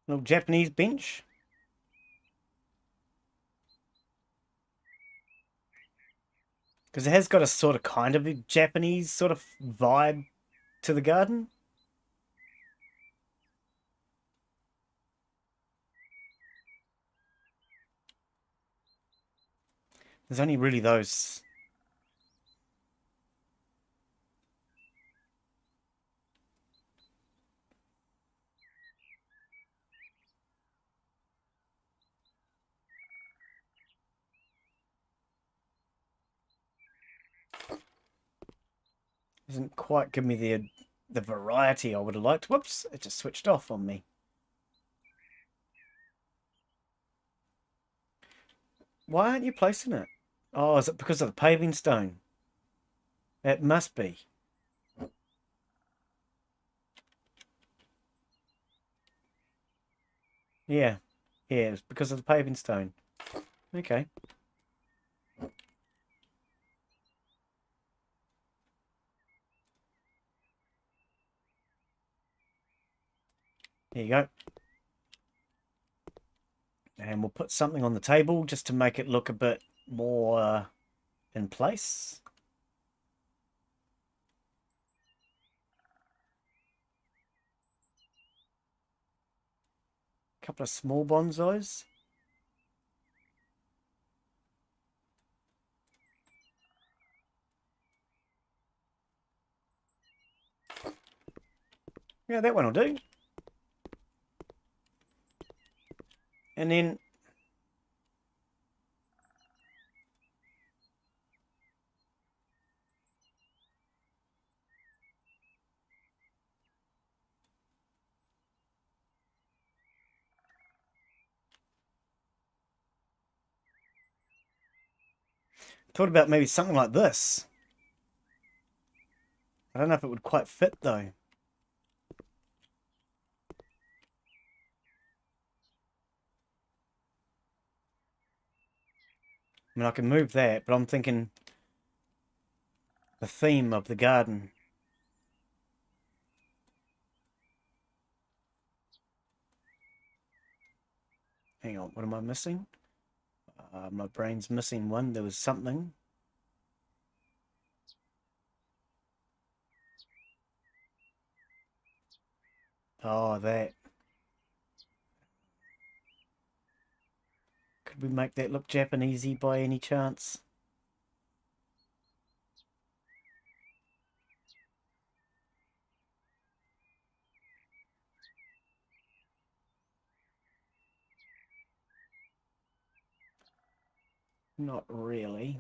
Little Japanese bench. Because it has got a sort of kind of a Japanese sort of vibe to the garden. There's only really those. Doesn't quite give me the variety I would have liked. Whoops, it just switched off on me. Why aren't you placing it? Oh, is it because of the paving stone? It must be. Yeah. Yeah, it's because of the paving stone. Okay. There you go. And we'll put something on the table just to make it look a bit more in place. A couple of small bonsais. Yeah, that one will do. And then Thought about maybe something like this. I don't know if it would quite fit though. I mean, I can move that, but I'm thinking the theme of the garden. Hang on, what am I missing? My brain's missing one. There was something. Oh, that. Could we make that look Japanesey by any chance? Not really.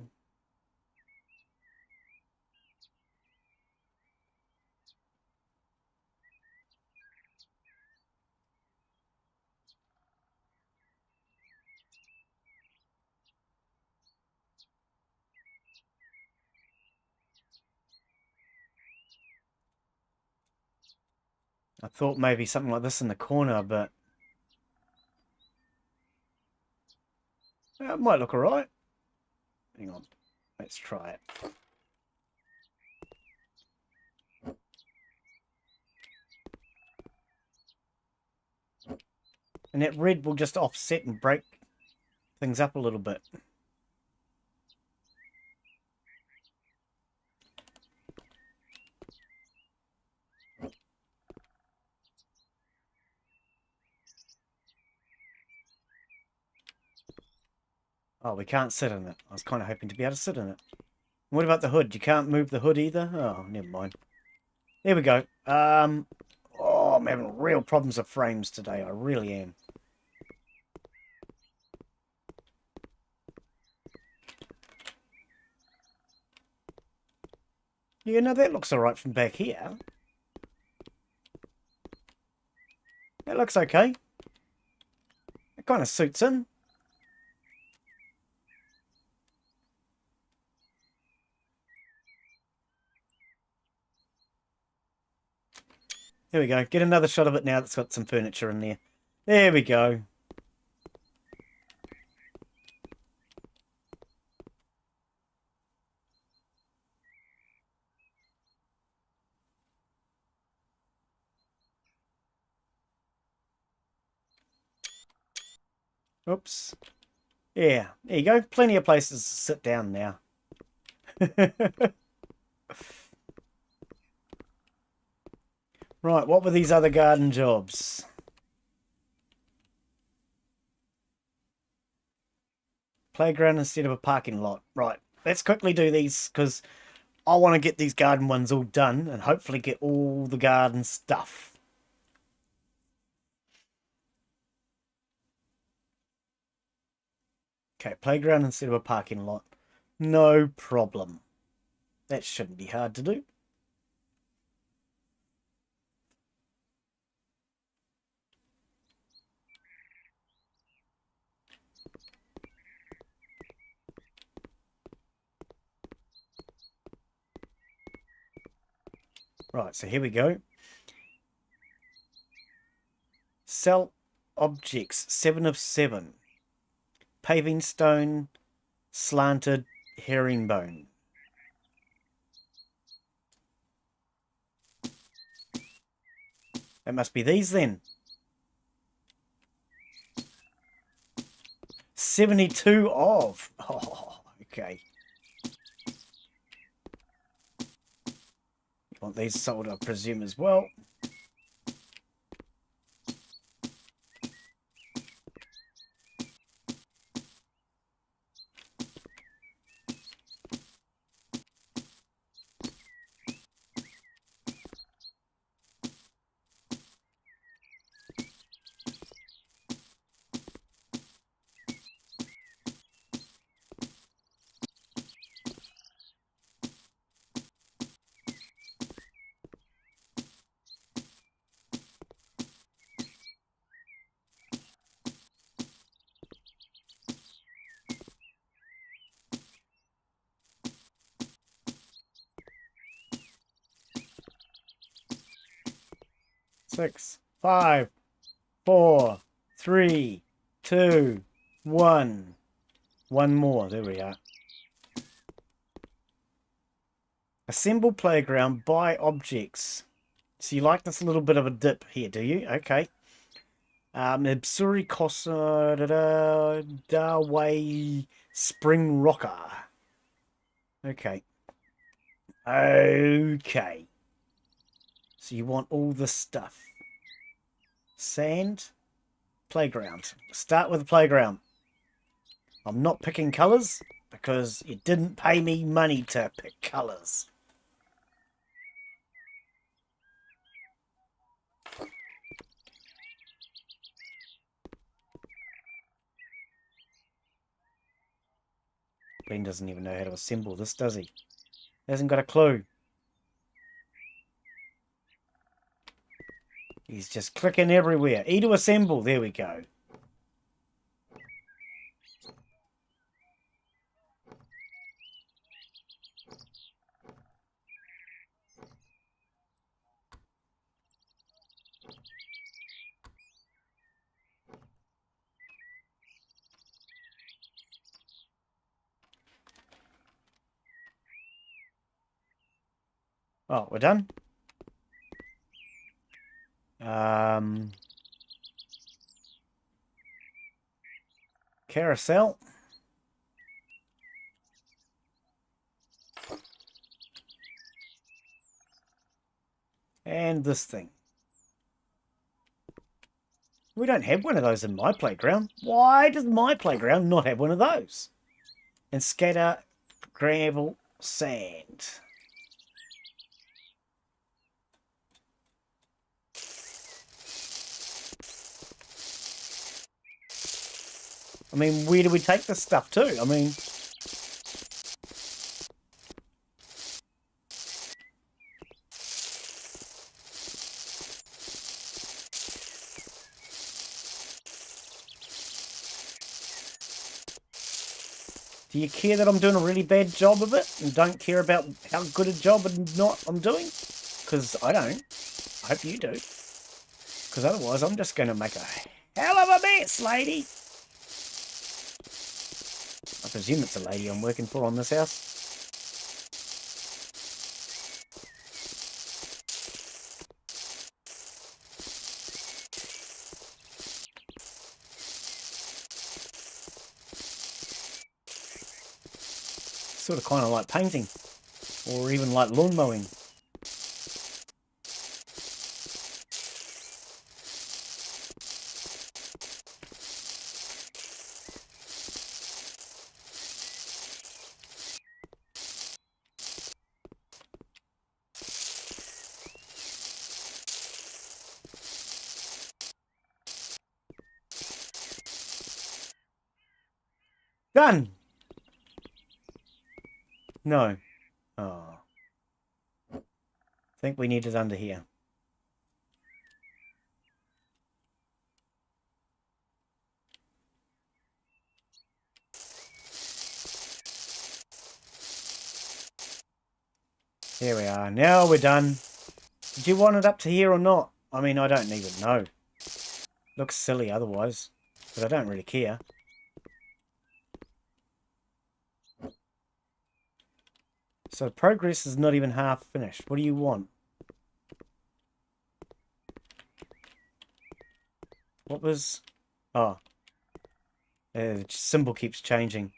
I thought maybe something like this in the corner, but it might look alright. Hang on, let's try it. And that red will just offset and break things up a little bit. Oh, we can't sit in it. I was kind of hoping to be able to sit in it. What about the hood? You can't move the hood either? Oh, never mind. There we go. Oh, I'm having real problems with frames today. I really am. Yeah, no, that looks alright from back here. That looks okay. It kind of suits in. There we go. Get another shot of it now that's got some furniture in there. There we go. Oops. Yeah, there you go. Plenty of places to sit down now. Right, what were these other garden jobs? Playground instead of a parking lot. Right, let's quickly do these because I want to get these garden ones all done and hopefully get all the garden stuff. Okay, playground instead of a parking lot. No problem. That shouldn't be hard to do. Right, so here we go. Sell objects, 7 of 7. Paving stone, slanted herringbone. That must be these then. 72 of. Oh, okay. You want these sold, I presume, as well. 6, 5, 4, 3, 2, 1. One more. There we are. Assemble playground. Buy objects. So you like this little bit of a dip here, do you? Okay. Absuri Kosa Daway Spring Rocker. Okay. Okay. So you want all this stuff. Sand. Playground. Start with the playground. I'm not picking colours because you didn't pay me money to pick colours. Glen doesn't even know how to assemble this, does he? He hasn't got a clue. He's just clicking everywhere. E to assemble. There we go. Oh, we're done? Carousel. And this thing. We don't have one of those in my playground. Why does my playground not have one of those? And scatter gravel sand. I mean, where do we take this stuff to? I mean... Do you care that I'm doing a really bad job of it and don't care about how good a job I'm doing? Because I don't. I hope you do. Because otherwise I'm just going to make a hell of a mess, lady. I presume it's a lady I'm working for on this house. Sort of kind of like painting. Or even like lawn mowing. Done! No. Oh. I think we need it under here. Here we are. Now we're done. Did you want it up to here or not? I mean, I don't even know. Looks silly otherwise, but I don't really care. So progress is not even half finished. What do you want? What was... Oh. The symbol keeps changing.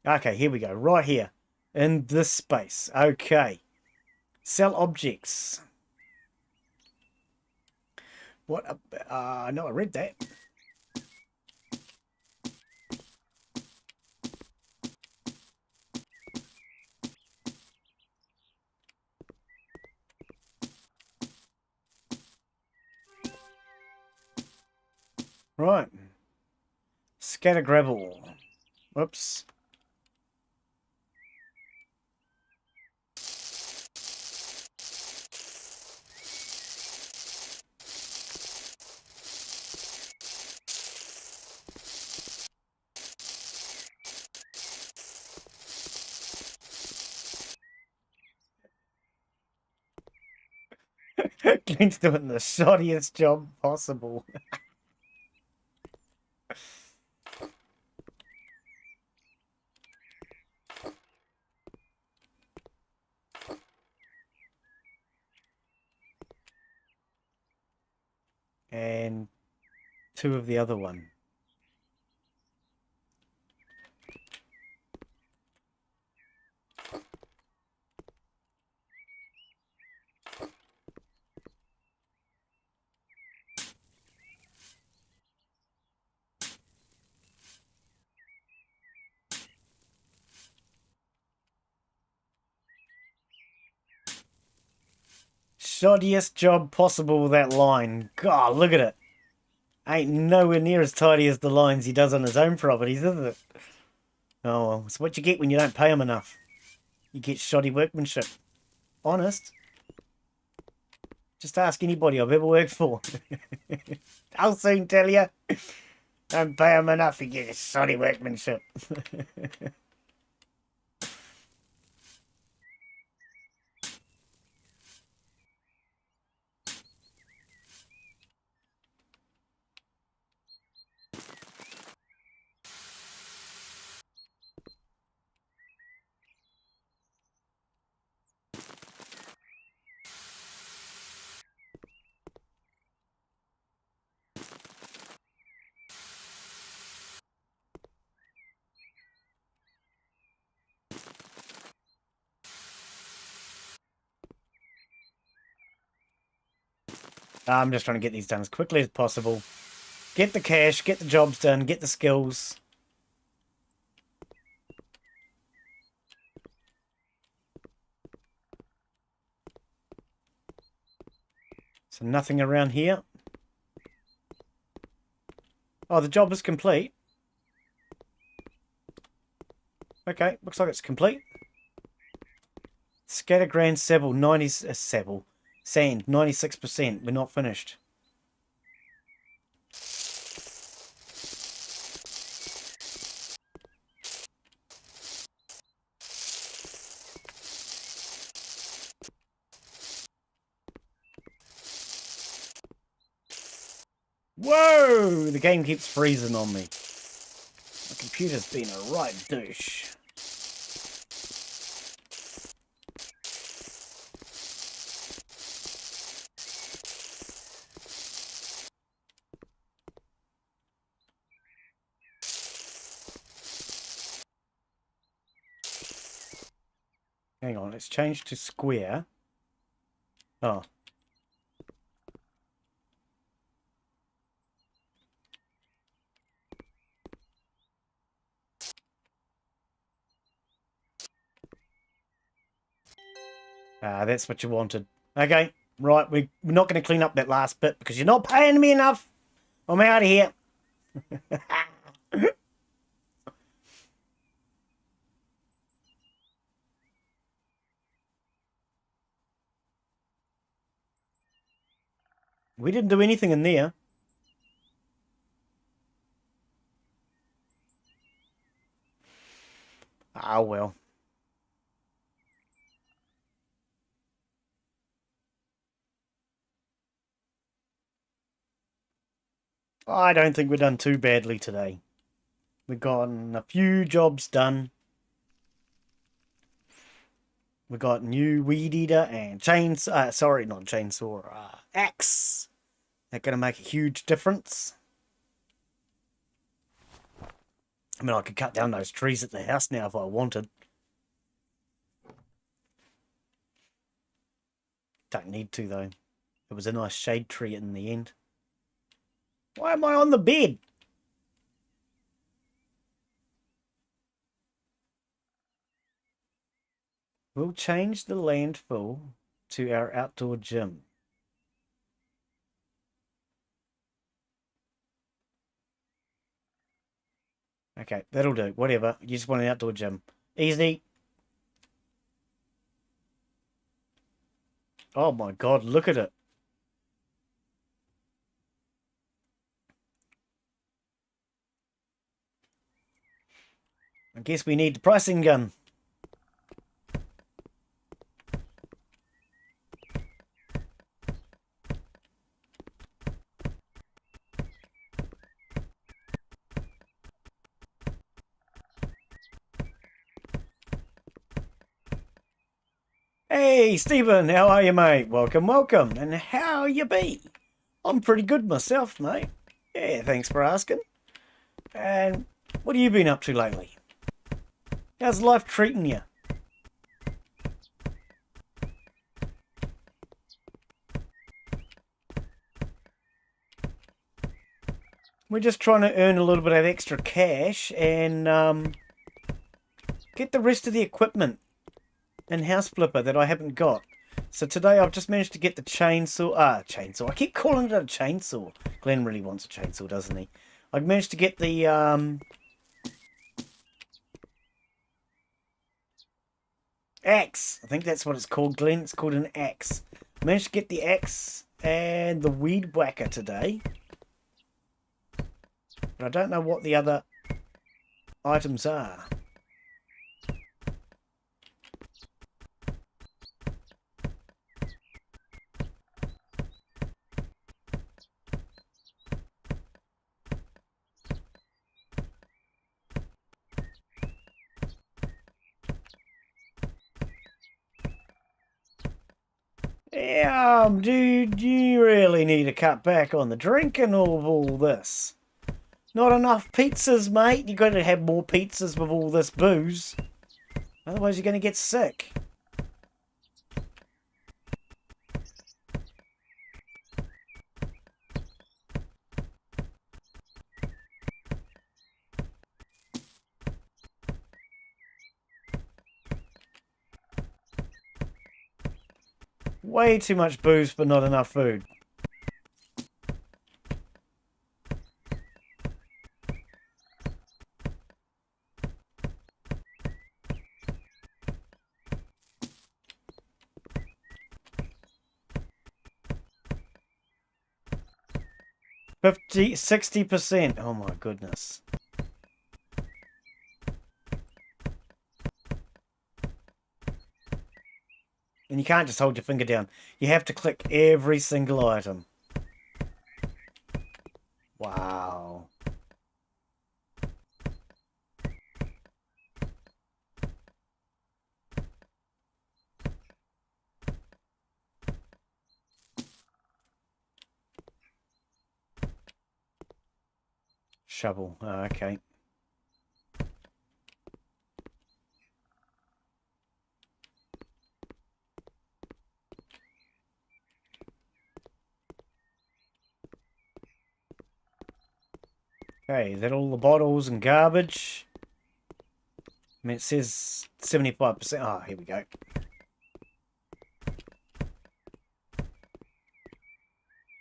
Okay, here we go. Right here. In this space. Okay. Sell objects. What? No, I read that. Right. Scatter gravel. Whoops. Glenn's doing the shoddiest job possible. And 2 of the other one. Shoddiest job possible with that line. God, look at it. Ain't nowhere near as tidy as the lines he does on his own properties, is it? Oh well, it's what you get when you don't pay him enough. You get shoddy workmanship. Honest. Just ask anybody I've ever worked for. I'll soon tell you. Don't pay him enough, you get shoddy workmanship. I'm just trying to get these done as quickly as possible. Get the cash, get the jobs done, get the skills. So nothing around here. Oh, the job is complete. Okay, looks like it's complete. Scattergram Sebel, 90 Sebel. Sand, 96%. We're not finished. Whoa! The game keeps freezing on me. My computer's been a right douche. Hang on, let's change to square. Oh. Ah, that's what you wanted. Okay, right, we're not going to clean up that last bit because you're not paying me enough. I'm out of here. We didn't do anything in there. Ah, well. I don't think we've done too badly today. We've gotten a few jobs done. We got new weed eater and chainsaw. Sorry, not chainsaw. Axe. They're going to make a huge difference. I mean, I could cut down those trees at the house now if I wanted. Don't need to, though. It was a nice shade tree in the end. Why am I on the bed? We'll change the landfill to our outdoor gym. Okay, that'll do. Whatever. You just want an outdoor gym. Easy. Oh my god, look at it. I guess we need the pricing gun. Hey, Stephen, how are you, mate? Welcome, welcome. And how you be? I'm pretty good myself, mate. Yeah, thanks for asking. And what have you been up to lately? How's life treating you? We're just trying to earn a little bit of extra cash and get the rest of the equipment and house flipper that I haven't got. So today I've just managed to get the chainsaw. I keep calling it a chainsaw. Glen really wants a chainsaw, doesn't he? I've managed to get the axe. I think that's what it's called, Glen. It's called an axe. I managed to get the axe and the weed whacker today. But I don't know what the other items are. Yeah, dude, you really need to cut back on the drinking of all this. Not enough pizzas, mate. You're going to have more pizzas with all this booze. Otherwise, you're going to get sick. Way too much booze, but not enough food. $50, 60%. Oh my goodness. And you can't just hold your finger down. You have to click every single item. Wow. Shovel. Oh, okay. Okay, is that all the bottles and garbage? I mean, it says 75%. Oh, here we go.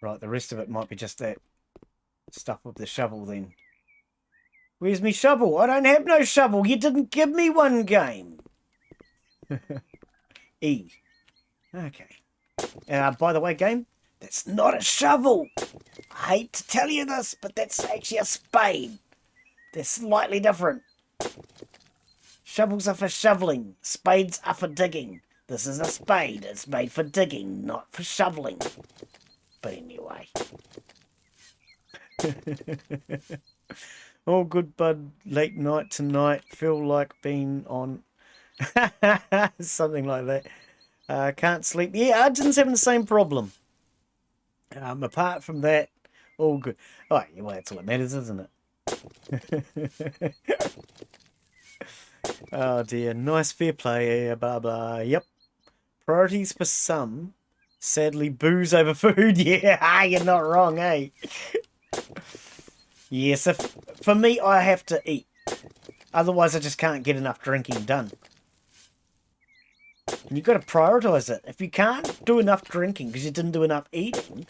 Right, the rest of it might be just that stuff with the shovel then. Where's me shovel? I don't have no shovel. You didn't give me one, game. E. Okay. By the way, game, that's not a shovel. I hate to tell you this, but that's actually a spade. They're slightly different. Shovels are for shoveling. Spades are for digging. This is a spade. It's made for digging, not for shoveling. But anyway. All good, bud. Late night tonight. Feel like being on... something like that. Can't sleep. Yeah, Arjun's having the same problem. Apart from that, all good. Oh, yeah, well, that's all that matters, isn't it? Oh, dear. Nice fair play. Blah, blah. Yep. Priorities for some. Sadly, booze over food. Yeah, you're not wrong, eh? Yes, for me, I have to eat. Otherwise, I just can't get enough drinking done. And you've got to prioritise it. If you can't do enough drinking because you didn't do enough eating,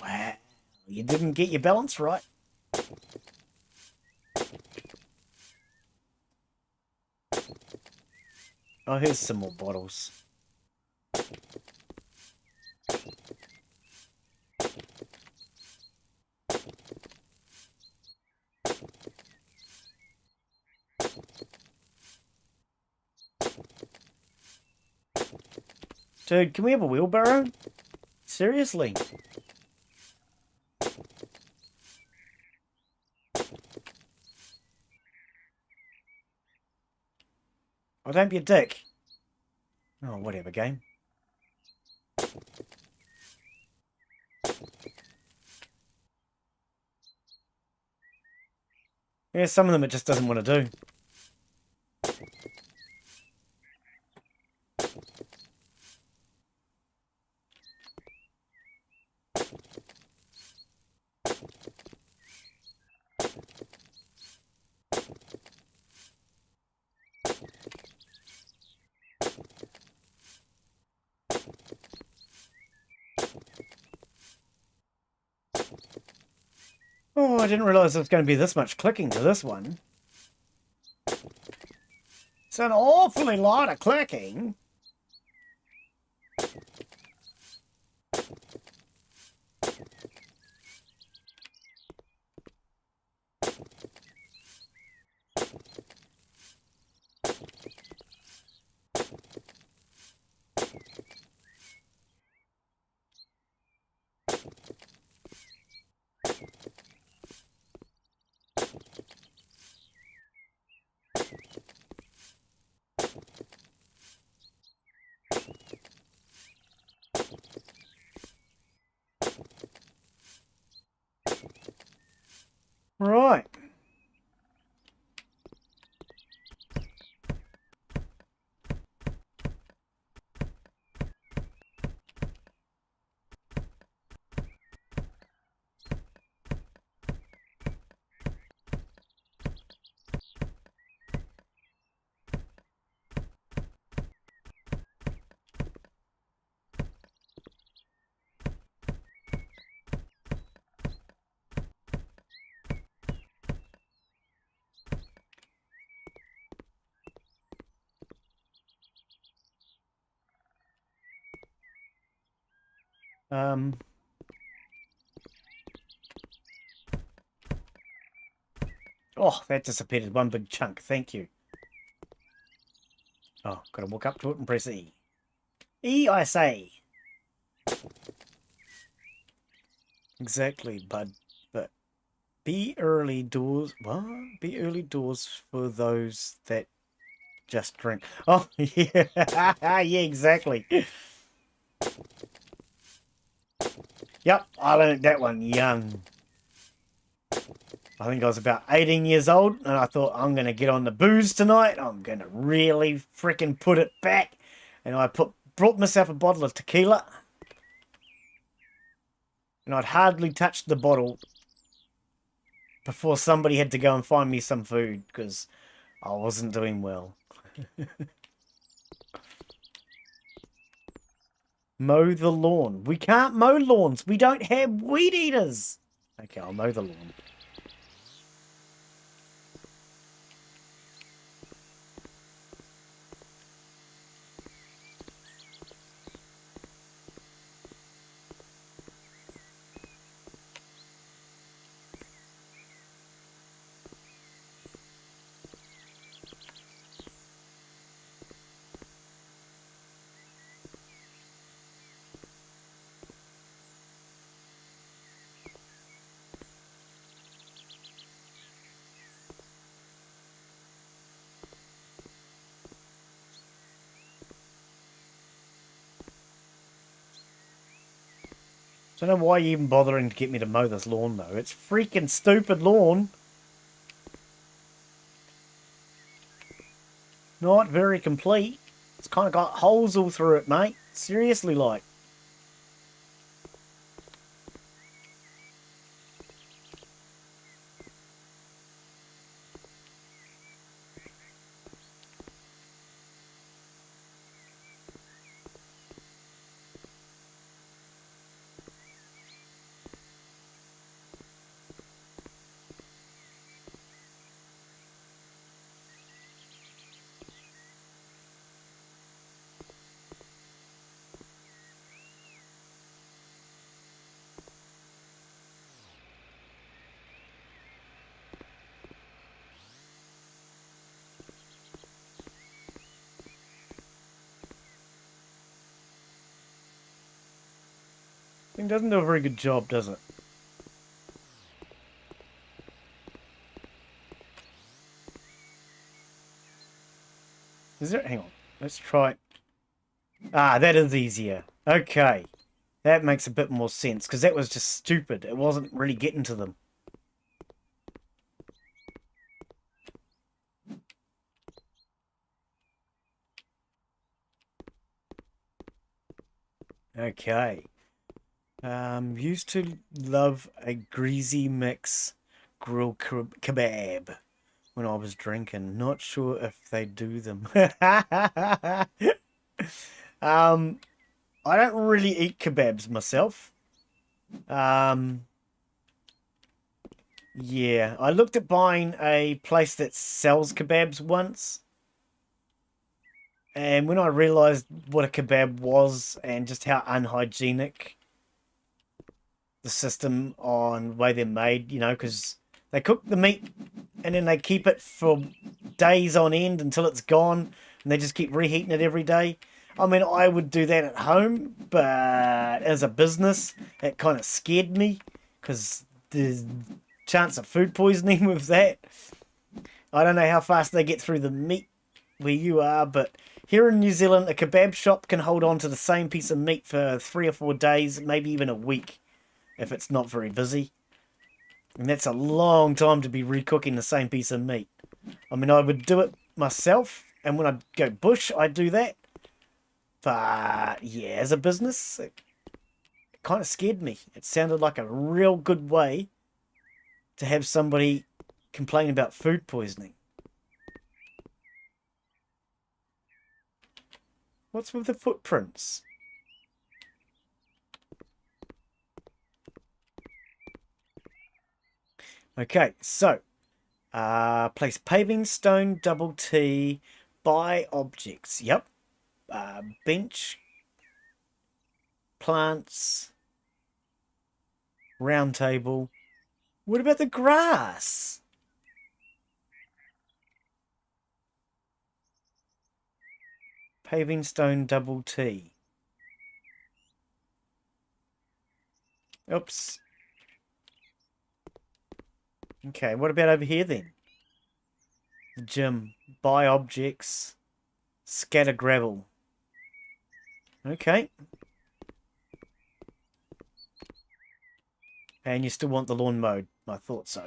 well, you didn't get your balance right. Oh, here's some more bottles. Dude, can we have a wheelbarrow? Seriously? Oh, don't be a dick. Oh, whatever, game. Yeah, some of them it just doesn't want to do. Oh, I didn't realise there was going to be this much clicking to this one. It's an awfully lot of clicking. Right. Oh, that disappeared one big chunk. Thank you. Oh, gotta walk up to it and press E. E, I say. Exactly, bud. But be early doors. What? Be early doors for those that just drink. Oh, yeah. Yeah, exactly. Yep, I learned that one young. I think I was about 18 years old, and I thought, I'm going to get on the booze tonight. I'm going to really freaking put it back. And I brought myself a bottle of tequila. And I'd hardly touched the bottle before somebody had to go and find me some food, because I wasn't doing well. Mow the lawn. We can't mow lawns. We don't have weed eaters. Okay, I'll mow the lawn. I don't know why you're even bothering to get me to mow this lawn, though. It's freaking stupid lawn. Not very complete. It's kind of got holes all through it, mate. Seriously, like. It doesn't do a very good job, does it? Is there? Hang on. Let's try it. Ah, that is easier. Okay. That makes a bit more sense, because that was just stupid. It wasn't really getting to them. Okay. Used to love a greasy mix grilled kebab when I was drinking. Not sure if they do them. I don't really eat kebabs myself. Yeah, I looked at buying a place that sells kebabs once, and when I realized what a kebab was and just how unhygienic the system on the way they're made, you know, because they cook the meat and then they keep it for days on end until it's gone, and they just keep reheating it every day. I mean, I would do that at home, but as a business, it kind of scared me because there's chance of food poisoning with that. I don't know how fast they get through the meat where you are, but here in New Zealand, a kebab shop can hold on to the same piece of meat for 3 or 4 days, maybe even a week, if it's not very busy. And that's a long time to be recooking the same piece of meat. I mean, I would do it myself, and when I go bush, I do that. But yeah, as a business, it kind of scared me. It sounded like a real good way to have somebody complain about food poisoning. What's with the footprints? Okay, so place paving stone, double T, buy objects. Yep. Bench, plants, round table. What about the grass? Paving stone, double T. Oops. Okay, what about over here then? The gym, buy objects, scatter gravel. Okay. And you still want the lawn mowed. I thought so.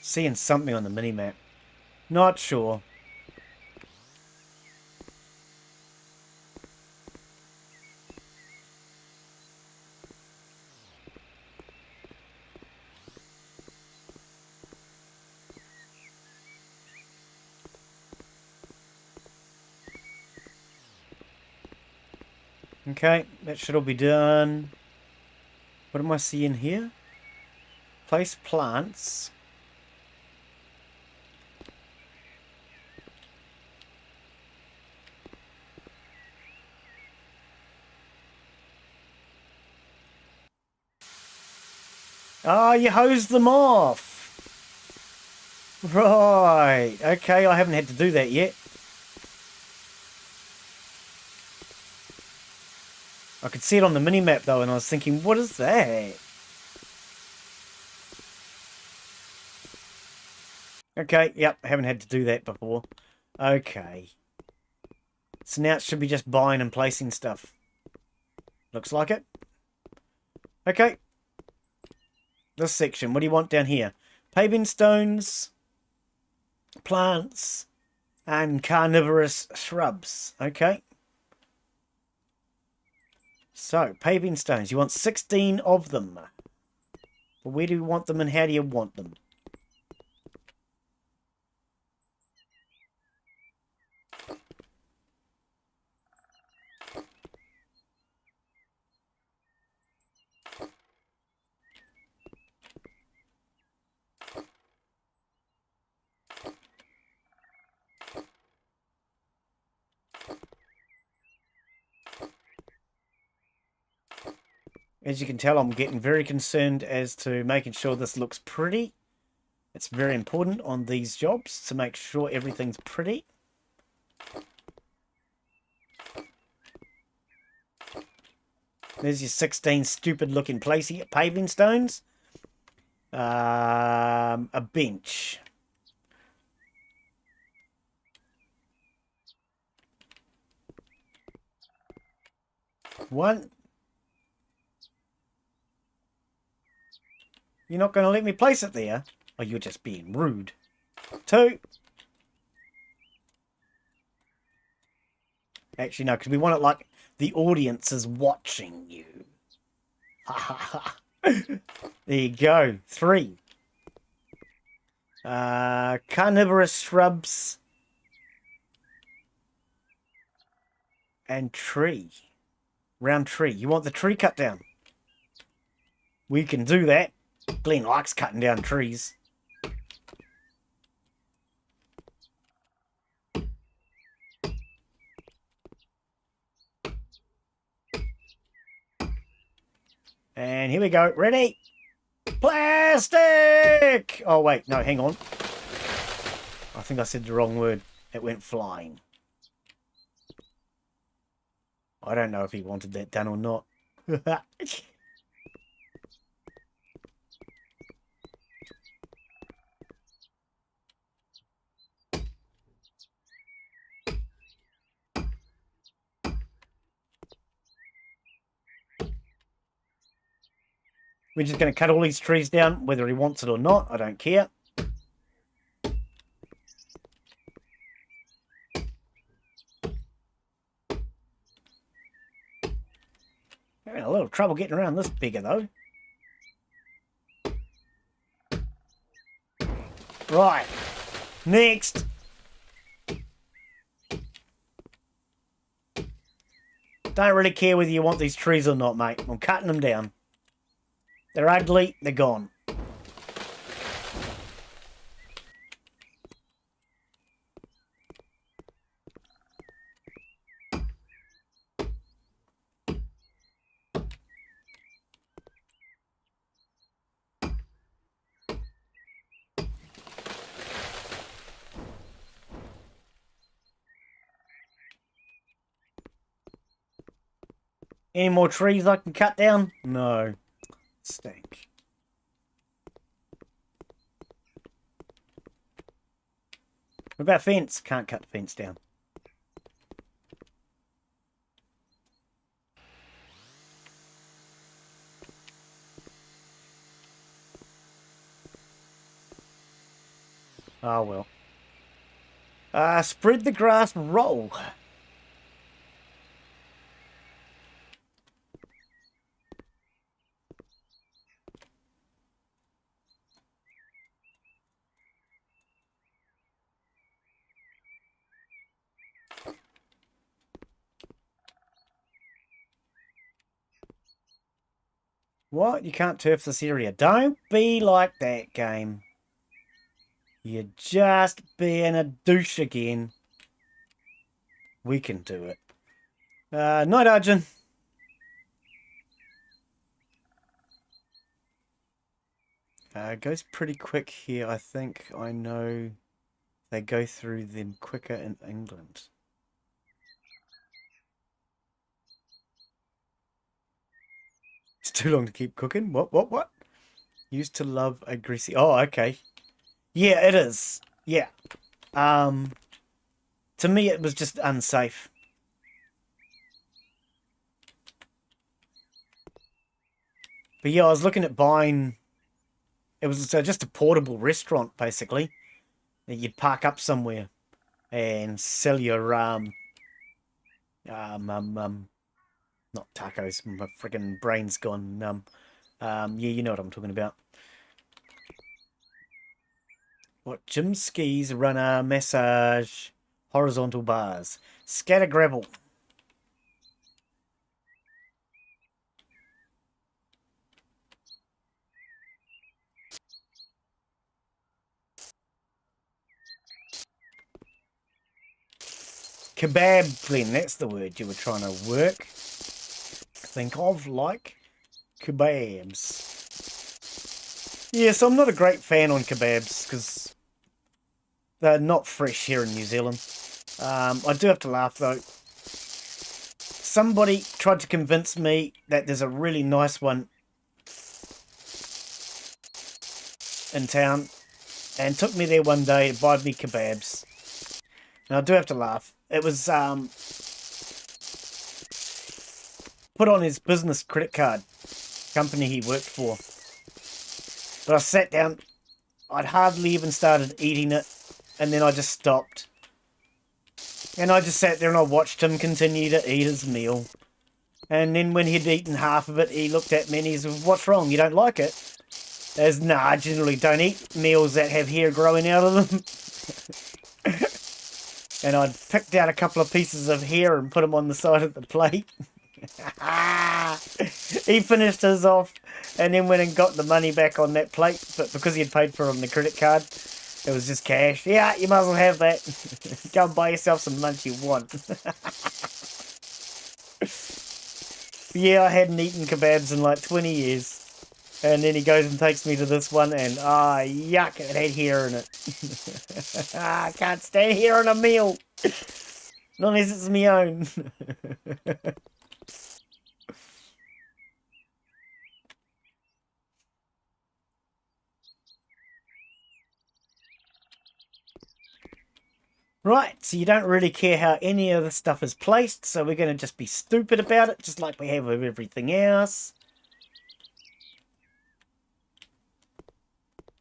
Seeing something on the mini-map. Not sure. Okay, that should all be done. What am I seeing here? Place plants. Ah, you hosed them off. Right. Okay, I haven't had to do that yet. I could see it on the mini-map though, and I was thinking, what is that? Okay, yep, haven't had to do that before. Okay. So now it should be just buying and placing stuff. Looks like it. Okay. This section, what do you want down here? Paving stones, plants, and carnivorous shrubs. Okay. So, paving stones. You want 16 of them. But where do you want them and how do you want them? As you can tell, I'm getting very concerned as to making sure this looks pretty. It's very important on these jobs to make sure everything's pretty. There's your 16 stupid looking paving stones. A bench. One. You're not going to let me place it there? Oh, you're just being rude. 2. Actually, no, because we want it like the audience is watching you. Ha ha ha. There you go. 3. Carnivorous shrubs. And tree. Round tree. You want the tree cut down? We can do that. Glen likes cutting down trees. And here we go. Ready? Plastic! Oh, wait. No, hang on. I think I said the wrong word. It went flying. I don't know if he wanted that done or not. We're just going to cut all these trees down, whether he wants it or not. I don't care. Having a little trouble getting around this bigger, though. Right. Next. Don't really care whether you want these trees or not, mate. I'm cutting them down. They're ugly. They're gone. Any more trees I can cut down? No. Stink. What about fence? Can't cut the fence down. Oh well. Spread the grass roll. What? You can't turf this area. Don't be like that, game. You're just being a douche again. We can do it. Night, Arjun. It goes pretty quick here. I think I know they go through them quicker in England. It's too long to keep cooking. What? Used to love a greasy... Oh, okay. Yeah, it is. Yeah. To me, it was just unsafe. But yeah, I was looking at buying... It was just a portable restaurant, basically, that you'd park up somewhere and sell your Not tacos. My friggin' brain's gone numb. Yeah, you know what I'm talking about. What? Gym skis, runner, massage, horizontal bars. Scatter gravel. Kebab, Glen, that's the word you were trying to think of, like kebabs. Yes, I'm not a great fan on kebabs because they're not fresh here in New Zealand. I do have to laugh though. Somebody tried to convince me that there's a really nice one in town and took me there one day to buy me kebabs. And I do have to laugh. It was put on his business credit card, company he worked for. But I sat down, I'd hardly even started eating it, and then I just stopped. And I just sat there and I watched him continue to eat his meal. And then when he'd eaten half of it, he looked at me and he said, "What's wrong? You don't like it?" As, "Nah, I generally don't eat meals that have hair growing out of them." And I'd picked out a couple of pieces of hair and put them on the side of the plate. He finished his off and then went and got the money back on that plate, but because he had paid for it on the credit card, it was just cash. "Yeah, you might as well have that. Go and buy yourself some lunch you want." Yeah, I hadn't eaten kebabs in like 20 years. And then he goes and takes me to this one and, yuck, it had hair in it. I can't stand hair on a meal. Not unless it's my own. Right, so you don't really care how any of the stuff is placed, so we're going to just be stupid about it, just like we have with everything else.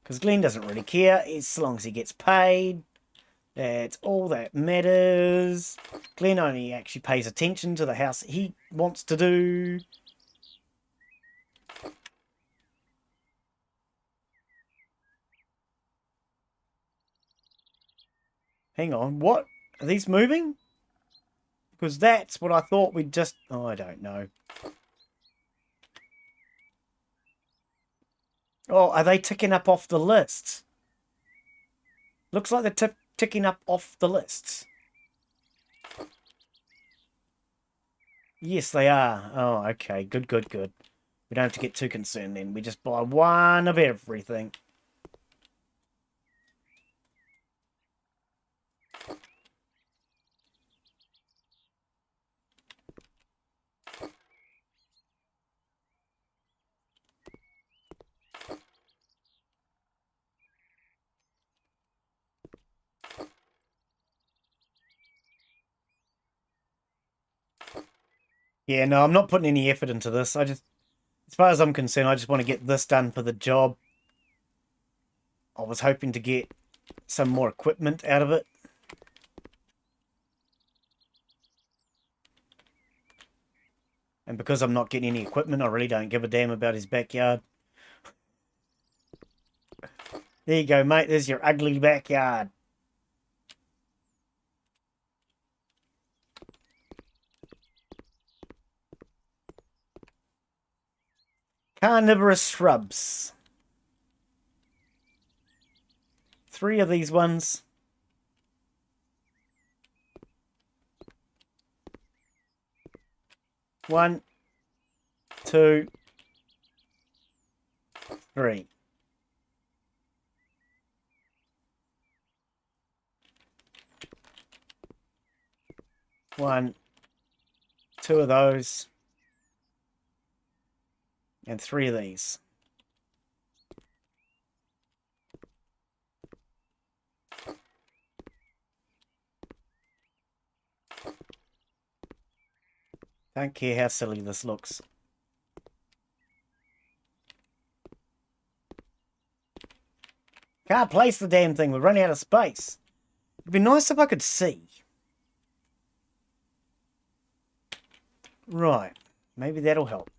Because Glen doesn't really care, as long as he gets paid. That's all that matters. Glen only actually pays attention to the house he wants to do. Hang on, what? Are these moving? Because that's what I thought we'd just... Oh, I don't know. Oh, are they ticking up off the lists? Looks like they're ticking up off the lists. Yes, they are. Oh, okay. Good, good, good. We don't have to get too concerned then. We just buy one of everything. Yeah, no, I'm not putting any effort into this. As far as I'm concerned, I just want to get this done for the job. I was hoping to get some more equipment out of it. And because I'm not getting any equipment, I really don't give a damn about his backyard. There you go, mate. There's your ugly backyard. Carnivorous shrubs. 3 of these ones. One, 2, 3. One, 2 of those. And 3 of these. Don't care how silly this looks. Can't place the damn thing. We're running out of space. It'd be nice if I could see. Right. Maybe that'll help.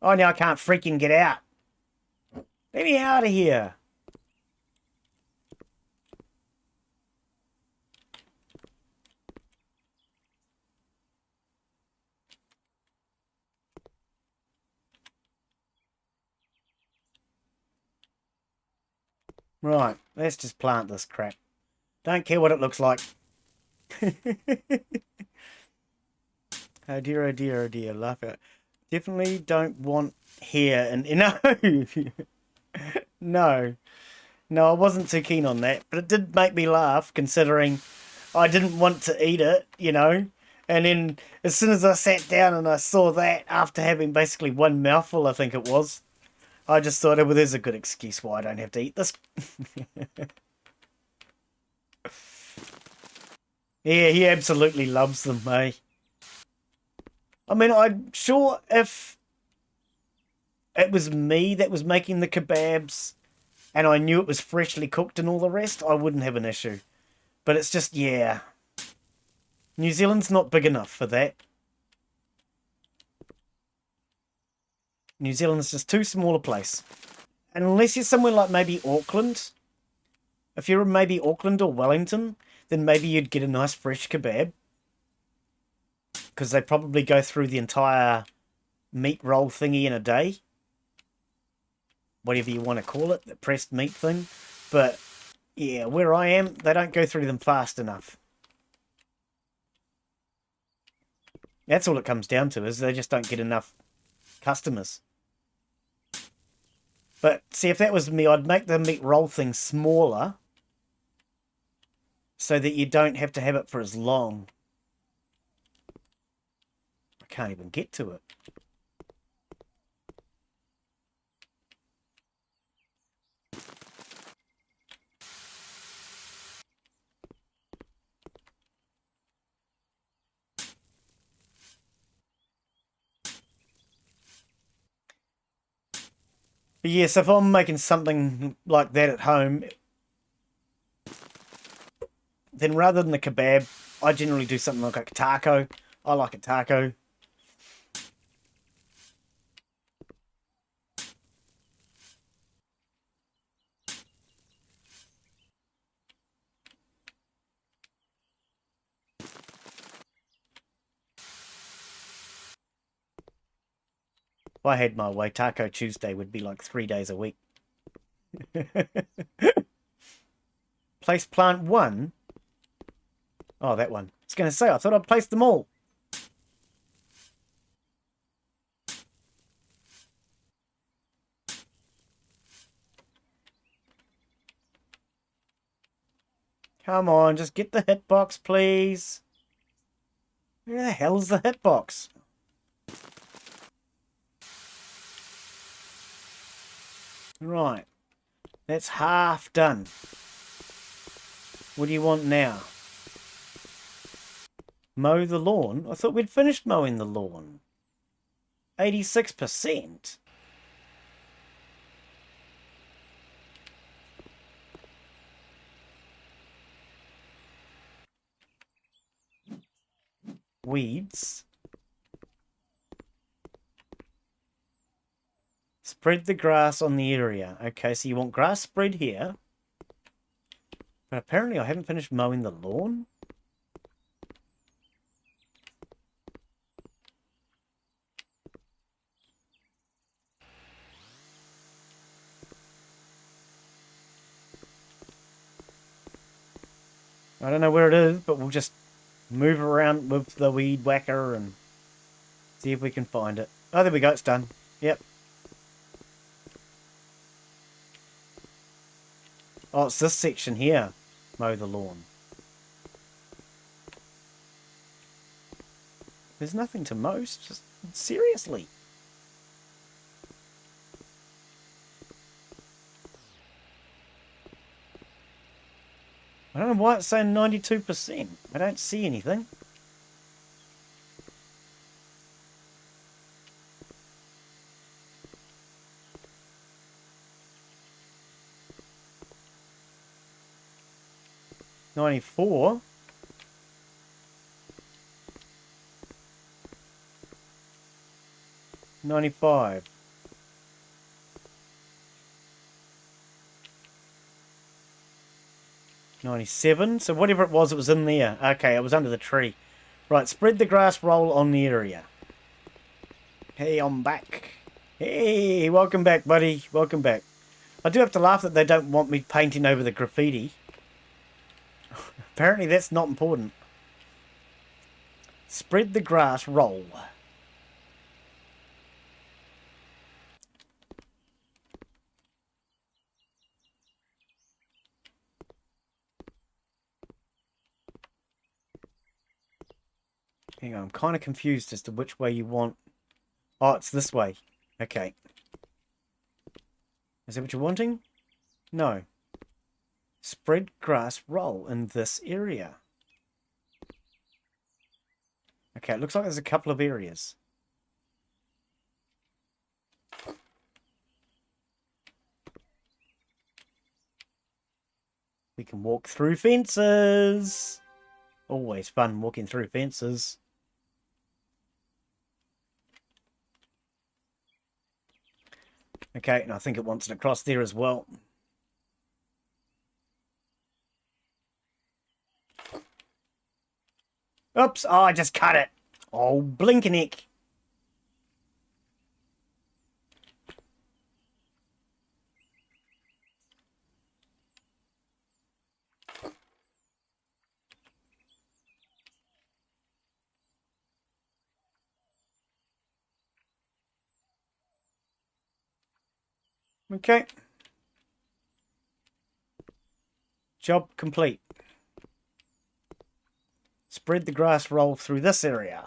Oh, now I can't freaking get out. Let me out of here. Right, let's just plant this crap. Don't care what it looks like. Oh dear, oh dear, oh dear. Laugh out. Definitely don't want here and no. No. No, I wasn't too keen on that, but it did make me laugh considering I didn't want to eat it, you know. And then as soon as I sat down and I saw that after having basically one mouthful, I think it was, I just thought, oh, well, there's a good excuse why I don't have to eat this. Yeah, he absolutely loves them, eh? I mean, I'm sure if it was me that was making the kebabs and I knew it was freshly cooked and all the rest, I wouldn't have an issue. But it's just, yeah. New Zealand's not big enough for that. New Zealand's just too small a place. And unless you're somewhere like maybe Auckland, if you're in maybe Auckland or Wellington, then maybe you'd get a nice fresh kebab. Because they probably go through the entire meat roll thingy in a day. Whatever you want to call it, the pressed meat thing. But, yeah, where I am, they don't go through them fast enough. That's all it comes down to, is they just don't get enough customers. But, see, if that was me, I'd make the meat roll thing smaller so that you don't have to have it for as long. I can't even get to it. But yes, if I'm making something like that at home, then rather than the kebab, I generally do something like a taco. I like a taco. If I had my way, Taco Tuesday would be like 3 days a week. Place plant 1? Oh, that one. I was going to say, I thought I'd placed them all. Come on, just get the hitbox, please. Where the hell is the hitbox? Right. That's half done. What do you want now? Mow the lawn? I thought we'd finished mowing the lawn. 86%. Weeds. Spread the grass on the area. Okay, so you want grass spread here. But apparently I haven't finished mowing the lawn. I don't know where it is, but we'll just move around with the weed whacker and see if we can find it. Oh, there we go. It's done. Yep. Oh, it's this section here. Mow the lawn. There's nothing to mow. Just seriously. I don't know why it's saying 92%. I don't see anything. 94. $95. 97. So whatever it was in there. Okay, it was under the tree. Right, spread the grass roll on the area. Hey, I'm back. Hey, welcome back, buddy. Welcome back. I do have to laugh that they don't want me painting over the graffiti. Apparently that's not important. Spread the grass roll. Hang on, I'm kind of confused as to which way you want. Oh, it's this way. Okay. Is that what you're wanting? No. Spread grass roll in this area. Okay, it looks like there's a couple of areas. We can walk through fences. Always fun walking through fences. Okay, and I think it wants it across there as well. Oops, oh, I just cut it. Oh, blinkeneck. Okay. Job complete. Spread the grass roll through this area.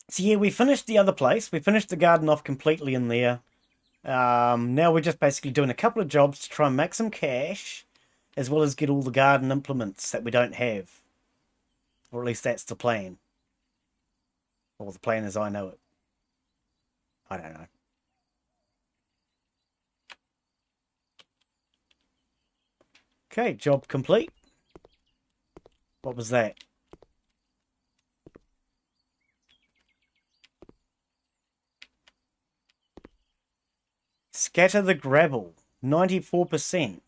So yeah, we finished the other place. We finished the garden off completely in there. Now we're just basically doing a couple of jobs to try and make some cash, as well as get all the garden implements that we don't have. Or at least that's the plan. Or the plan as I know it. I don't know. Okay, job complete. What was that? Scatter the gravel. 94%.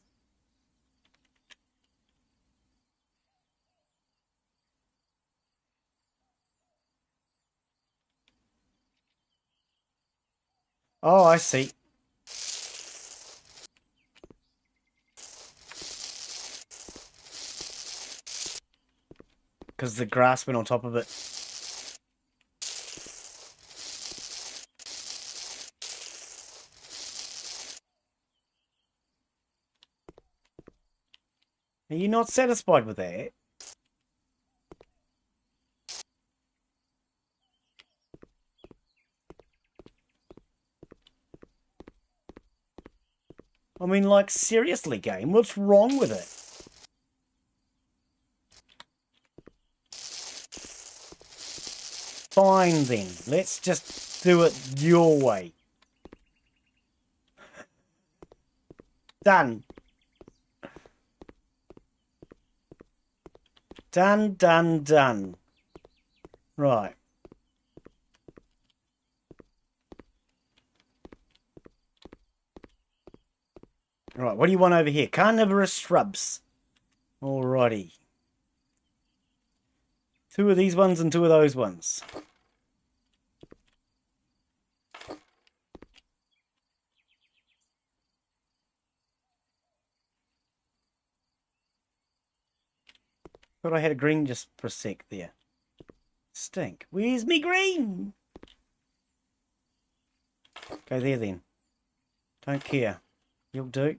Oh, I see. Because the grass went on top of it. Are you not satisfied with that? I mean, like, seriously, game, what's wrong with it? Fine, then. Let's just do it your way. Done. Done, done, done. Right. Right, what do you want over here? Carnivorous shrubs. Alrighty. 2 of these ones and 2 of those ones. Thought I had a green just for a sec there. Stink. Where's me green? Go there then. Don't care. You'll do.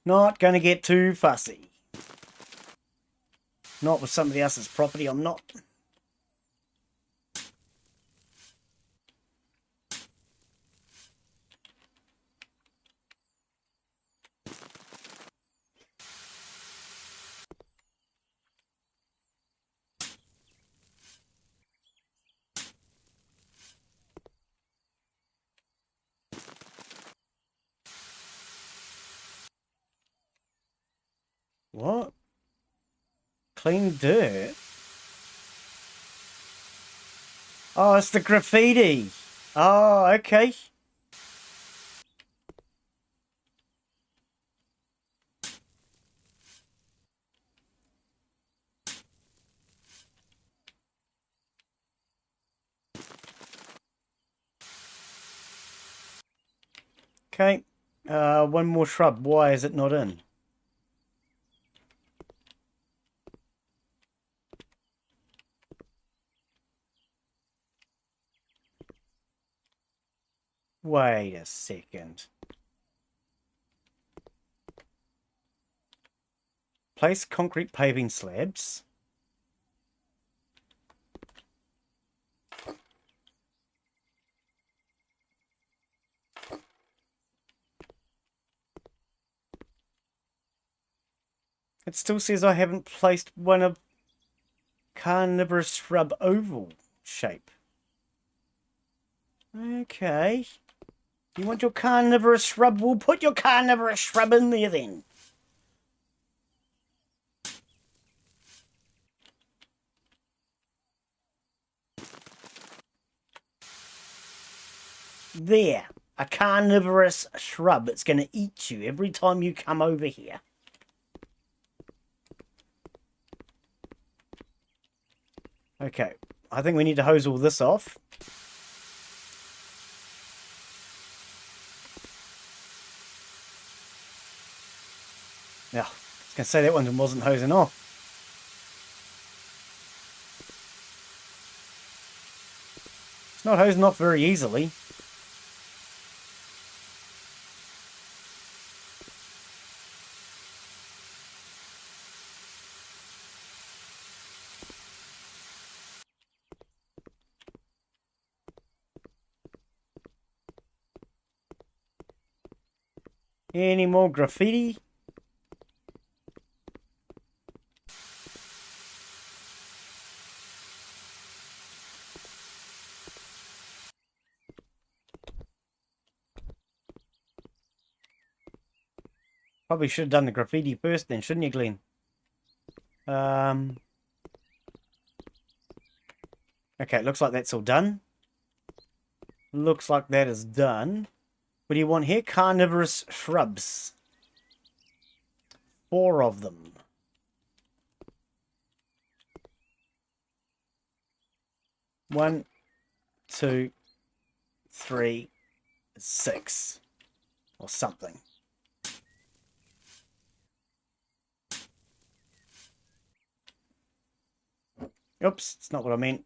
Not going to get too fussy. Not with somebody else's property, I'm not. What? Clean dirt? Oh, it's the graffiti. Oh, okay. Okay. One more shrub. Why is it not in? Wait a second. Place concrete paving slabs. It still says I haven't placed one of carnivorous shrub oval shape. Okay. You want your carnivorous shrub? We'll put your carnivorous shrub in there then. There. A carnivorous shrub. It's going to eat you every time you come over here. Okay. I think we need to hose all this off. Now, I was going to say that one wasn't hosing off. It's not hosing off very easily. Any more graffiti? Probably should have done the graffiti first then, shouldn't you, Glen? Okay, looks like that's all done. Looks like that is done. What do you want here? Carnivorous shrubs. 4 of them. One, 2, 3, 6. Or something. Oops, it's not what I meant.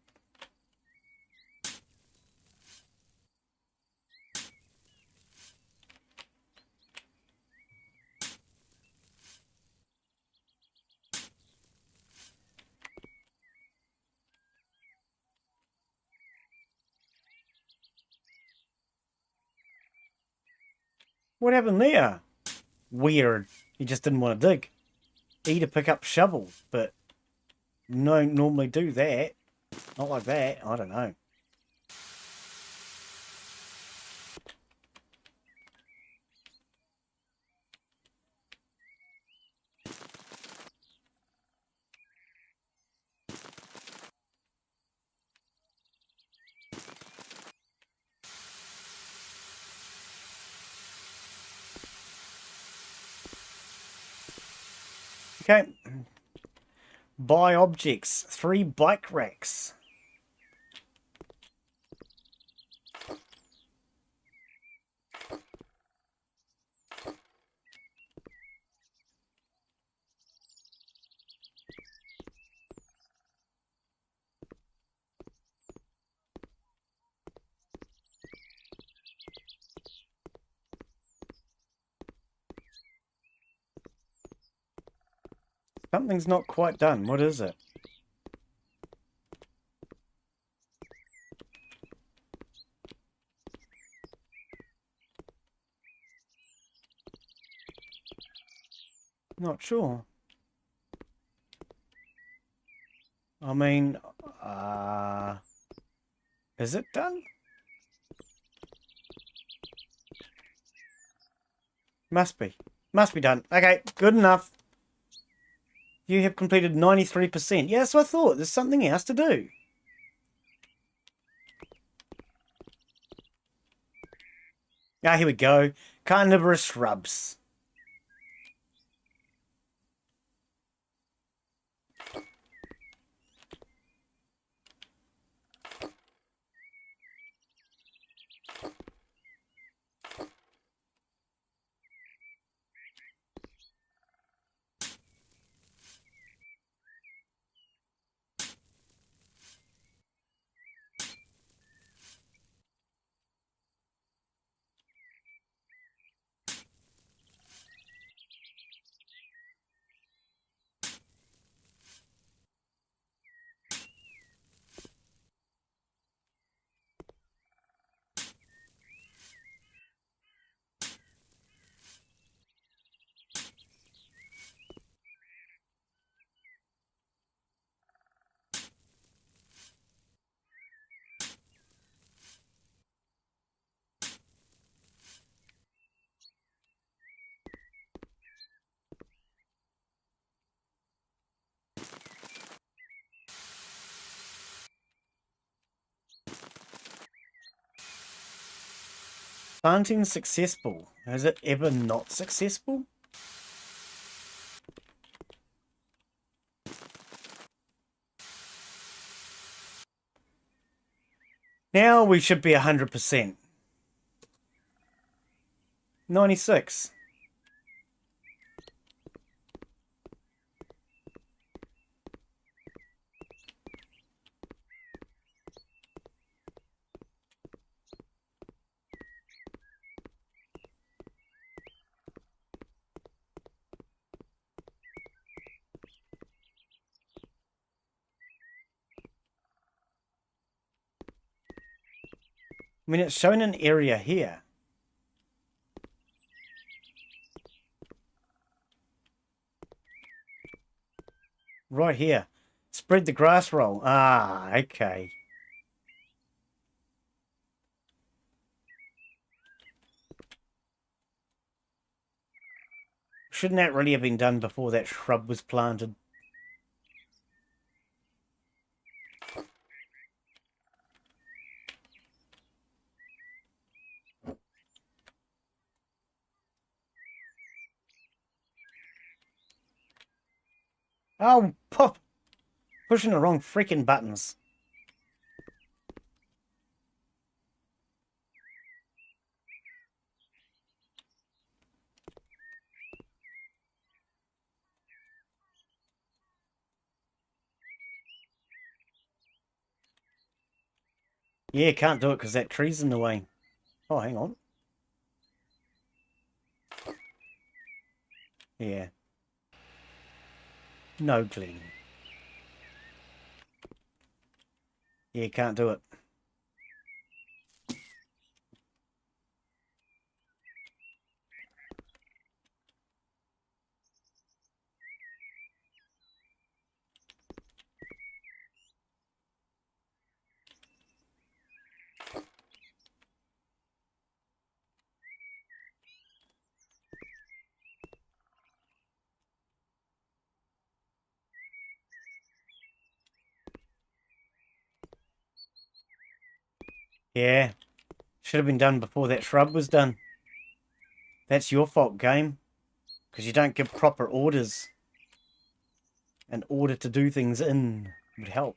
What happened there? Weird. He just didn't want to dig. E to pick up shovel, but no, normally do that. Not like that. I don't know. Okay. Buy objects. 3 bike racks. Something's not quite done. What is it? Not sure. I mean, is it done? Must be. Must be done. Okay, good enough. You have completed 93%. Yeah, that's what I thought. There's something else to do. Ah, here we go. Carnivorous shrubs. Planting successful. Is it ever not successful? Now we should be 100%. 96. I mean, it's showing an area here. Right here. Spread the grass roll. Ah, okay. Shouldn't that really have been done before that shrub was planted? Oh, pop! Pushing the wrong freaking buttons. Yeah, can't do it because that tree's in the way. Oh, hang on. Yeah. No, Glen. Yeah, can't do it. Yeah. Should have been done before that shrub was done. That's your fault, game. Because you don't give proper orders. An order to do things in would help.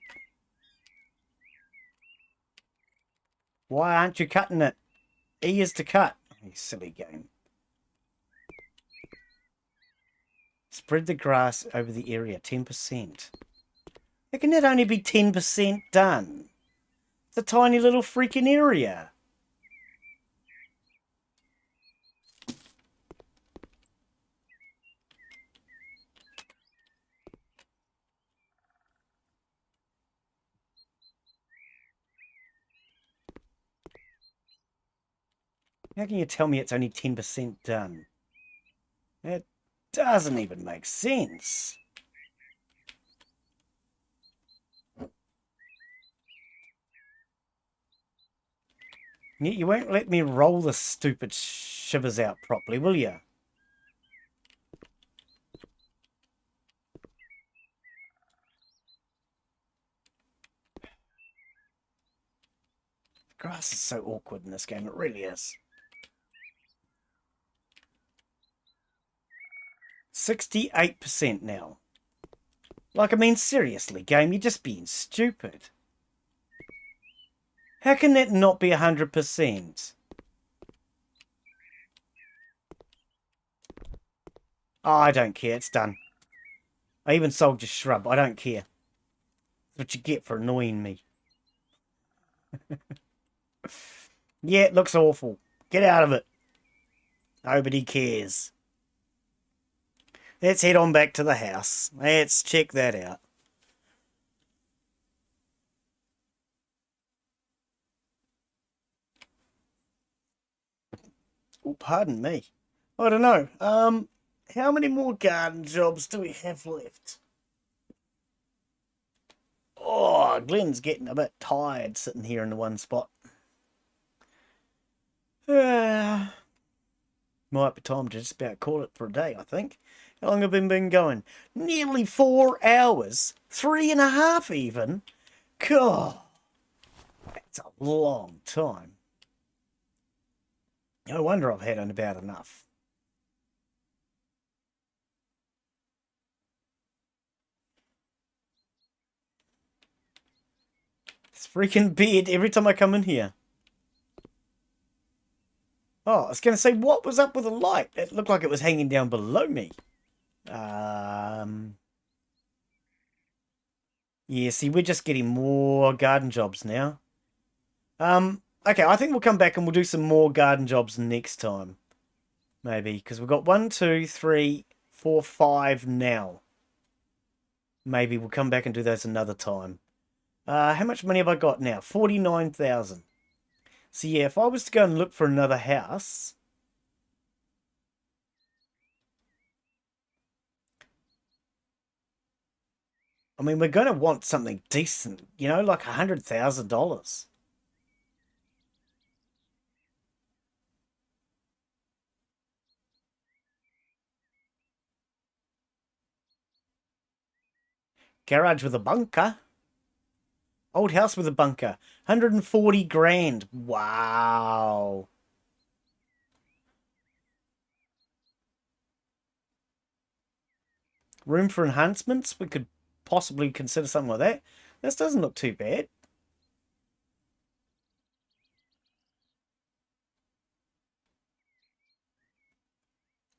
Why aren't you cutting it? E is to cut. You silly game. Spread the grass over the area, 10%. How can that only be 10% done? It's a tiny little freaking area. How can you tell me it's only 10% done? That doesn't even make sense. You won't let me roll the stupid shivers out properly, will you? Grass is so awkward in this game, it really is. 68% now. Like, I mean, seriously, game, you're just being stupid. How can that not be 100%? Oh, I don't care, it's done. I even sold your shrub, I don't care. That's what you get for annoying me. Yeah, it looks awful. Get out of it. Nobody cares. Let's head on back to the house. Let's check that out. Oh, pardon me. I don't know. How many more garden jobs do we have left? Oh, Glen's getting a bit tired sitting here in the one spot. Might be time to just about call it for a day, I think. How long have we been going? Nearly 4 hours. 3.5 even. God, that's a long time. No wonder I've had about enough. It's freaking bed every time I come in here. Oh, I was going to say, what was up with the light? It looked like it was hanging down below me. Yeah, see, we're just getting more garden jobs now. Okay, I think we'll come back and we'll do some more garden jobs next time. Maybe, because we've got 1, 2, 3, 4, 5 now. Maybe we'll come back and do those another time. How much money have I got now? 49,000. So yeah, if I was to go and look for another house... I mean, we're going to want something decent, you know, like $100,000. Garage with a bunker. Old house with a bunker. 140 grand. Wow. Room for enhancements. We could possibly consider something like that. This doesn't look too bad.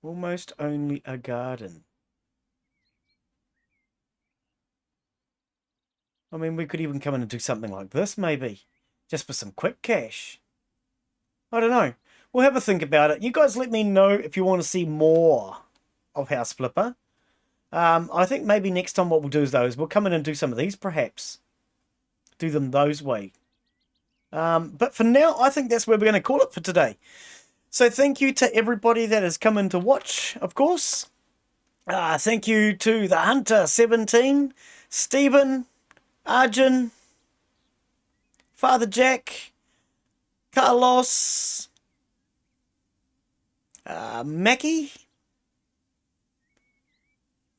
Almost only a garden. I mean, we could even come in and do something like this, maybe. Just for some quick cash. I don't know. We'll have a think about it. You guys let me know if you want to see more of House Flipper. I think maybe next time what we'll do is, though, is we'll come in and do some of these, perhaps. Do them those way. But for now, I think that's where we're going to call it for today. So thank you to everybody that has come in to watch, of course. Thank you to the Hunter17, Stephen, Arjun, Father Jack, Carlos, Mackie,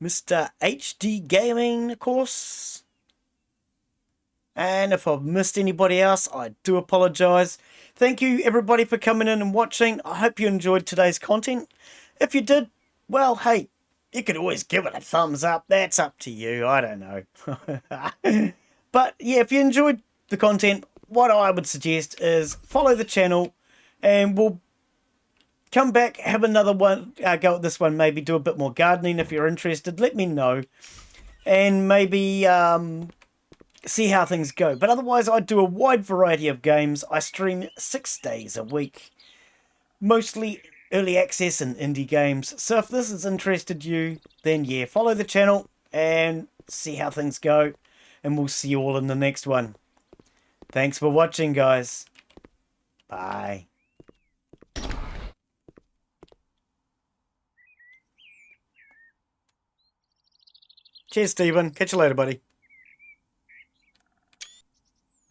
Mr. HD Gaming, of course. And if I've missed anybody else, I do apologise. Thank you, everybody, for coming in and watching. I hope you enjoyed today's content. If you did, well, hey, you could always give it a thumbs up. That's up to you. I don't know. But, yeah, if you enjoyed the content, what I would suggest is follow the channel and we'll come back, have another one, go at this one, maybe do a bit more gardening if you're interested. Let me know. And maybe see how things go. But otherwise, I do a wide variety of games. I stream 6 days a week. Mostly early access and indie games. So if this has interested you, then yeah, follow the channel and see how things go. And we'll see you all in the next one. Thanks for watching, guys. Bye. Cheers, Stephen. Catch you later, buddy.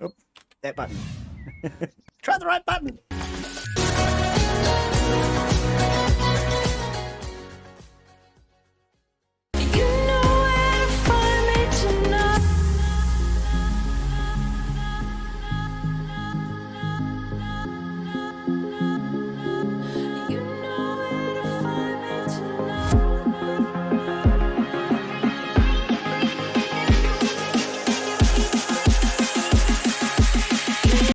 Oh, that button. Try the right button.